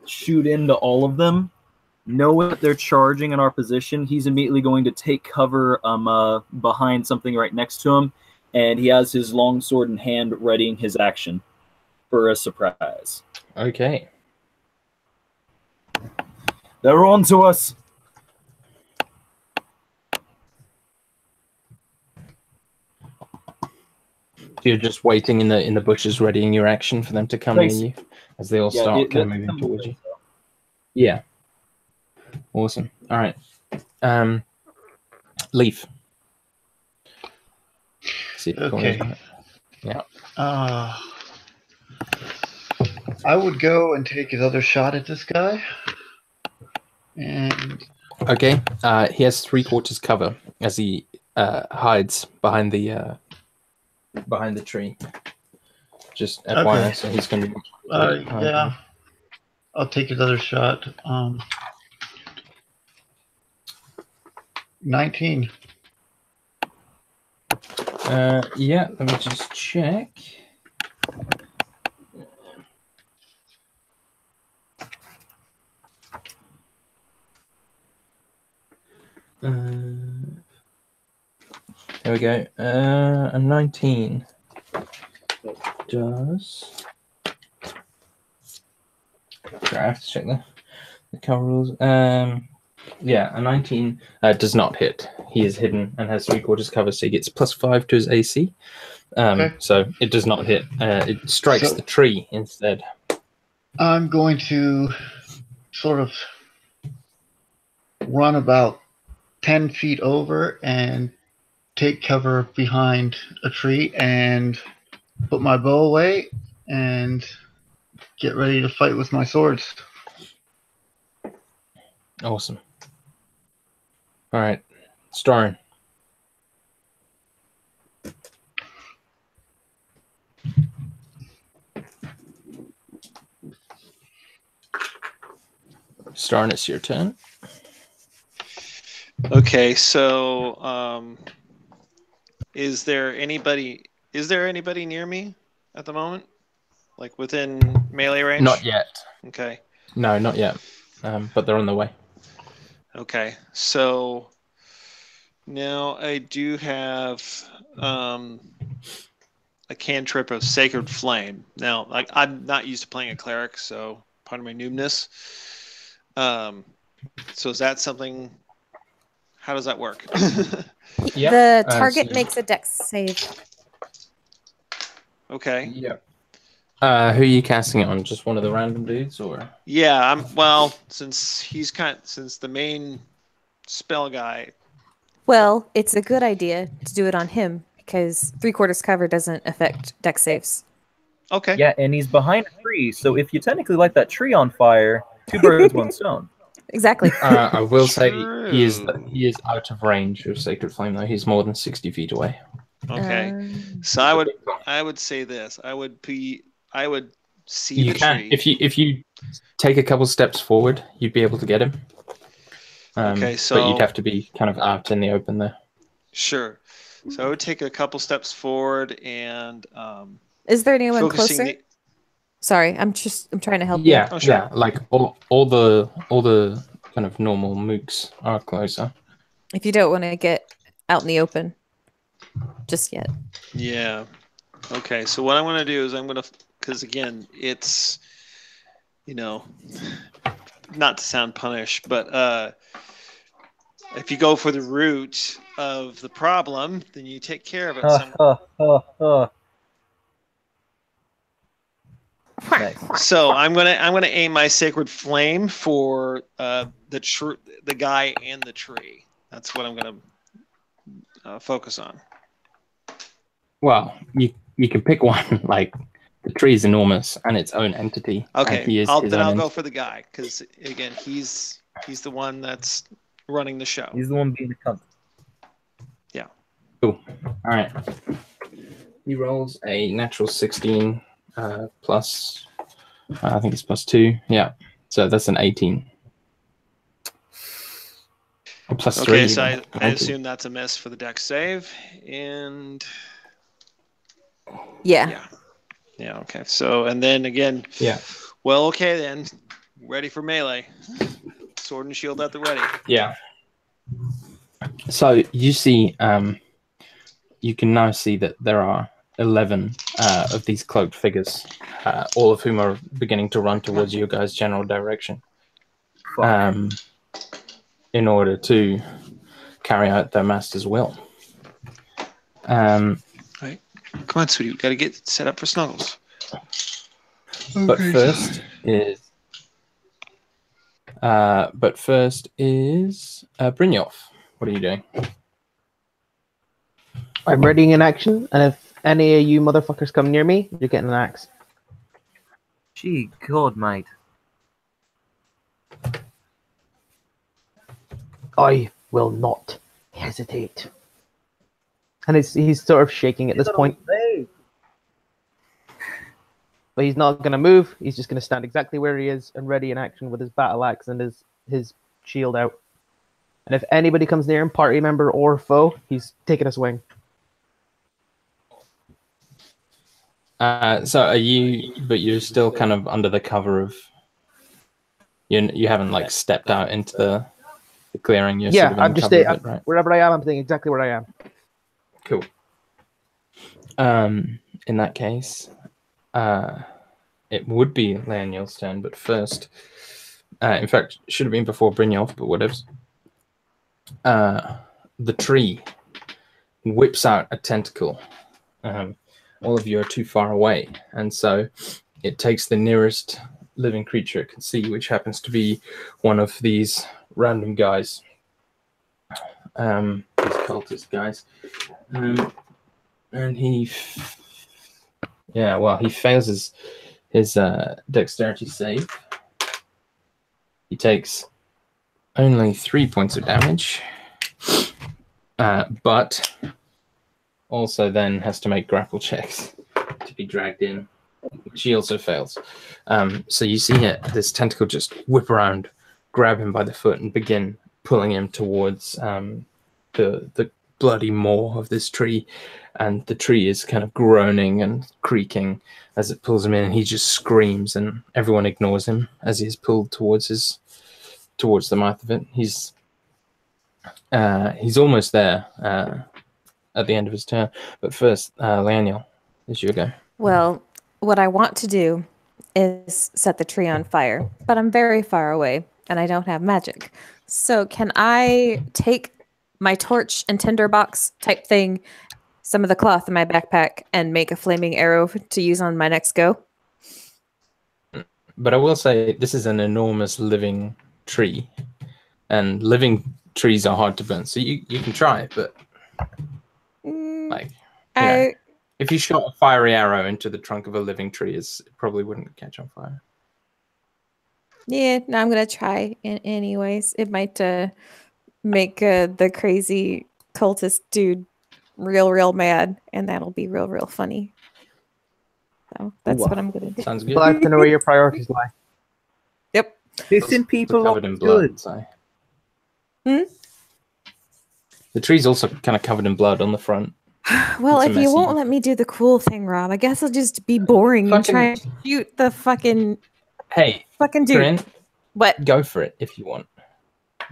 shoot into all of them, know that they're charging in our position, he's immediately going to take cover behind something right next to him, and he has his long sword in hand readying his action for a surprise. Okay. They're on to us. You're just waiting in the bushes, readying your action for them to come near you as they all start kind of moving towards you. Yeah. Awesome. All right. Leaf. See, Okay. Yeah. I would go and take another shot at this guy. And Okay. He has 3/4 cover as he hides behind the tree. Just FYI, Okay. so he's going to be. yeah, I'll take another shot. 19. Yeah, let me just check. There we go. A 19. does. Sorry, I have to check the cover rules. Yeah, a 19 does not hit. He is hidden and has 3/4 cover, so he gets +5 to his AC. Okay. So it does not hit. It strikes So- the tree instead. I'm going to sort of run about 10 feet over and take cover behind a tree and put my bow away and get ready to fight with my swords. Awesome. All right, Starring. Starring, it's your turn. Okay, so is there anybody near me at the moment? Like within melee range? Not yet. Okay. No, not yet. But they're on the way. Okay. So now I do have a cantrip of Sacred Flame. Now, like, I'm not used to playing a cleric, so part of my noobness. So is that something? How does that work? Yeah. The target so- makes a dex save. Okay. Yeah. Who are you casting it on? Just one of the random dudes, or? Yeah, since the main spell guy. Well, it's a good idea to do it on him because 3/4 cover doesn't affect dex saves. Okay. Yeah, and he's behind a tree, so if you technically light that tree on fire, 2 birds, 1 stone. Exactly. I will say he is True. out of range of Sacred Flame, though. He's more than 60 feet away. Okay. So I would say this. I would see You the can, tree. if you take a couple steps forward, you'd be able to get him. Okay, but you'd so have to be kind of out in the open there. sure. So I would take a couple steps forward and Is there anyone focusing closer? the. Sorry, I'm trying to help Yeah, Oh, sure. yeah. Like all the kind of normal mooks are closer. you. If you don't want to get out in the open just yet. Yeah. Okay. So what I'm going to do is because again, it's, not to sound punish, but if you go for the root of the problem, then you take care of it. Nice. So I'm gonna aim my Sacred Flame for the guy and the tree. That's what I'm gonna focus on. Well, you can pick one. Like the tree is enormous and its own entity. and Okay, he is I'll his own go entity. for the guy because again he's the one that's running the show. He's the one being the cunt. Cool. All right. He rolls a natural 16 plus. I think it's +2. Yeah. So that's an 18. Or +3. Okay, so even. I assume that's a miss for the dex save, and Yeah. yeah. Okay, so and then again, Yeah. well, okay then, ready for melee, sword and shield at the ready. Yeah. So you see, you can now see that there are 11 of these cloaked figures, all of whom are beginning to run towards your guys' general direction, in order to carry out their master's will. Come on, sweetie, we gotta get set up for snuggles. But first is Brynjolf. What are you doing? I'm readying an action, and if any of you motherfuckers come near me, you're getting an axe. Gee, God, mate. I will not hesitate. And he's sort of shaking at this point. But he's not going to move. He's just going to stand exactly where he is and ready in action with his battle axe and his shield out. And if anybody comes near him, party member or foe, he's taking a swing. So are you? But you're still kind of under the cover of. You haven't like stepped out into the clearing. You're Yeah, sort of in I'm just cover of it, right? wherever I am. I'm staying exactly where I am. Cool. In that case, it would be Laniel's turn, but first, in fact, it should have been before Brynjolf, but whatever. The tree whips out a tentacle. All of you are too far away, and so it takes the nearest living creature it can see, which happens to be one of these random guys, these cultist guys, and he fails his dexterity save. He takes only 3 points of damage, but also then has to make grapple checks to be dragged in, which he also fails. So you see this tentacle just whip around, grab him by the foot, and begin pulling him towards the bloody maw of this tree. And the tree is kind of groaning and creaking as it pulls him in, and he just screams, and everyone ignores him as he is pulled towards the mouth of it. He's almost there at the end of his turn. But first, Laniel, it's your go. Well, what I want to do is set the tree on fire, but I'm very far away and I don't have magic. So can I take my torch and tinderbox type thing, some of the cloth in my backpack, and make a flaming arrow to use on my next go? But I will say this is an enormous living tree, and living trees are hard to burn. So you can try, but if you shot a fiery arrow into the trunk of a living tree, it probably wouldn't catch on fire. Yeah, no, I'm gonna try anyways. It might make the crazy cultist dude real mad, and that'll be real funny. So that's what I'm gonna do. Sounds good. Glad to know where your priorities lie. Yep. Pissing people covered off in blood. good. So. Hmm? The tree's also kind of covered in blood on the front. Well, It's a if you messy- won't let me do the cool thing, Rob, I guess I'll just be boring and try and shoot the fucking dude. Corinne, What? go for it if you want.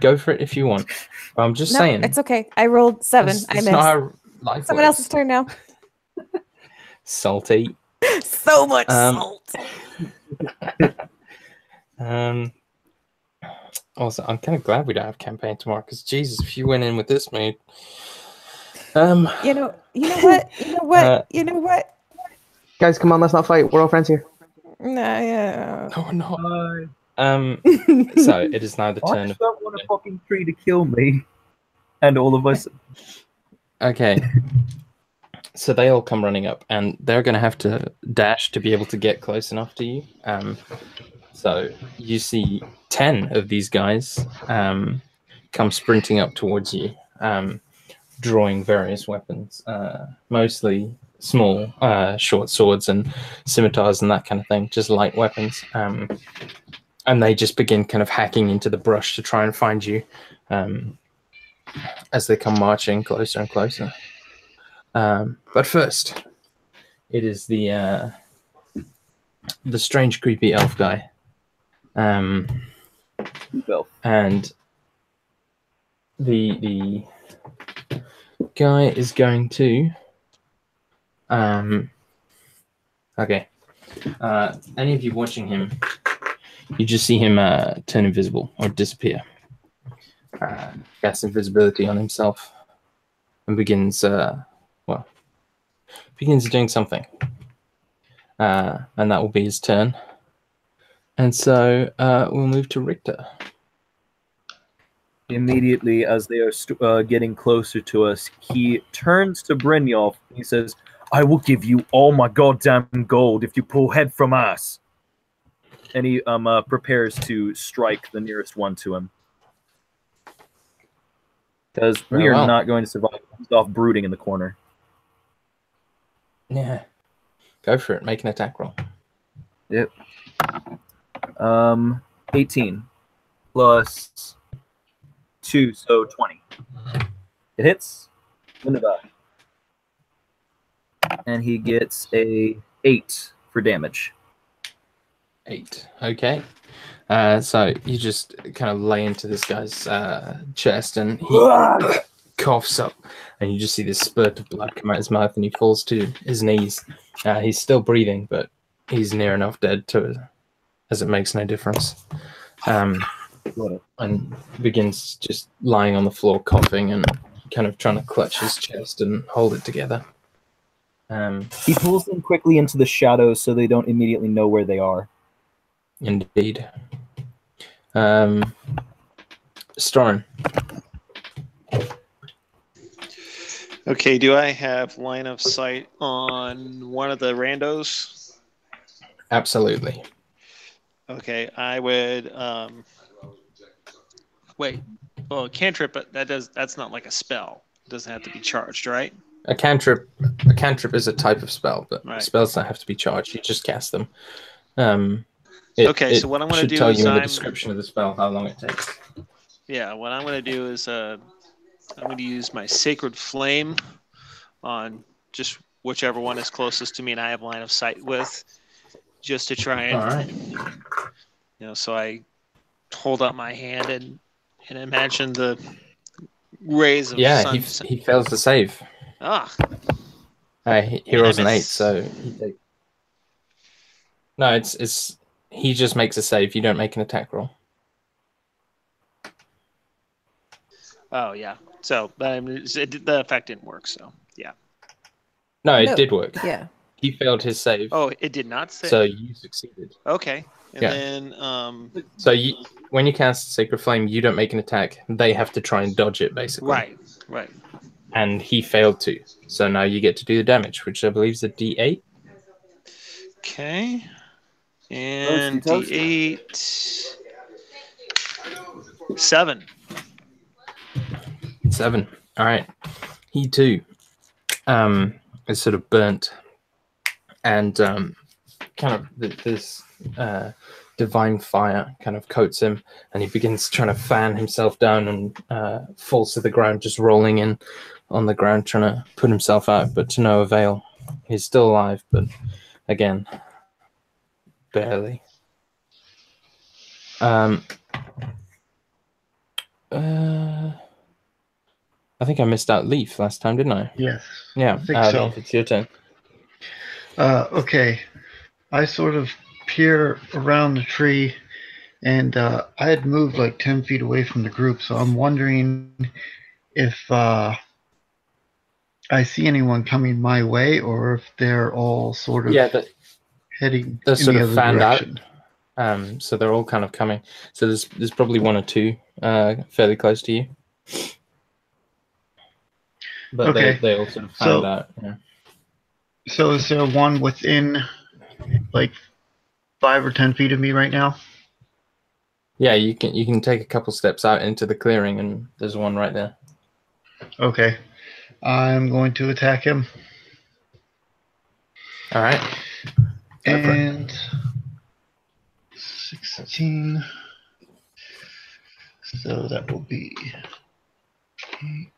Go for it if you want. But I'm just No, saying. it's okay. I rolled 7. That's I missed. not how life Someone works. else's turn now. Salty. So much salt. Also, I'm kind of glad we don't have campaign tomorrow, because Jesus, if you went in with this mood. You know what? Guys, come on, let's not fight. We're all friends here. Nah, yeah. No, we're not. So it is now the I turn just of. don't want a fucking tree to kill me, and all of us. Okay. So they all come running up, and they're going to have to dash to be able to get close enough to you. So you see 10 of these guys come sprinting up towards you, drawing various weapons, mostly small, short swords and scimitars and that kind of thing, just light weapons. And they just begin kind of hacking into the brush to try and find you as they come marching closer and closer. But first, it is the strange, creepy elf guy. And the guy is going to okay. Any of you watching him, you just see him turn invisible or disappear. Cast invisibility on himself and begins doing something. And that will be his turn. And so we'll move to Richter. Immediately, as they are getting closer to us, he turns to Brynjolf and he says, "I will give you all my goddamn gold if you pull head from ass." And he prepares to strike the nearest one to him. Because we are not going to survive. He's off brooding in the corner. Yeah. Go for it. Make an attack roll. Yep. 18 plus 2, so 20. It hits. Winneba. And he gets a 8 for damage. 8. Okay. So you just kind of lay into this guy's chest, and he coughs up, and you just see this spurt of blood come out his mouth, and he falls to his knees. He's still breathing, but he's near enough dead to, as it makes no difference. And begins just lying on the floor, coughing and kind of trying to clutch his chest and hold it together. He pulls them quickly into the shadows so they don't immediately know where they are. Indeed. Storin. Okay, do I have line of sight on one of the randos? Absolutely. Okay, I would wait. Well, cantrip, but that's not like a spell. It doesn't have to be charged, right? A cantrip is a type of spell, but Right. spells don't have to be charged. You just cast them. Okay, so what I'm going to do should tell is you in the description of the spell how long it takes. Yeah, what I'm going to do is I'm going to use my Sacred Flame on just whichever one is closest to me and I have line of sight with, just to try and, All right. So I hold up my hand and imagine the rays of sun. He fails the save. He rolls an 8, so he takes. No, it's he just makes a save. You don't make an attack roll. Oh yeah. So the effect didn't work. So yeah. No, it did work. Yeah. He failed his save. Oh, it did not save. So you succeeded. Okay. And then So when you cast Sacred Flame, you don't make an attack. They have to try and dodge it, basically. Right. And he failed to. So now you get to do the damage, which I believe is a D8. Okay. And D8. 7. 7. All right. He too is sort of burnt, and kind of this divine fire kind of coats him, and he begins trying to fan himself down and falls to the ground, just rolling in on the ground, trying to put himself out, but to no avail. He's still alive, but again, barely. I think I missed out Leaf last time, didn't I? Yes. Yeah. I think so. Leaf, it's your turn. Okay. I sort of peer around the tree, and I had moved like 10 feet away from the group, so I'm wondering if I see anyone coming my way, or if they're all sort of heading they're in sort the of other fanned direction. out. So they're all kind of coming. So there's probably one or two fairly close to you. But they all sort of fanned out. Yeah. So is there one within like 5 or 10 feet of me right now? Yeah, you can take a couple steps out into the clearing, and there's one right there. Okay. I'm going to attack him. All right. And 16. So that will be 8.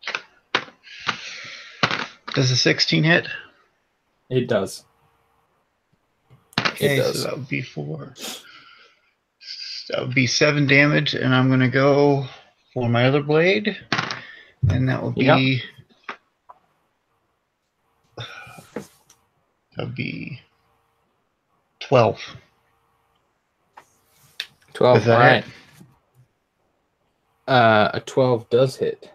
Does a 16 hit? It does. Okay, so that would be 4. That would be 7 damage, and I'm going to go for my other blade, and that will be that would be 12. 12. All right. A 12 does hit.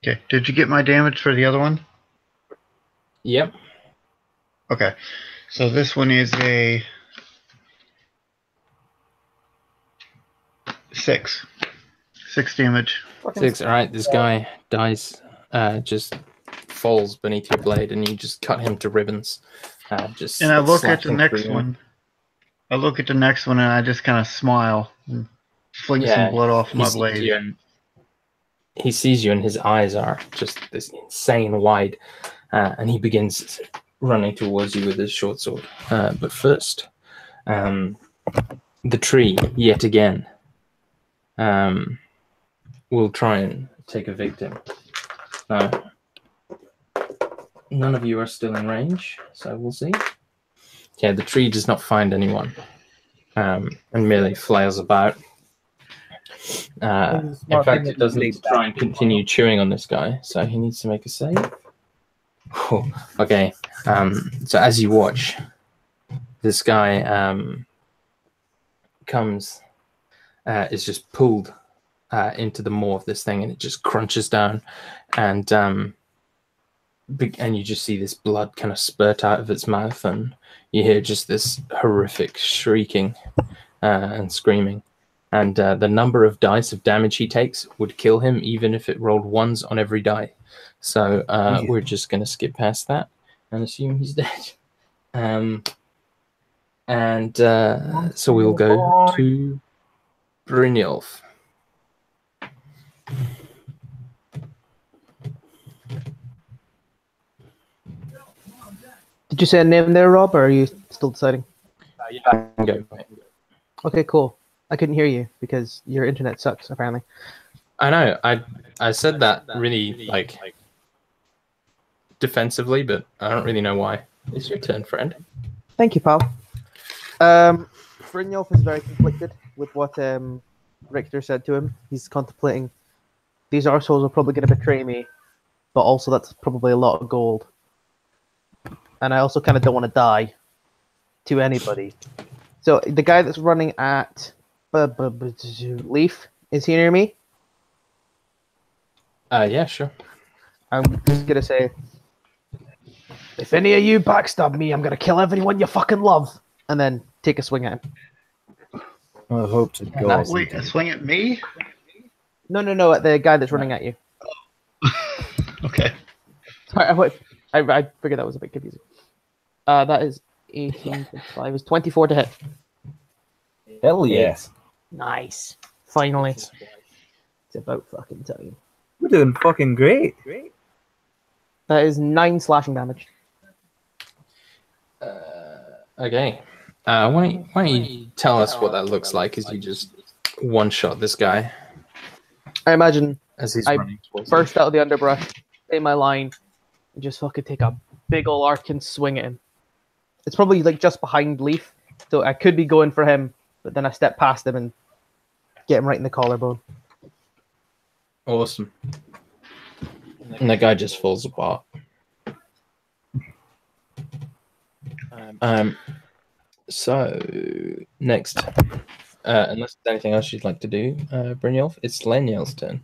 Okay. Did you get my damage for the other one? Yep. Okay. So this one is a 6. 6 damage. 6. All right. This guy dies. Just falls beneath your blade, and you just cut him to ribbons. And I look at the next one. I look at the next one, and I just kind of smile and fling some blood off my blade. He sees you, and his eyes are just this insane wide, and he begins running towards you with his short sword. But first, the tree, yet again, will try and take a victim. None of you are still in range, so we'll see. Yeah, the tree does not find anyone, and merely flails about. In fact, it does need to try and continue chewing on this guy, so he needs to make a save. Okay, so as you watch, this guy is just pulled into the maw of this thing, and it just crunches down, and you just see this blood kind of spurt out of its mouth, and you hear just this horrific shrieking and screaming. And the number of dice of damage he takes would kill him, even if it rolled ones on every die. So we're just going to skip past that and assume he's dead. So we'll go to Brynjolf. Did you say a name there, Rob, or are you still deciding? Yeah, I can go. Okay, cool. I couldn't hear you because your internet sucks, apparently. I know. I said that really like defensively, but I don't really know why. It's your turn, friend. Thank you, pal. Brynjolf is very conflicted with what Richter said to him. He's contemplating, these arseholes are probably going to betray me, but also that's probably a lot of gold. And I also kind of don't want to die to anybody. So the guy that's running at Leaf, is he near me? Yeah, sure. I'm just going to say, if any of you backstab me, I'm going to kill everyone you fucking love. And then take a swing at him. I hope to God. Wait, a swing at me? No, at the guy that's running at you. Okay. Sorry, I figured that was a bit confusing. That is 18 plus 5 is 24 to hit. Hell yes. Nice. Finally. It's about fucking time. We're doing fucking great. That is 9 slashing damage. Okay. Why don't you tell us what that looks like as you just one-shot this guy I imagine as he's I running towards burst out of the underbrush, in my line, and just fucking take a big ol' arcane swing at him. It's probably like just behind Leaf, so I could be going for him, but then I step past him and get him right in the collarbone. Awesome. And the guy just falls apart. So next, unless there's anything else you'd like to do, Brynjolf, it's Leniel's turn.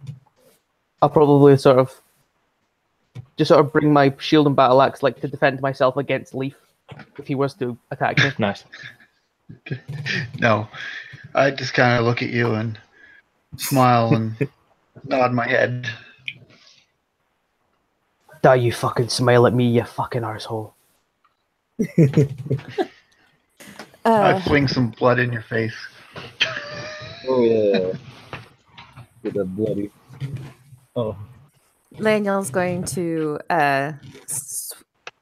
I'll probably sort of bring my shield and battle axe like to defend myself against Leaf if he was to attack me. Nice. No, I just kind of look at you and smile and nod my head. Die, you fucking smile at me, you fucking arsehole. I fling some blood in your face. Oh yeah. Get that bloody. Oh. Laniel's going to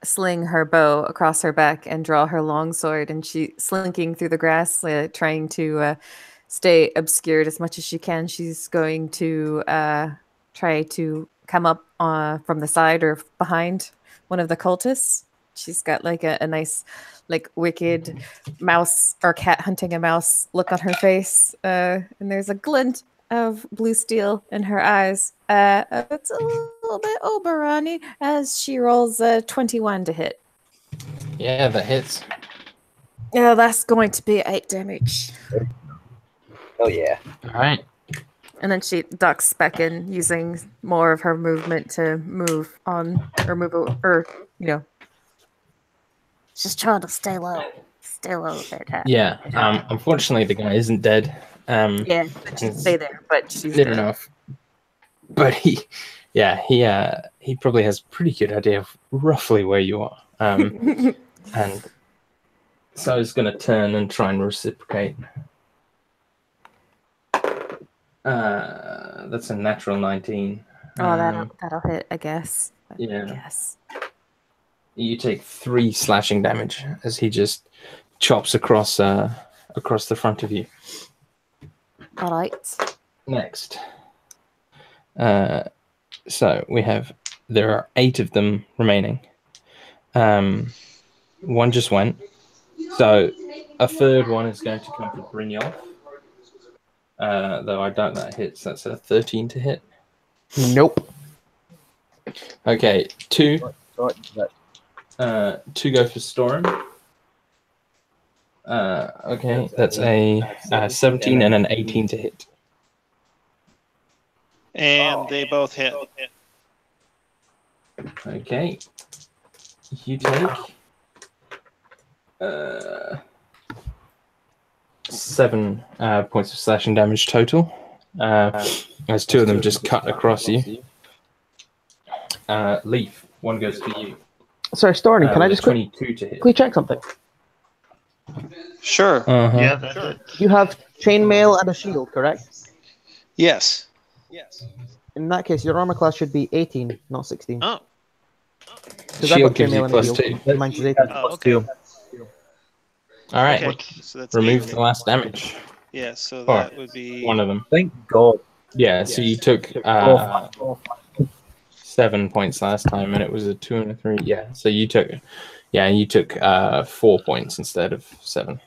sling her bow across her back and draw her longsword, and she's slinking through the grass, trying to stay obscured as much as she can. She's going to try to come up from the side or behind one of the cultists. She's got like a nice, like wicked mouse or cat hunting a mouse look on her face, and there's a glint of blue steel in her eyes. It's a little bit Oberoni as she rolls 21 to hit. Yeah, that hits. Yeah, that's going to be 8 damage. Oh yeah. All right. And then she ducks back in, using more of her movement to move on, or just trying to stay low. Stay low there, Tat. Yeah. Unfortunately, the guy isn't dead. Yeah, but she'd stay there, but she's Fair dead. enough. But he probably has a pretty good idea of roughly where you are. And so he's going to turn and try and reciprocate. That's a natural 19. Oh, that'll hit, I guess. Yeah. Yes. You take 3 slashing damage as he just chops across the front of you. All right. Next. So there are 8 of them remaining. One just went. So a third one is going to come from Brynjolf. Though I doubt that hits. That's a 13 to hit. Nope. Okay, 2. 2 go for Storm. Okay, that's a 17 and an 18 to hit. And they both hit. Okay. You take 7 points of slashing damage total. As 2 of them just cut across you. Leaf, 1 goes to you. Sorry, Storny, can I just 22 to hit. quickly check something? Sure. Yeah, that's it. You have chainmail and a shield, correct? Yes. In that case, your armor class should be 18, not 16. Oh. Because I've Shield got gives you chainmail and a +2. shield. Mine's is 18. Oh, okay. All right. Okay. So that's Remove 8. the last damage. Yeah, so Or that would be... one of them. Thank God. Yeah, so you took 7 points last time, and it was a 2 and a 3. Yeah, so you took 4 points instead of 7.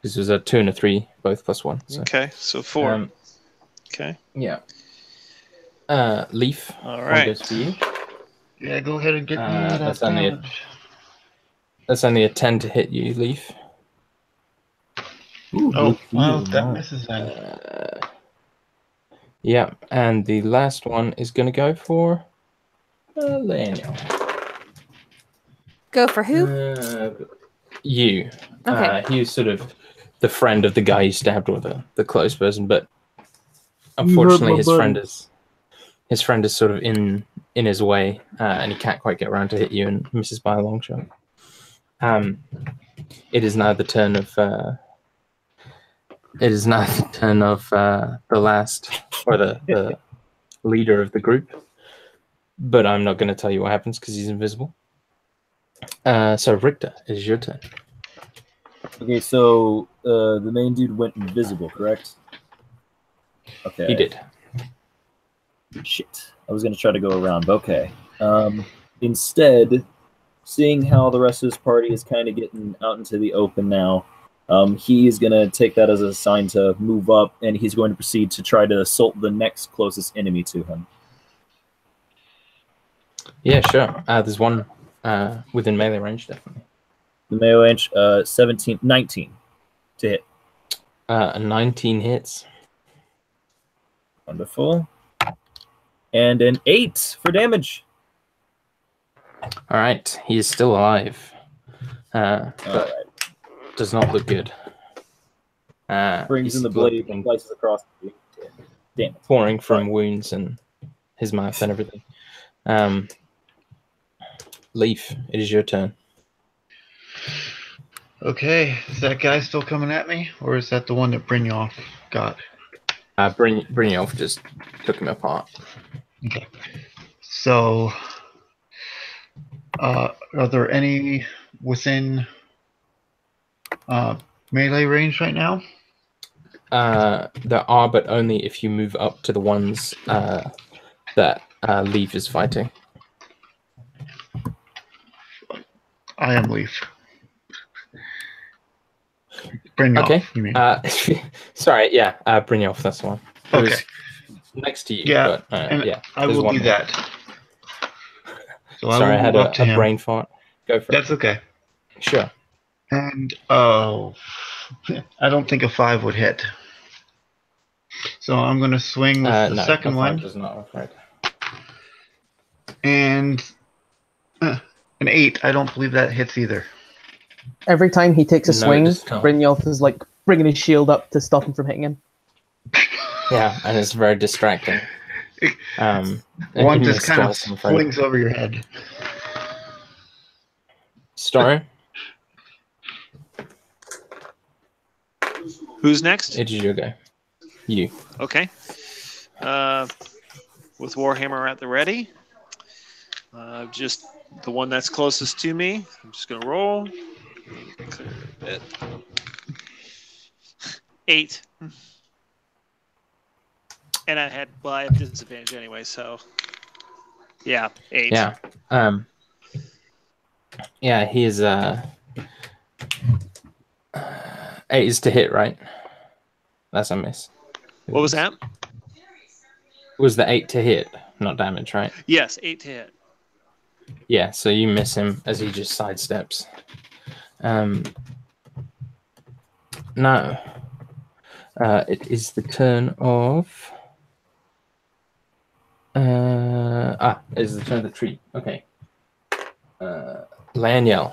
This was a 2 and a 3, both +1. So. Okay, so 4. Okay. Yeah. Leaf. All 1 right. goes for you. Yeah, go ahead and get me that that's only damage. That's only a 10 to hit you, Leaf. Ooh, Oh, good for wow, you, that man. misses then. Yeah, and the last one is going to go for Daniel. Go for who? You. Okay. He was sort of the friend of the guy you stabbed, or the close person, but unfortunately his friend is sort of in his way, and he can't quite get around to hit you and misses by a long shot. It is now the turn of the last, or the leader of the group. But I'm not going to tell you what happens because he's invisible. So Richter, it is your turn. Okay, so the main dude went invisible, correct? Okay. He did. Shit. I was going to try to go around, but okay. Instead, seeing how the rest of his party is kind of getting out into the open now, he is going to take that as a sign to move up, and he's going to proceed to try to assault the next closest enemy to him. Yeah, sure. There's one within melee range, definitely. The melee range, 19 to hit. 19 hits. Wonderful. And an 8 for damage. All right, he is still alive, but does not look good. Brings in the blade and slices across the damn it. pouring from wounds and his mouth and everything. Leaf, it is your turn. Okay, is that guy still coming at me, or is that the one that Brynjolf got? Brynjolf just took him apart. Okay. So, are there any within melee range right now? There are, but only if you move up to the ones that Leaf is fighting. I am Leaf. Brynjolf, Okay. you mean? Sorry, yeah, Brynjolf, that's the one. It Okay. was next to you. Yeah, but, and yeah. I there's will one do more. that. So Sorry, I had move up to a him. brain fart. Go for That's it. okay. Sure. And I don't think a 5 would hit. So I'm going to swing with the No, second a 5 one, does not, I'm afraid. and an 8. I don't believe that hits either. Every time he takes a No, it swing, does not. Brynjolf is like bringing his shield up to stop him from hitting him. Yeah, and it's very distracting. And One you just missed kind of twice, I'm afraid. flings over your head. Who's next? It is your go. You. Okay. With Warhammer at the ready. Just the one that's closest to me. I'm just going to roll. Clear a bit. 8. And I have disadvantage anyway, so yeah, 8. Yeah. Yeah, he is 8 is to hit, right? That's a miss. What was that? Was the 8 to hit, not damage, right? Yes, 8 to hit. Yeah, so you miss him as he just sidesteps. No. It is the turn of. It is the turn of the tree. Okay. Laniel,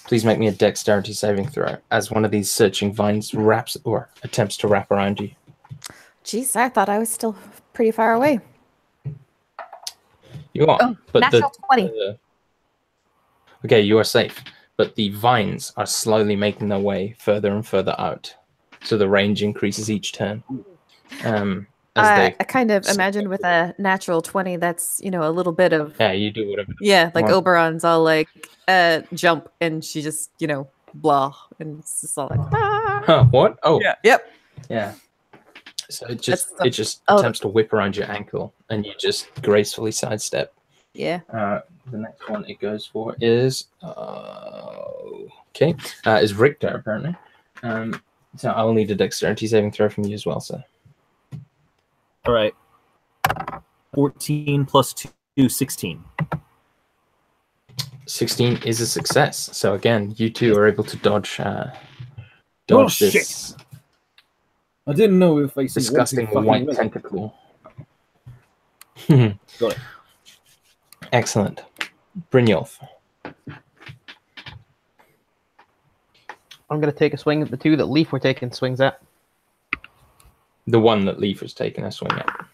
please make me a dexterity saving throw as one of these searching vines wraps or attempts to wrap around you. Jeez, I thought I was still pretty far away. You are, Oh, but natural 20. Okay, you are safe, but the vines are slowly making their way further and further out, so the range increases each turn. I kind of imagined with a natural 20, that's, you know, a little bit of... Yeah, you do whatever. Yeah, like Oberon's all like, jump, and she just, you know, blah, and it's just all like, ah. Huh, what? Oh. Yeah. Yep. Yeah. So it just attempts to whip around your ankle, and you just gracefully sidestep. Yeah. The next one it goes for is is Richter apparently. So I'll need a dexterity saving throw from you as well, sir. All right. 14 plus 2, 16. 16 is a success. So again, you two are able to dodge this. Shit. I didn't know if I disgusting white tentacle. Got it. Excellent. Brynjolf. I'm going to take a swing at the two that Leaf were taking swings at. The one that Leaf was taking a swing at.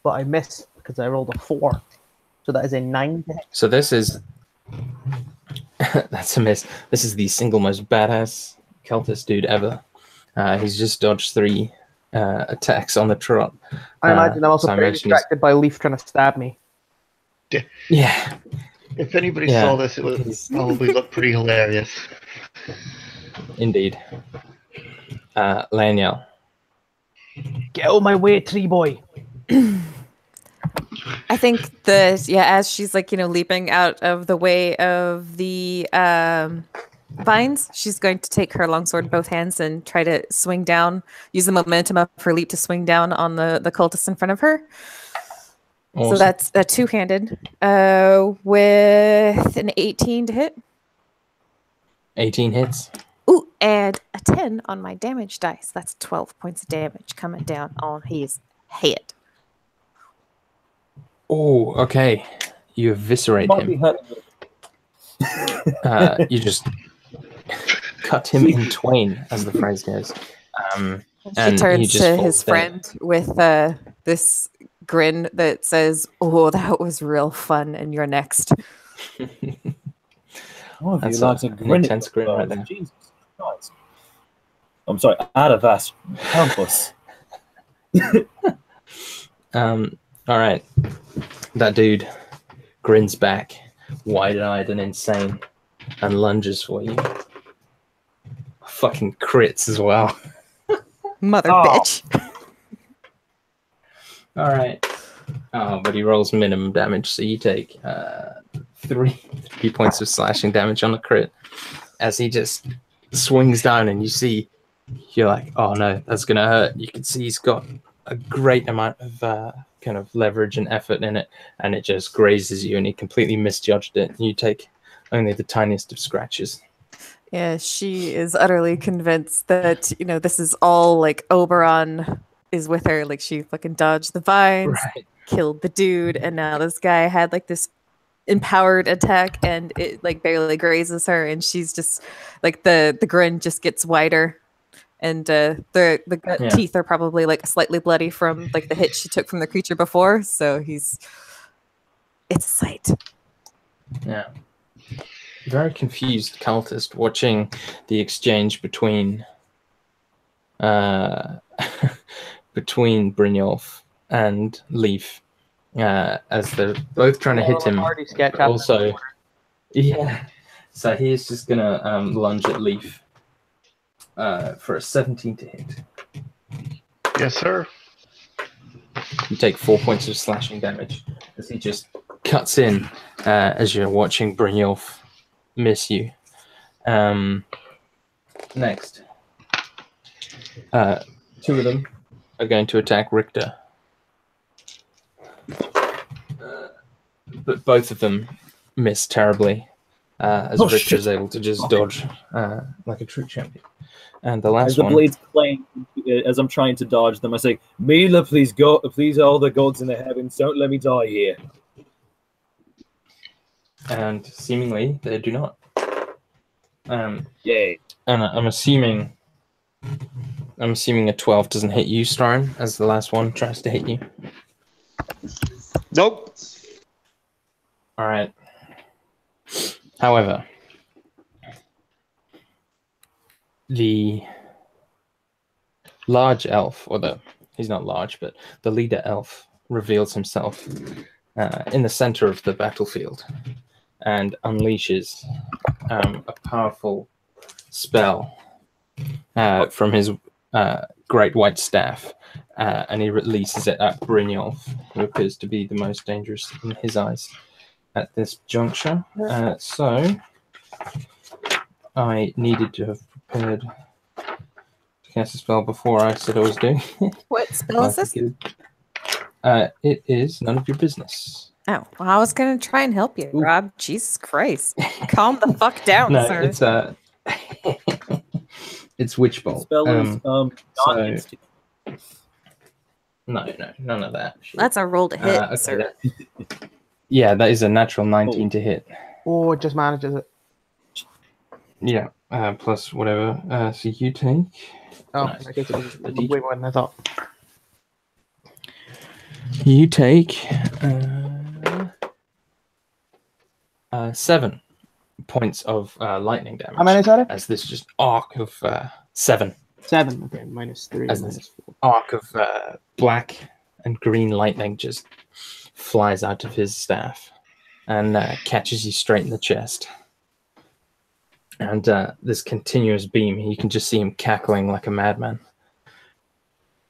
But I miss because I rolled a 4. So that is a 9 to hit. So this is... That's a miss. This is the single most badass cultist dude ever. He's just dodged 3 attacks on the trot. I imagine I'm also very distracted by Leaf trying to stab me. Yeah. If anybody saw this, it would probably look pretty hilarious. Indeed. Laniel. Get out of my way, tree boy. I think that, as she's like, you know, leaping out of the way of the vines, she's going to take her longsword in both hands and try to swing down, use the momentum of her leap to swing down on the cultist in front of her. Awesome. So that's a two-handed with an 18 to hit. 18 hits. Ooh, and a 10 on my damage dice. That's 12 points of damage coming down on his head. Oh, okay. You eviscerate him. You just cut him in twain, as the phrase goes. She turns to his friend with this grin that says, "Oh, that was real fun, and you're next." Oh, that's an intense grin right there. Jesus Christ. I'm sorry, out of that campus. All right. That dude grins back, wide-eyed and insane, and lunges for you. Fucking crits as well. Mother bitch. All right. Oh, but he rolls minimum damage, so you take 3 points of slashing damage on the crit as he just swings down, and you're like, oh no, that's gonna hurt. You can see he's got a great amount of kind of leverage and effort in it, and it just grazes you, and he completely misjudged it. You take only the tiniest of scratches. Yeah, she is utterly convinced that, you know, this is all like Oberon is with her. Like, she fucking dodged the vines, killed the dude, and now this guy had like this empowered attack, and it like barely grazes her, and she's just like the grin just gets wider. And the teeth are probably like slightly bloody from like the hit she took from the creature before. So it's a sight. Yeah. Very confused cultist watching the exchange between Brynjolf and Leaf as they're both trying to hit him. Also, so he is just gonna lunge at Leaf. For a 17 to hit. Yes, sir. You take 4 points of slashing damage as he just cuts in as you're watching Brynjolf miss you. Next. 2 of them are going to attack Richter. But both of them miss terribly. as Oh, Richter shit. is able to just dodge like a true champion. And the last As the one, blades clang, as I'm trying to dodge them, I say, Mila, please go, please, all the gods in the heavens, don't let me die here. and seemingly they do not. Yay. And I'm assuming a 12 doesn't hit you, Starn, as the last one tries to hit you. Nope. All right. However, the large elf, he's not large, but the leader elf reveals himself in the center of the battlefield and unleashes a powerful spell from his great white staff, and he releases it at Brynjolf, who appears to be the most dangerous in his eyes at this juncture. So I needed to have prepared to cast a spell before I said I was doing it. What spell is this? It is none of your business. Oh, well, I was going to try and help you, Rob. Jesus Christ. Calm the fuck down, No, sir. it's it's Witch Bolt. Spell is so- non-instant. No, none of that. That's a roll to hit, Okay, sir. Yeah, that is a natural 19 to hit. Oh, it just manages it. Yeah, plus whatever. So you take. Oh, Nice. I guess it was The D- way more than I thought. You take 7 points of lightning damage. How many is that? As this just arc of 7. 7. Okay, minus 3. As Minus this 4. arc of black and green lightning just flies out of his staff and catches you straight in the chest. And this continuous beam, you can just see him cackling like a madman.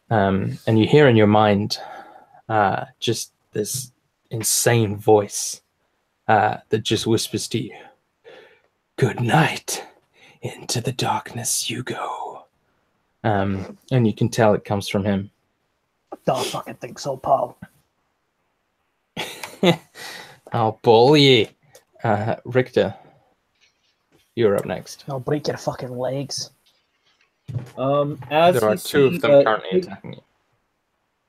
And you hear in your mind just this insane voice that just whispers to you, "Good night, into the darkness you go." And you can tell it comes from him. Don't fucking think so, Paul. I'll bully you. Richter, you're up next. I'll break your fucking legs. As There are he 2 of sees, them currently attacking you.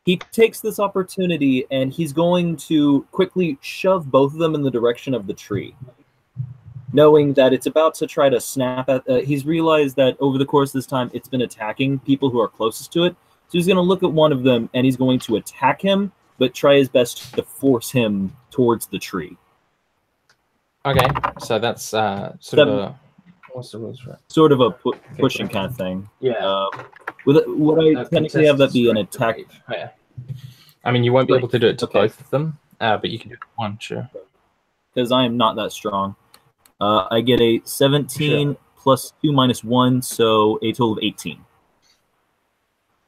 he takes this opportunity and he's going to quickly shove both of them in the direction of the tree, knowing that it's about to try to snap at. He's realized that over the course of this time, it's been attacking people who are closest to it. So he's going to look at one of them and he's going to attack him, but try his best to force him towards the tree. Okay, so that's sort of a... What's the rules for it? Sort of a pushing kind of thing. Yeah. Would I technically have that be an attack? Oh, yeah. I mean, you won't be able to do it to both of them, but you can do it to one, sure. Because I am not that strong. I get a 17 plus 2 minus 1, so a total of 18.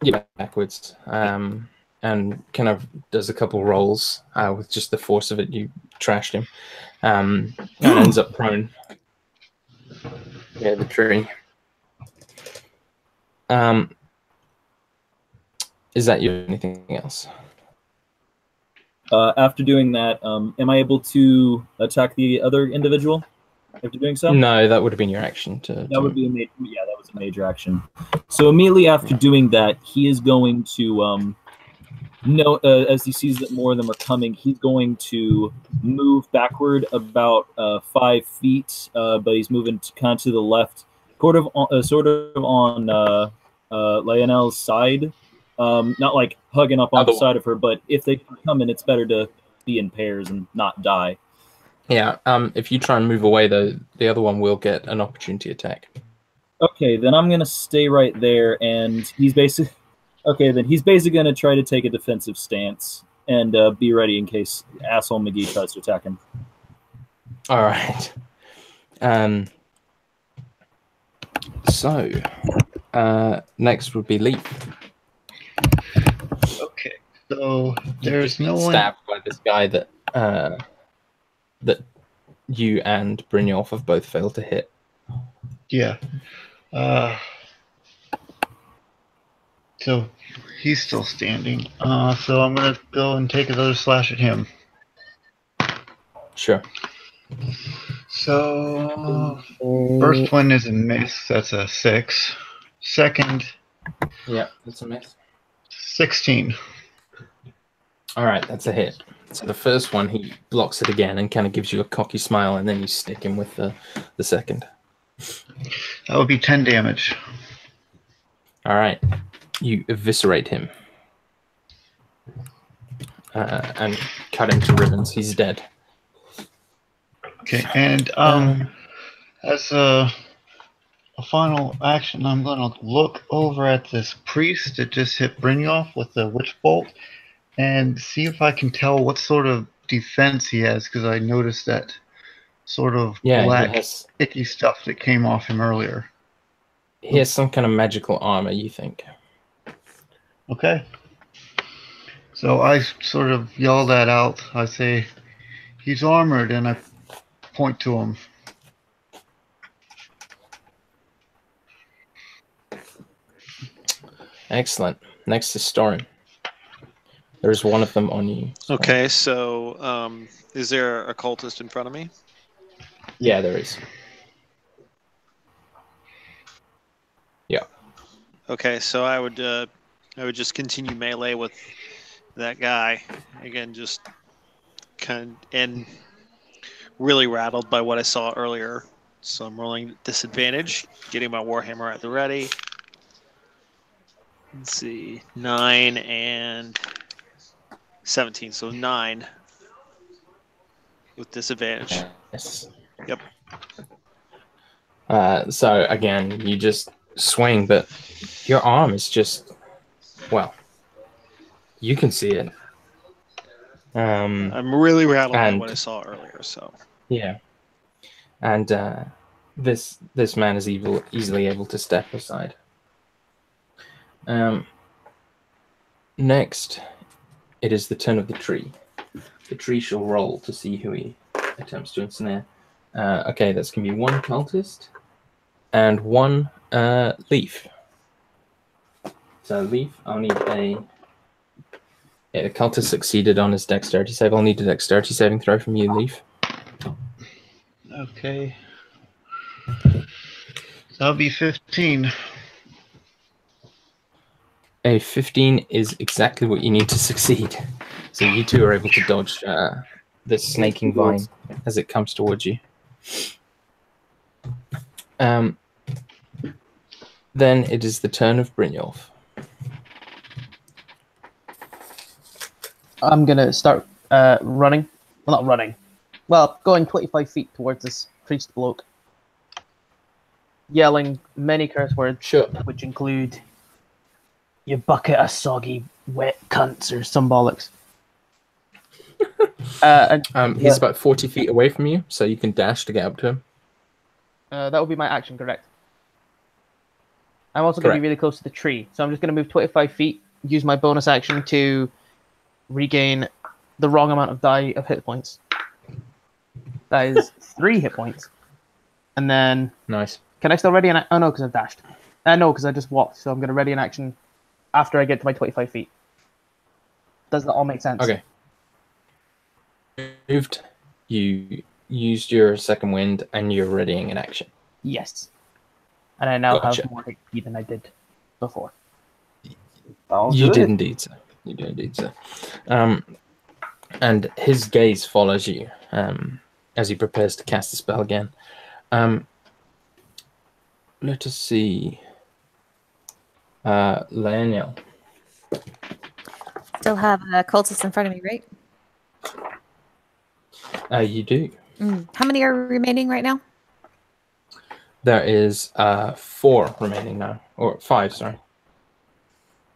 Yeah, backwards. And kind of does a couple rolls with just the force of it. You trashed him. And ends up prone. Yeah, the tree. Is that you? Anything else? After doing that, am I able to attack the other individual after doing so? No, that would have been your action. That would be a that was a major action. So immediately after doing that, he is going to as he sees that more of them are coming, he's going to move backward about 5 feet, but he's moving kind of to the left, sort of on Lionel's side. Not like hugging up on the side of her, but if they come in, it's better to be in pairs and not die. Yeah. If you try and move away, though, the other one will get an opportunity attack. Okay, then I'm gonna stay right there, and he's basically gonna try to take a defensive stance and be ready in case asshole McGee tries to attack him. All right. So next would be Leaf. Okay, so there's no one. Stabbed by this guy that that you and Brynjolf have both failed to hit. Yeah. So he's still standing. So I'm gonna go and take another slash at him. Sure. So, first one is a miss. That's a 6. Second, Yeah, that's a miss. 16. All right, that's a hit. So the first one, he blocks it again and kind of gives you a cocky smile, and then you stick him with the second. That would be 10 damage. All right, you eviscerate him and cut him to ribbons. He's dead. Okay, and as a final action, I'm going to look over at this priest that just hit Brynjolf with the witch bolt and see if I can tell what sort of defense he has, because I noticed that sort of black, icky stuff that came off him earlier. He has some kind of magical armor, you think. Okay. So I sort of yell that out. I say, he's armored, and I point to him. Excellent. Next is Storm. There's one of them on you. Storm. Okay, so is there a cultist in front of me? Yeah, there is. Yeah. Okay, so I would just continue melee with that guy again, just kind of, and really rattled by what I saw earlier. So I'm rolling disadvantage, getting my warhammer at the ready. Let's see, 9 and 17, so 9 with disadvantage. Yes. Yep. So again, you just swing, but your arm is just, well, you can see it. I'm really rattled by what I saw earlier. So yeah, and this man is easily able to step aside. Next, it is the turn of the tree. The tree shall roll to see who he attempts to ensnare. Okay, that's going to be one cultist and one leaf. So leaf, I'll need a... Yeah, the cultist succeeded on his dexterity save. I'll need a dexterity saving throw from you, Leaf. Okay. That'll be 15. A 15 is exactly what you need to succeed. So you two are able to dodge this snaking vine as it comes towards you. Then it is the turn of Brynjolf. I'm going to start running. Well, not running. Well, going 25 feet towards this priest bloke. Yelling many curse words, sure, which include, "You bucket of soggy, wet cunts," or some bollocks. He's about 40 feet away from you, so you can dash to get up to him. That would be my action, correct? I'm also going to be really close to the tree, so I'm just going to move 25 feet, use my bonus action to regain the wrong amount of die of hit points. That is 3 hit points. And then... Nice. Can I still ready an... Oh, no, because I've dashed. No, because I just walked, so I'm going to ready an action after I get to my 25 feet. Does that all make sense? Okay. Moved. You used your second wind, and you're readying an action. Yes. And I now have more HP than I did before. You did indeed, sir. You do indeed, sir. And his gaze follows you as he prepares to cast the spell again. Let us see. Laniel. Still have a cultist in front of me, right? You do. How many are remaining right now? There is 4 remaining now. Or 5, sorry.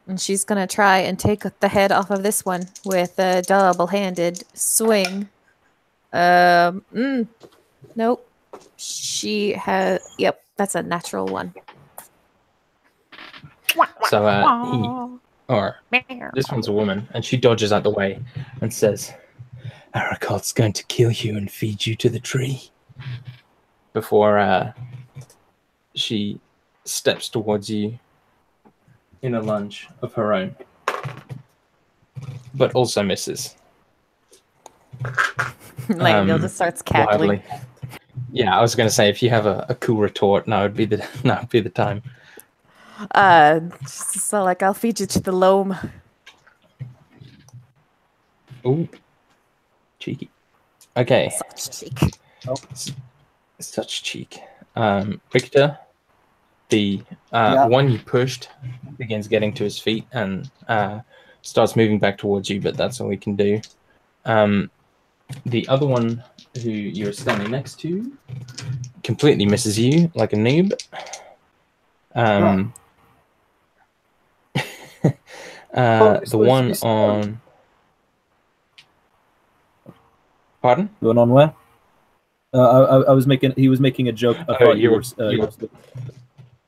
And she's going to try and take the head off of this one with a double-handed swing. Nope. She has... Yep, that's a natural 1. So this one's a woman, and she dodges out the way and says, "Arakot's going to kill you and feed you to the tree." Before she steps towards you in a lunge of her own, but also misses. Laniel just starts cackling. Wildly. Yeah, I was going to say if you have a cool retort, now would be the time. So like I'll feed you to the loam. Ooh, cheeky. Okay, Such cheek. such cheek. Richter, the one you pushed, begins getting to his feet and starts moving back towards you, but that's all he can do. The other one, who you're standing next to, completely misses you like a noob. The one on... Pardon? Going on where? I was making. He was making a joke. I thought you were.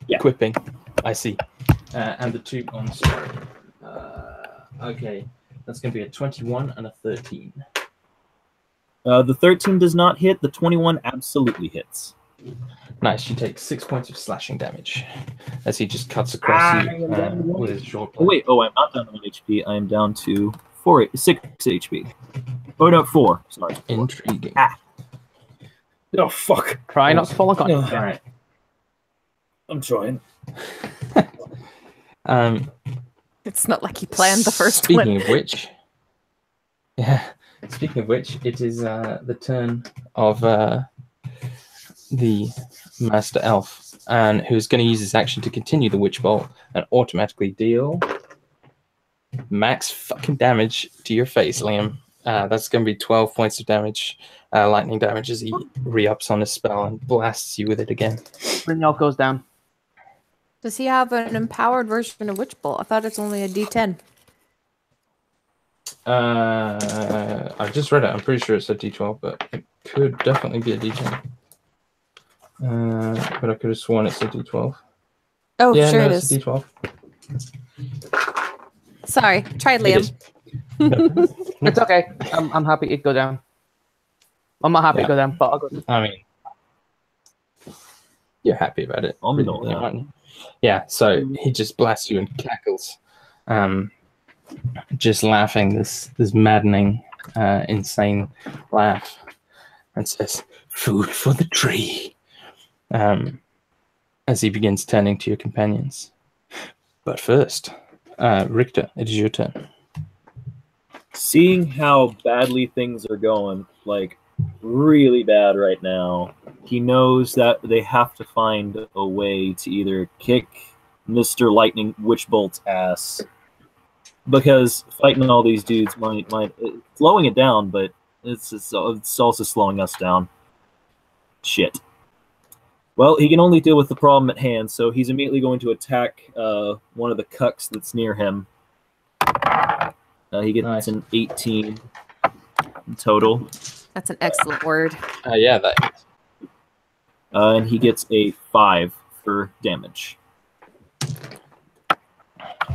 Yeah. Equipping. I see. And the two on strike. Okay, that's going to be a 21 and a 13. The 13 does not hit. The 21 absolutely hits. Nice. You take 6 points of slashing damage as he just cuts across you with his short blade. Oh wait. Oh, I'm not down to 1 HP. I am down to 6 HP. Oh no, 4. Sorry. 4. Intriguing. Oh fuck! Try not to fall on. All right. I'm trying. It's not like you planned the first Speaking one. of which, yeah. Speaking of which, it is the turn of the Master Elf, and who's going to use his action to continue the Witch Bolt and automatically deal max fucking damage to your face, Liam. That's going to be 12 points of damage, lightning damage, as he re-ups on his spell and blasts you with it again. Brynjolf goes down. Does he have an empowered version of Witch Bolt? I thought it's only a D10. I just read it. I'm pretty sure it's a D12, but it could definitely be a D10. But I could have sworn it's a D12. Oh, yeah, sure no, it it's is. a D12. Sorry, try Liam. It's okay. I'm happy it go down. I'm not happy to go down, but I'll go. I mean, you're happy about it. I'm really, not. aren't you? Yeah, so he just blasts you and cackles, just laughing this maddening, insane laugh, and says, "Food for the tree," as he begins turning to your companions. But first, Richter, it is your turn. Seeing how badly things are going, like really bad right now, he knows that they have to find a way to either kick Mr. Lightning Witchbolt's ass, because fighting all these dudes might it's slowing it down, but it's also slowing us down. Shit. Well, he can only deal with the problem at hand, so he's immediately going to attack one of the cucks that's near him. He gets an 18 in total. That's an excellent word. Yeah, that hits. And he gets a 5 for damage.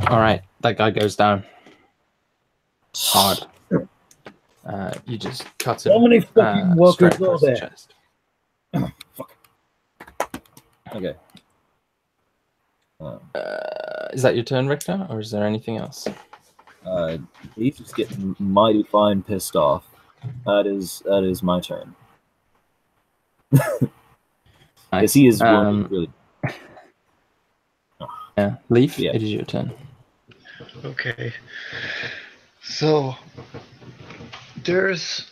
All right, that guy goes down hard. You just cut him. How many fucking walkers straight across are there? the chest. Fuck. Okay. Is that your turn, Richter, or is there anything else? He's just getting mighty fine pissed off. That is my turn. Because he is really. Yeah, Leaf, Yeah. it is your turn. Okay. So there's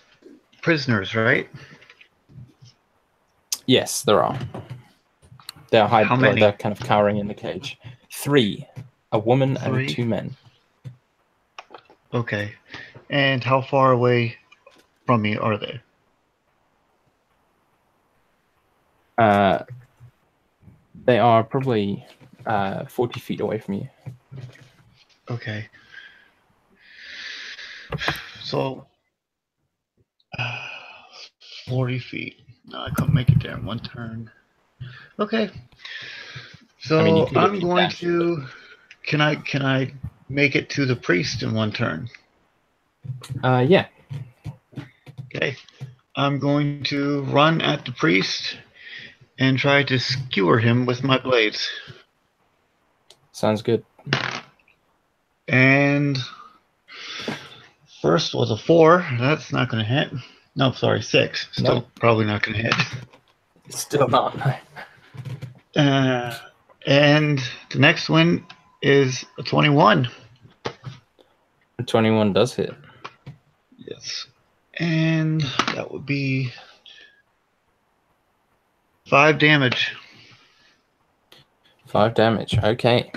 prisoners, right? Yes, there are. They're hiding. How many? They're kind of cowering in the cage. 3, a woman 3? and 2 men. Okay. And how far away from me are they? They are probably 40 feet away from you. Okay. So 40 feet. No, I couldn't make it there in one turn. Okay. So I mean, you could I'm if you going dashed, to. Can I make it to the priest in one turn? Yeah. Okay. I'm going to run at the priest and try to skewer him with my blades. Sounds good. And first was a 4. That's not going to hit. No, sorry, 6. Still Nope. probably not going to hit. Still not. And the next one is a 21. 21 does hit. Yes. And that would be 5 damage. 5 damage. Okay.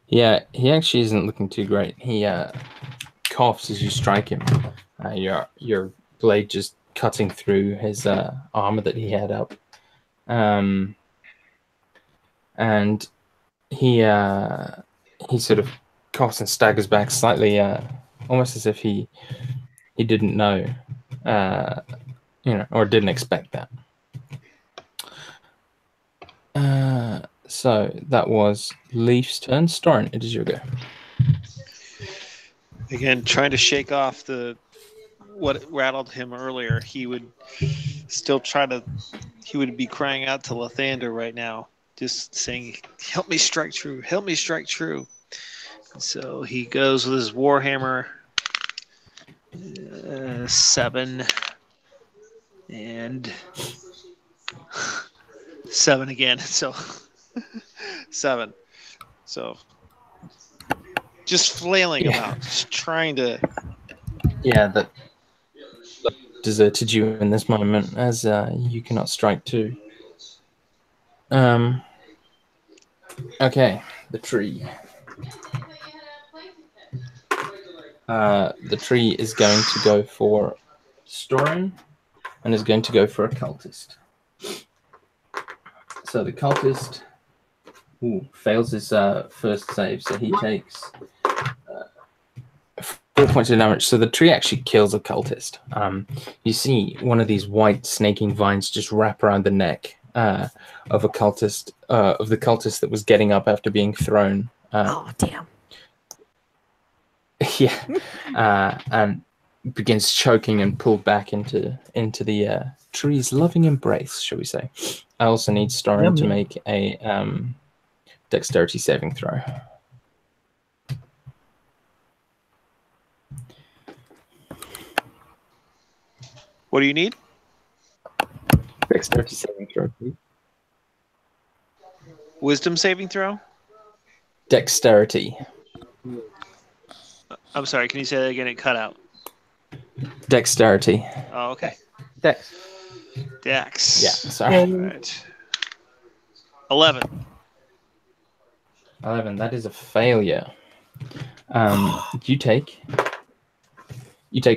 Yeah, he actually isn't looking too great. He coughs as you strike him. Your blade just cutting through his armor that he had up. And he sort of coughs and staggers back slightly, almost as if he didn't know, or didn't expect that. So that was Leaf's turn. Storin, it is your go. Again, trying to shake off what rattled him earlier. He would be crying out to Lathander right now, just saying, "Help me strike true, help me strike true." And so he goes with his Warhammer, 7 and 7 again. So 7. So just flailing about, just trying to. Yeah, that deserted you in this moment, as you cannot strike too. Okay, the tree. The tree is going to go for Storin and is going to go for a cultist. So the cultist fails his first save, so he takes 4 points of damage. So the tree actually kills a cultist. You see one of these white snaking vines just wrap around the neck of a cultist, of the cultist that was getting up after being thrown. Oh, damn. Yeah, and begins choking and pulled back into the tree's loving embrace, shall we say. I also need Storin to make a dexterity saving throw. What do you need? Dexterity saving throw, please. Wisdom saving throw? Dexterity. I'm sorry, can you say that again? It cut out. Dexterity. Oh, okay. Dex. Dex. Yeah, sorry. All right. 11. 11. That is a failure. You take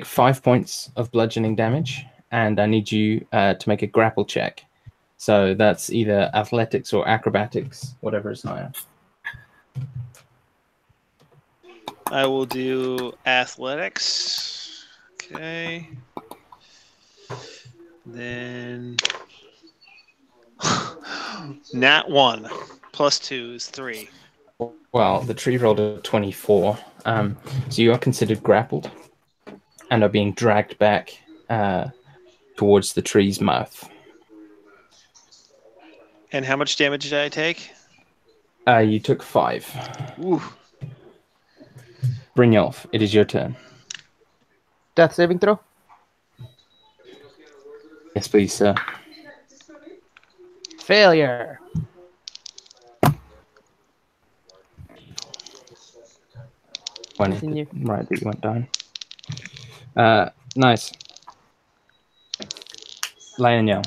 5 points of bludgeoning damage, and I need you to make a grapple check. So that's either athletics or acrobatics, whatever is higher. I will do athletics. Okay. Then nat 1 plus 2 is 3. Well, the tree rolled a 24. So you are considered grappled and are being dragged back towards the tree's mouth. And how much damage did I take? You took 5. Ooh. Brynjolf, it is your turn. Death saving throw. Yes, please, sir. Failure. Continue. Right, that you went down. Nice. Lionel.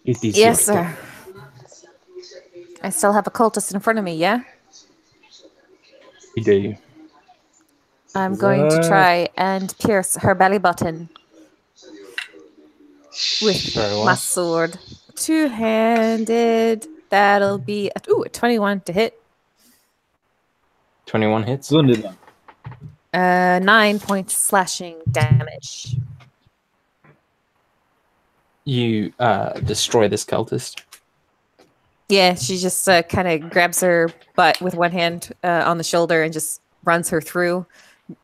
It is Yes, your turn. sir. I still have a cultist in front of me, yeah? You do. I'm going to try and pierce her belly button with Very well. my sword. Two-handed. That'll be a 21 to hit. 21 hits. Wounded one. 9 points slashing damage. You destroy this cultist. Yeah, she just kind of grabs her butt with one hand on the shoulder and just runs her through,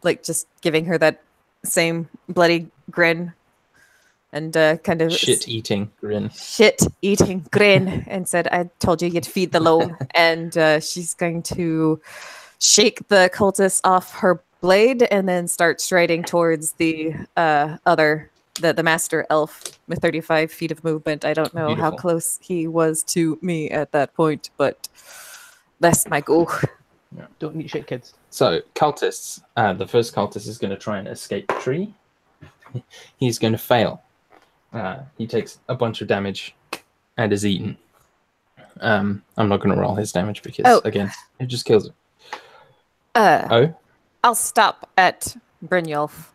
like just giving her that same bloody grin and kind of Shit-eating grin. Shit-eating grin, and said, "I told you you'd feed the loam." And she's going to shake the cultist off her blade and then start striding towards the other the master elf with 35 feet of movement. I don't know how Beautiful. close he was to me at that point, but that's my goal. Don't eat shit, kids. So, cultists. The first cultist is going to try and escape the tree. He's going to fail. He takes a bunch of damage and is eaten. I'm not going to roll his damage because, again, it just kills him. I'll stop at Brynjolf.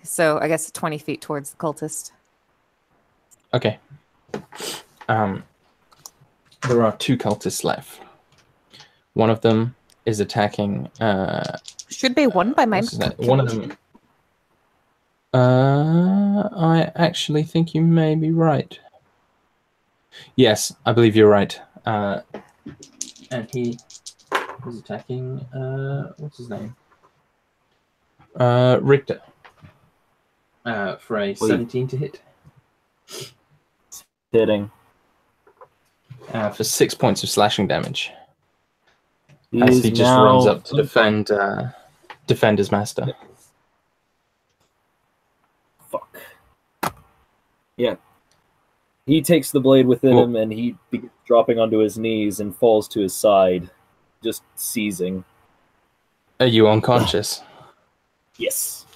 So I guess 20 feet towards the cultist. Okay. There are 2 cultists left. One of them is attacking. Should be one by my. One of them. I actually think you may be right. Yes, I believe you're right. And he is attacking. What's his name? Richter. For a 17 to hit. Hitting. For 6 points of slashing damage. He As he just now runs up to defend his master. Fuck. Yeah. He takes the blade within him and he begins dropping onto his knees and falls to his side, just seizing. Are you unconscious? Yes.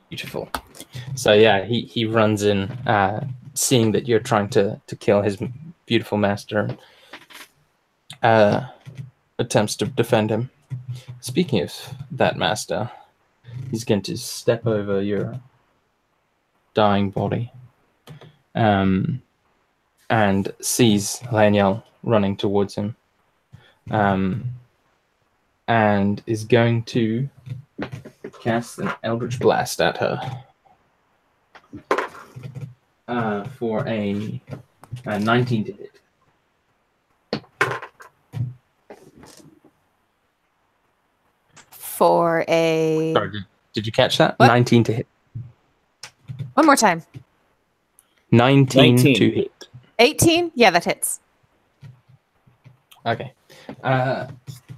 Beautiful. So yeah, he runs in, seeing that you're trying to kill his beautiful master. Attempts to defend him. Speaking of that master, he's going to step over your dying body, and sees Laniel running towards him, and is going to cast an Eldritch Blast at her for a 19 to hit. For a... Sorry, did you catch that? What? 19 to hit. One more time. 19 to hit. 18? Yeah, that hits. Okay.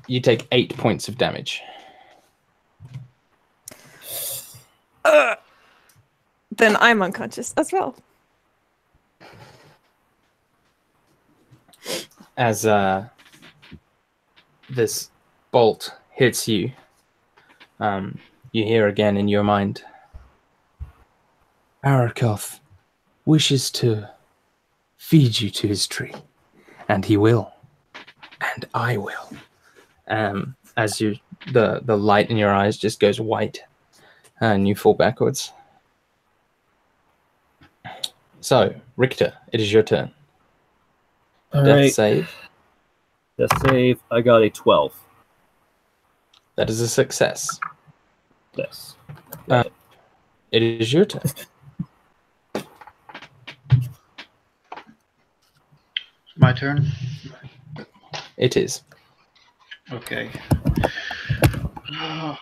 You take 8 points of damage. Then I'm unconscious as well. As this bolt hits you, you hear again in your mind, Arakoth wishes to feed you to his tree, and he will, and I will. As the light in your eyes just goes white, and you fall backwards. So, Richter, it is your turn. All Death right. save. Death save. I got a 12. That is a success. Yes. It is your turn. My turn? It is. Okay. I'm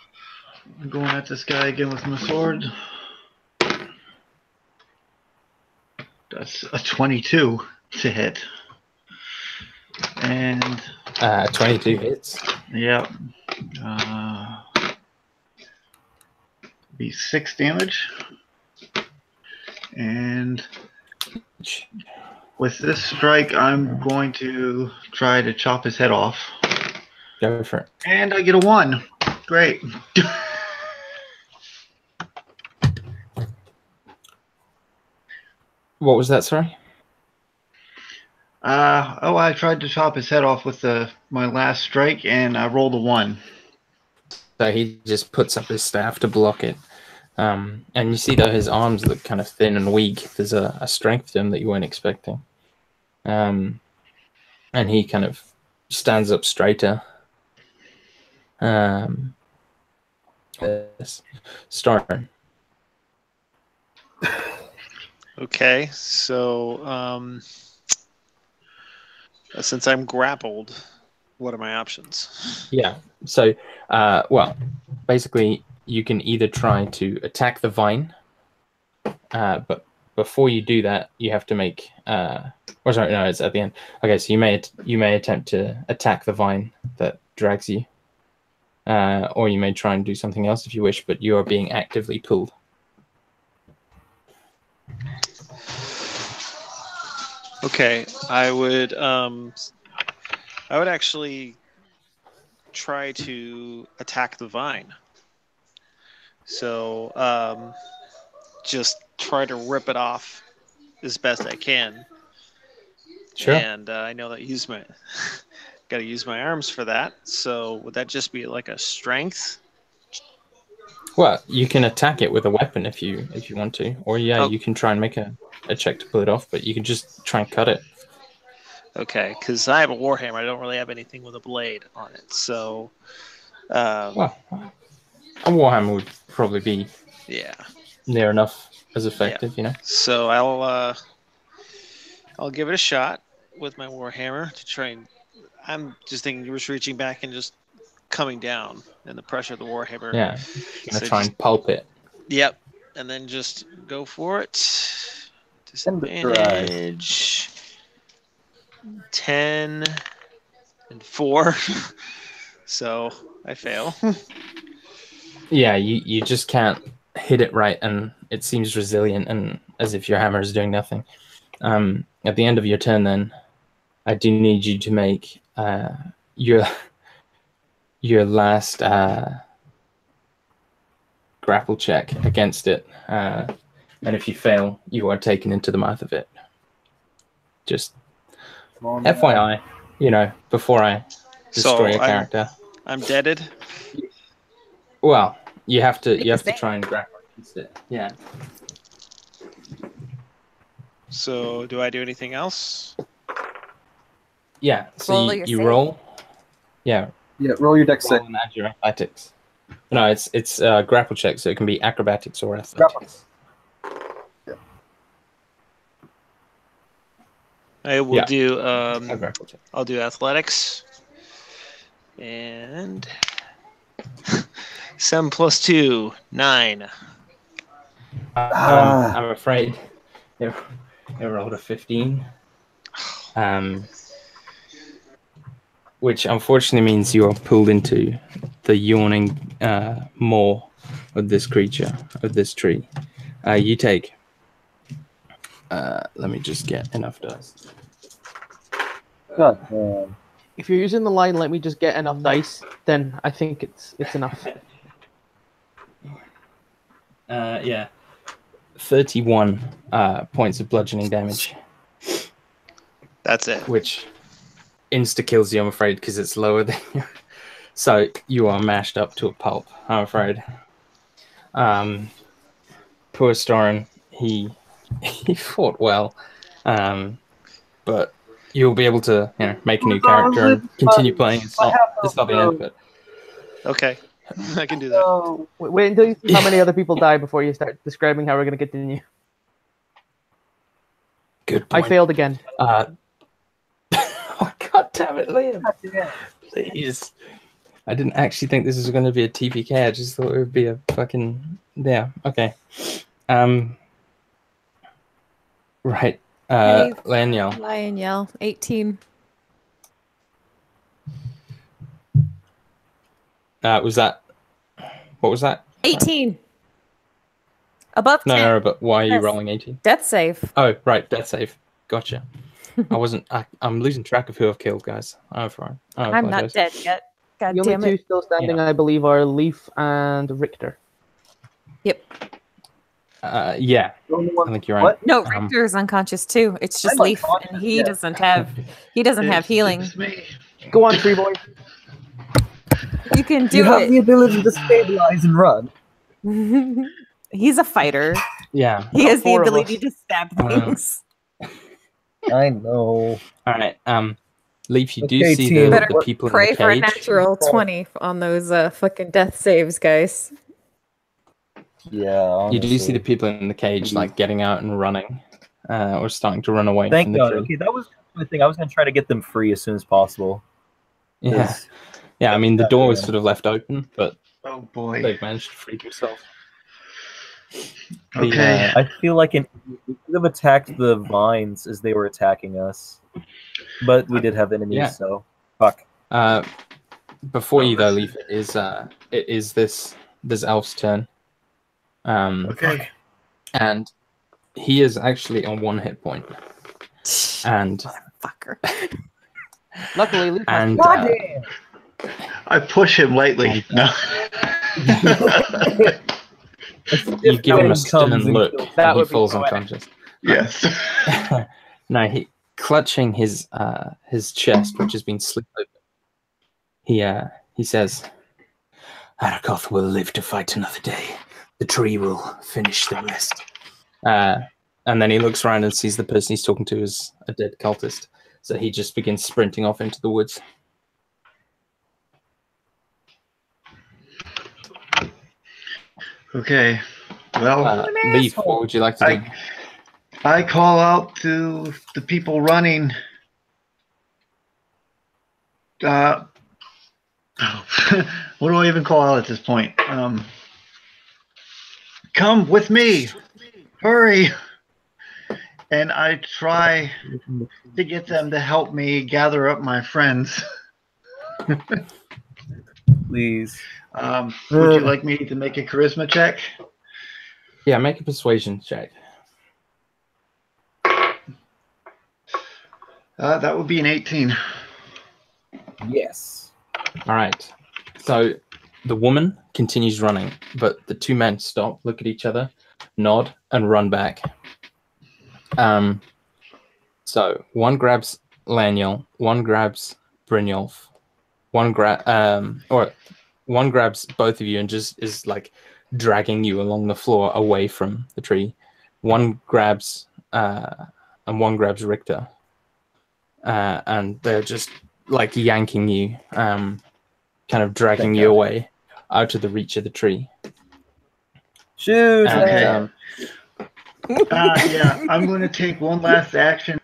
going at this guy again with my sword. That's a 22 to hit. And 22 hits. yep. Be 6 damage. And with this strike, I'm going to try to chop his head off. Go for it. And I get a 1. Great. What was that, sorry? I tried to chop his head off with my last strike, and I rolled a 1. So he just puts up his staff to block it. And you see, though, his arms look kind of thin and weak. There's a strength to him that you weren't expecting. And he kind of stands up straighter. Starter. Okay, so since I'm grappled, what are my options? Yeah. So, well, basically, you can either try to attack the vine, but before you do that, you have to make. Or sorry, no, it's at the end. Okay, so you may attempt to attack the vine that drags you, or you may try and do something else if you wish, but you are being actively pulled. Okay, I would actually try to attack the vine. So just try to rip it off as best I can. Sure. And I know that got to use my arms for that. So would that just be like a strength? Well, you can attack it with a weapon if you want to, or Oh. you can try and make a check to pull it off, but you can just try and cut it. Okay, because I have a warhammer. I don't really have anything with a blade on it. So, Well, a warhammer would probably be yeah. near enough as effective, you know. So I'll give it a shot with my warhammer to try and. I'm just thinking you were reaching back and just coming down, and the pressure of the warhammer. Yeah, gonna try and pulp it. Yep, and then just go for it. Disadvantage. 10 and 4. So I fail. Yeah, you just can't hit it right, and it seems resilient, and as if your hammer is doing nothing. At the end of your turn, then, I do need you to make your last grapple check against it, and if you fail, you are taken into the mouth of it. Just FYI, before I destroy a character. I'm deaded. Well, you have to try and grapple against it. Yeah. So, do I do anything else? Yeah. So you roll. Yeah. Yeah. Roll your dex save. And add your athletics. No, it's grapple check, so it can be acrobatics or athletics. Yeah. I will do. I'll do athletics. And 7 plus 2, 9. I'm afraid it rolled a 15. Which unfortunately means you are pulled into the yawning maw of this creature, of this tree. You take. Let me just get enough dice. God damn. If you're using the line, let me just get enough dice, then I think it's enough. Yeah. 31 points of bludgeoning damage. That's it. Which insta-kills you, I'm afraid, because it's lower than you. So you are mashed up to a pulp, I'm afraid. Poor Storin, he fought well. But you'll be able to make a new character and continue playing. It's not the end of it. Okay. I can do that. Wait until you see how many other people die before you start describing how we're going to continue. Good point. I failed again. Oh, God damn it, Liam. Please. I didn't actually think this was going to be a TPK. I just thought it would be a fucking... Yeah, okay. Right. Laniel. Lion Yell, 18. Was that... What was that? 18. Above 10. No, but why are you rolling 18? Death save. Oh, right, death save. Gotcha. I'm losing track of who I've killed, guys. I'm not dead yet. God the damn only it. two still standing, I believe, are Leaf and Richter. Yep. Yeah. I think you're right. No, Richter is unconscious too. It's just Leaf, and he doesn't have healing. Go on, Tree Boy. You can do You have the ability to stabilize and run. He's a fighter. Yeah. He has the ability to stab things. I know. All right. Leaf, you do Okay, see team. the people in the Pray cage. for a natural 20 on those fucking death saves, guys. Yeah, honestly. You do see the people in the cage like getting out and running, or starting to run away Thank from the God. tree. Okay, that was the thing. I was going to try to get them free as soon as possible. Yeah. Yeah, I mean, the door was sort of left open, but Oh boy. they've managed to free themselves. Okay. I feel like we could have attacked the vines as they were attacking us, but we did have enemies, so fuck. Before you though, Leaf, it is this elf's turn. Okay. And he is actually on 1 hit point. And Fucker. Luckily, Luke has and I push him lightly. No. you give him a If Fang stern comes and look, kills- and he would be falls poetic. unconscious. Yes. No, he clutching his chest, which has been slit open. He says, "Arakoth will live to fight another day. The tree will finish the rest." And then he looks around and sees the person he's talking to is a dead cultist. So he just begins sprinting off into the woods. Okay. Well, Leaf, what would you like to do? I call out to the people running. What do I even call out at this point? Come with me. Hurry. And I try to get them to help me gather up my friends. Please. Would you like me to make a charisma check? Yeah, make a persuasion check. That would be an 18. Yes. All right. So the woman continues running, but the two men stop, look at each other, nod, and run back. So one grabs Laniel, one grabs Brynjolf, one grabs both of you and just is like dragging you along the floor away from the tree. One grabs and one grabs Richter, and they're just like yanking you, kind of dragging you away out of the reach of the tree. Shoot! Okay. Yeah, I'm going to take one last action.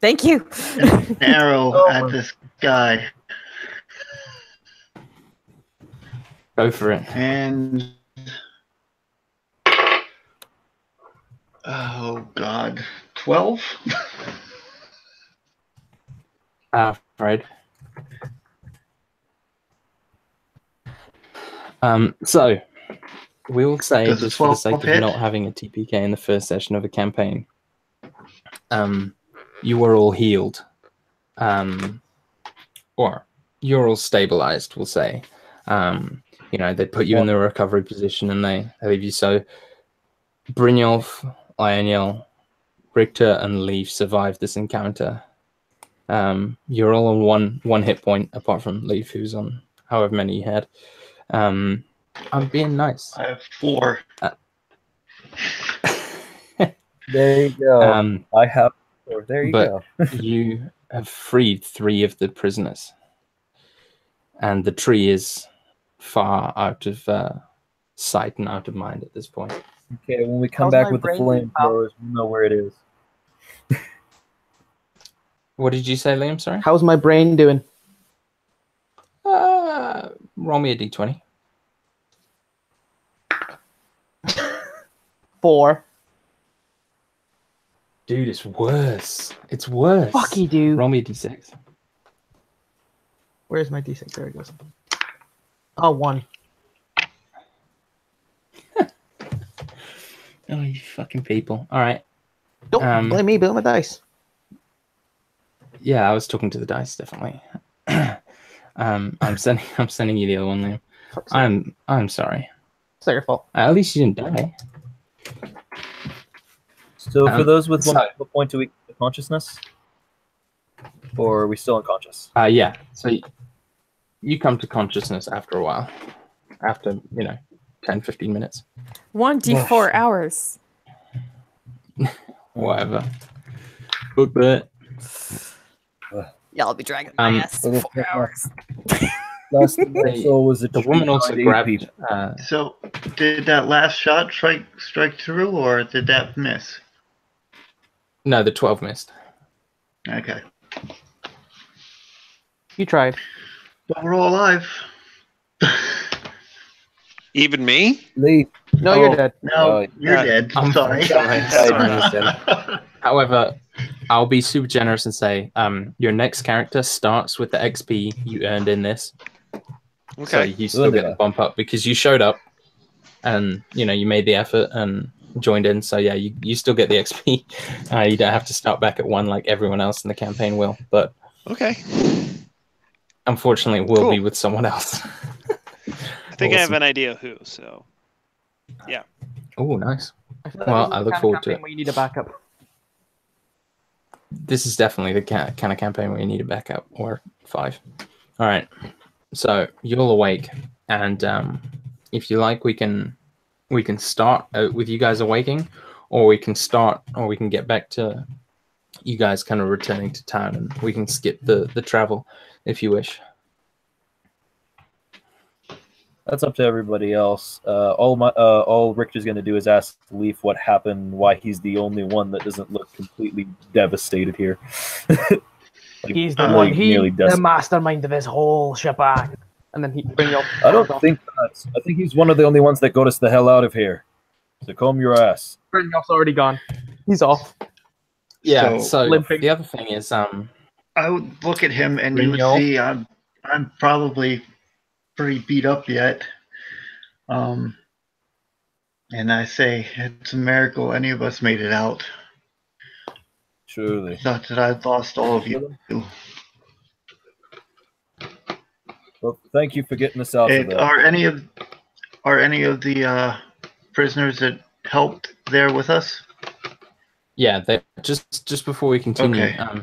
Thank you. An arrow at this guy. Go for it. And oh god, 12. Right. So we will say, Does the just for the 12 sake of hit? not having a TPK in the first session of a campaign, you were all healed, or you're all stabilized. We'll say, they put you in the recovery position and they leave you. So Brynjolf, Lionel, Richter, and Leaf survived this encounter. You're all on one hit point, apart from Leaf, who's on however many you had. I'm being nice. I have 4. There you go. I have 4. There you go. You have freed 3 of the prisoners, and the tree is far out of sight and out of mind at this point. Okay, when we come How's back my with the brain flamethrowers, we'll know where it is. What did you say, Liam? Sorry. How's my brain doing? Roll me a d20. 4. Dude, it's worse. It's worse. Fuck you, dude. Roll me a d6. Where's my D6? There it goes. Oh, 1. Oh, you fucking people. All right. Don't blame me, blame my dice. Yeah, I was talking to the dice, definitely. I'm sending you the other one, Liam. I'm sorry. It's not your fault. At least you didn't die. So for those with so- 1 point to weak consciousness, or are we still unconscious? Yeah. So you come to consciousness after a while. After, 10, 15 minutes. 1d4 hours. Whatever. Book that. Yeah, I'll be dragging my ass okay. 4 hours. Last thing I saw was The woman also grabbed. So, did that last shot strike through, or did that miss? No, the 12 missed. Okay. You tried. Well, we're all alive. Even me? Leaf. No, you're dead. No, you're dead. I'm sorry. sorry. However, I'll be super generous and say your next character starts with the XP you earned in this. So Okay. you still get a bump up because you showed up and you made the effort and joined in. So yeah, you still get the XP. You don't have to start back at 1 like everyone else in the campaign will. But Okay. unfortunately, it will Cool. be with someone else. I think I have Awesome. an idea who. So yeah. Oh, nice. I feel like Well, this is I the look kind of forward to campaign it. where you need a backup. This is definitely the kind of campaign where you need a backup or 5. All right. So you're all awake, and if you like, we can start with you guys awaking, or we can get back to you guys kind of returning to town, and we can skip the travel if you wish. That's up to everybody else. All Richter's going to do is ask Leaf what happened, why he's the only one that doesn't look completely devastated here. Like, He's the really one. He's nearly the desperate. mastermind of this whole shebang. And then he bring you up. I don't think that. I think he's one of the only ones that got us the hell out of here. So comb your ass. Brynjolf's already gone. He's off. Yeah. So limping. the other thing is, I would look at him and you would Brynjolf? see I'm probably pretty beat up yet. And I say it's a miracle any of us made it out. Surely. Thought that I'd lost all of you. Well, thank you for getting us out of there. Are any of the prisoners that helped there with us? yeah, they just before we continue. Okay.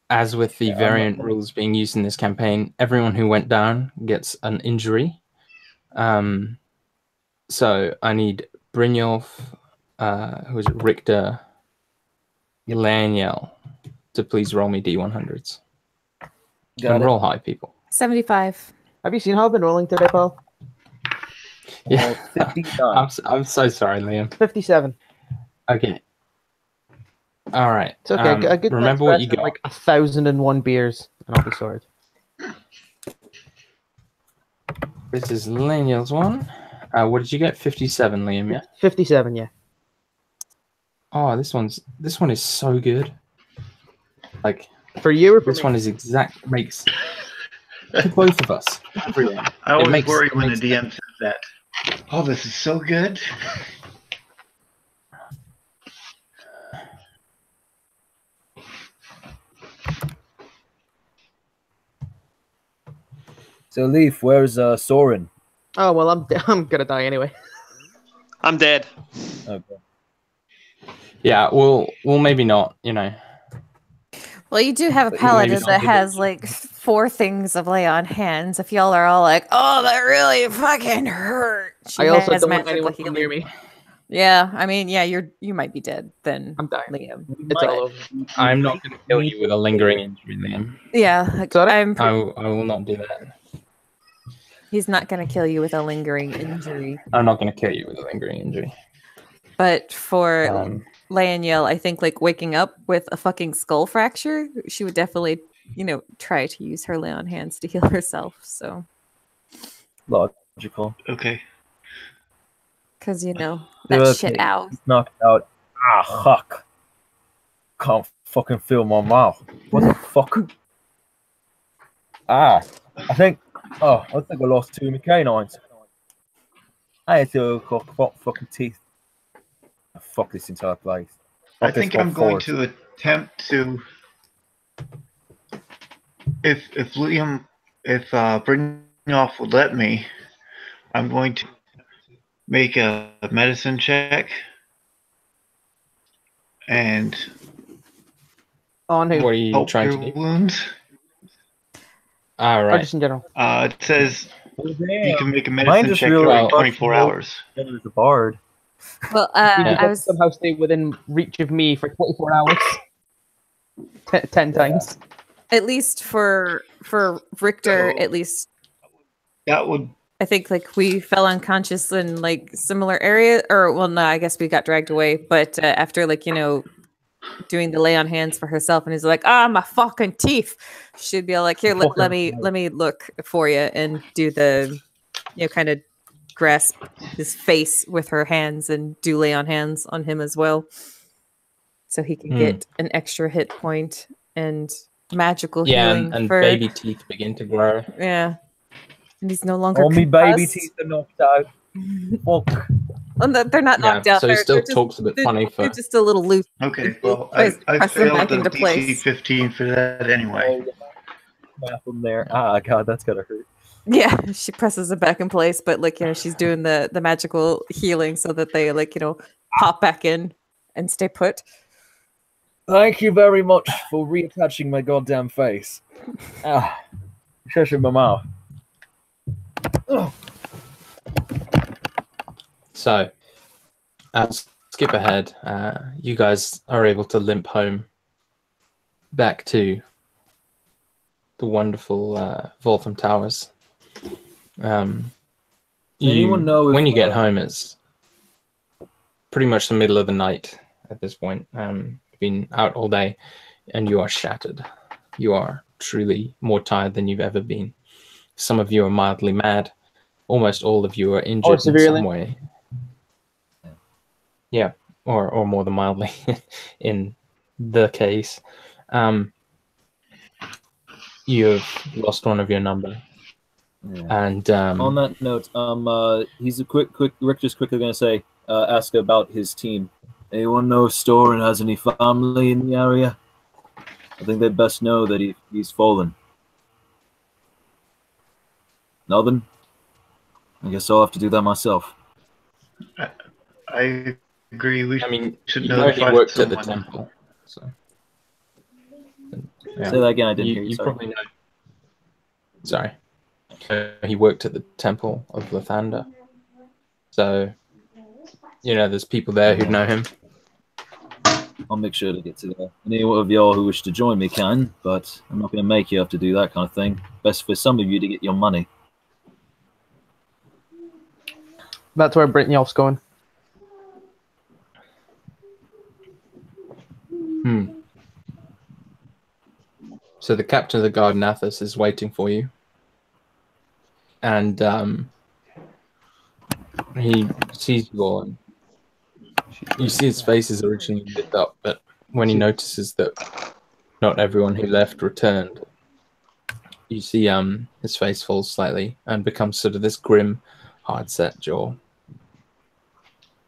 As with the variant rules being used in this campaign, everyone who went down gets an injury. So I need Brynjolf, who is it, Richter, Laniel, to please roll me D100s. And roll high, people. 75. Have you seen how I've been rolling today, Paul? Yeah, 59. I'm so sorry, Liam. 57. Okay. All right. It's okay. A good remember what you got. like 1,001 beers, and I'll be sorted. This is Laniel's one. What did you get? 57, Liam. Yeah. 57, yeah. Oh, this one is so good. Like For you or for this me? one is makes for both of us. Everyone. I always makes- worry it when the makes- DM says that. Oh, this is so good. So, Leaf, where's Soren? Oh well, I'm gonna die anyway. I'm dead. Okay. Yeah, well, maybe not. You know. Well, you do have a But paladin maybe that not. has like 4 things of lay on hands. If y'all are all like, "Oh, that really fucking hurt," she I also has don't want magical anyone to come near healing. me. Yeah, I mean, yeah, you might be dead then. I'm dying. Liam. It's all over. I'm not going to kill you with a lingering injury, Liam. Yeah, like, Sorry? I will not do that. he's not going to kill you with a lingering injury. I'm not going to kill you with a lingering injury. But for Um, Laniel, I think like waking up with a fucking skull fracture, she would definitely, try to use her lay on hands to heal herself. So, Logical. Okay. because that Okay. shit out. Knocked out. Ah, fuck. Can't fucking feel my mouth. What the fuck? I think I lost 2 of my canines. I had to fucking teeth. Fuck this entire place. I Fuck this think whole I'm going forest. to attempt to. If Brynjolf would let me, I'm going to make a medicine check. And On who? what are you help trying your to do? wounds. All Or right. just in general? It says Oh, you damn. can make a Mine medicine just check really during well- 24 hours. There's a bard. Well, You I have to was somehow stay within reach of me for 24 hours. 10 times. at least for Richter, So- at least That would. I think like we fell unconscious in like similar area, or well, no, I guess we got dragged away. But after like doing the lay on hands for herself, and he's like, my fucking teeth. She'd be like, here, let me look for you, and do the kind of grasp his face with her hands and do lay on hands on him as well, so he can get an extra hit point and magical Yeah, healing and for baby teeth begin to grow. yeah. And he's no longer All me baby concussed. teeth are knocked out. Fuck. Well, they're not Yeah, knocked out. so he They're still just- talks a bit funny They're for. just a little loose. Okay, well, Press I them failed back the into DC place. 15 for that anyway. Map them there. Ah, God, that's gotta hurt. Yeah, she presses it back in place, but like she's doing the magical healing so that they pop back in and stay put. Thank you very much for reattaching my goddamn face. Ah, shush in my mouth. Oh. So, skip ahead. You guys are able to limp home back to the wonderful Voltham Towers. Anyone know if, when you get home, it's pretty much the middle of the night at this point. You've been out all day, and you are shattered. You are truly more tired than you've ever been. Some of you are mildly mad. Almost all of you are injured in severely. some way. Yeah, or more than mildly in the case. You've lost one of your number. Yeah. And on that note, he's Richter's quickly going to say, ask about his team. Anyone know if Storin has any family in the area? I think they best know that he's fallen. Nothing? I guess I'll have to do that myself. I agree. We should you know he notify worked at the someone. temple. So. Say that again, I didn't hear you. You Sorry. probably know. Sorry. He worked at the temple of Lathander. So, there's people there who know him. I'll make sure to get to there. Any of y'all who wish to join me can, but I'm not going to make you have to do that kind of thing. Best for some of you to get your money. That's where Brynjolf's going. So the captain of the guard, Nathus, is waiting for you. And he sees you all. And you see his face is originally lit up, but when he notices that not everyone who left returned, you see his face falls slightly and becomes sort of this grim, hard-set jaw.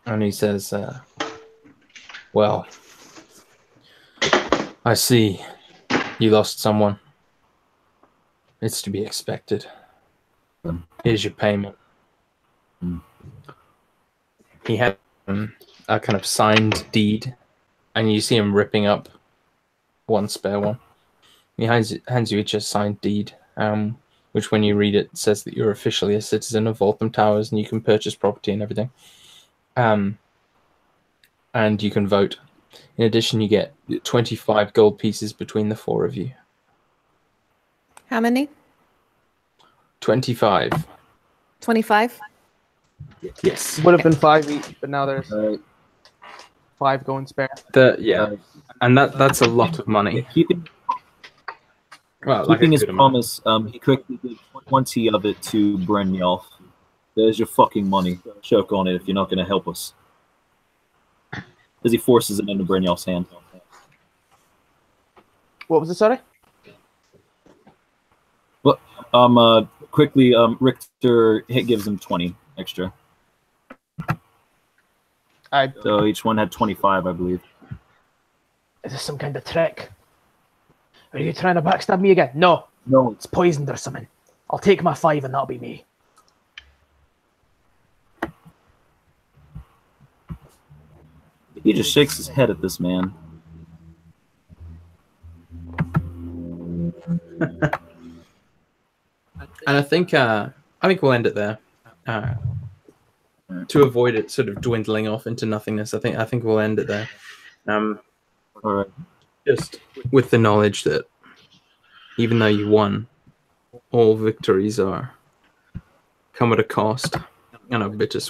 And he says, well, I see you lost someone. It's to be expected. Here's your payment. He had a kind of signed deed, and you see him ripping up one spare one. He hands you each a signed deed, which when you read it says that you're officially a citizen of Voltham Towers and you can purchase property and everything. And you can vote. In addition, you get 25 gold pieces between the four of you. How many? 25. 25? Yes. Would have been 5 each, but now there's 5 going spare. And that's a lot of money. Keeping his promise, he quickly gives 20 of it to Brynjolf. There's your fucking money. Choke on it if you're not going to help us. As he forces it into Brynjolf's hand. What was it, sorry? But quickly, Richter gives him 20 extra. So each one had 25, I believe. Is this some kind of trick? Are you trying to backstab me again? No. No. It's poisoned or something. I'll take my 5 and that'll be me. He just shakes his head at this man. And I think we'll end it there. To avoid it sort of dwindling off into nothingness, I think we'll end it there. All right. Just with the knowledge that even though you won, all victories come at a cost and are bittersweet.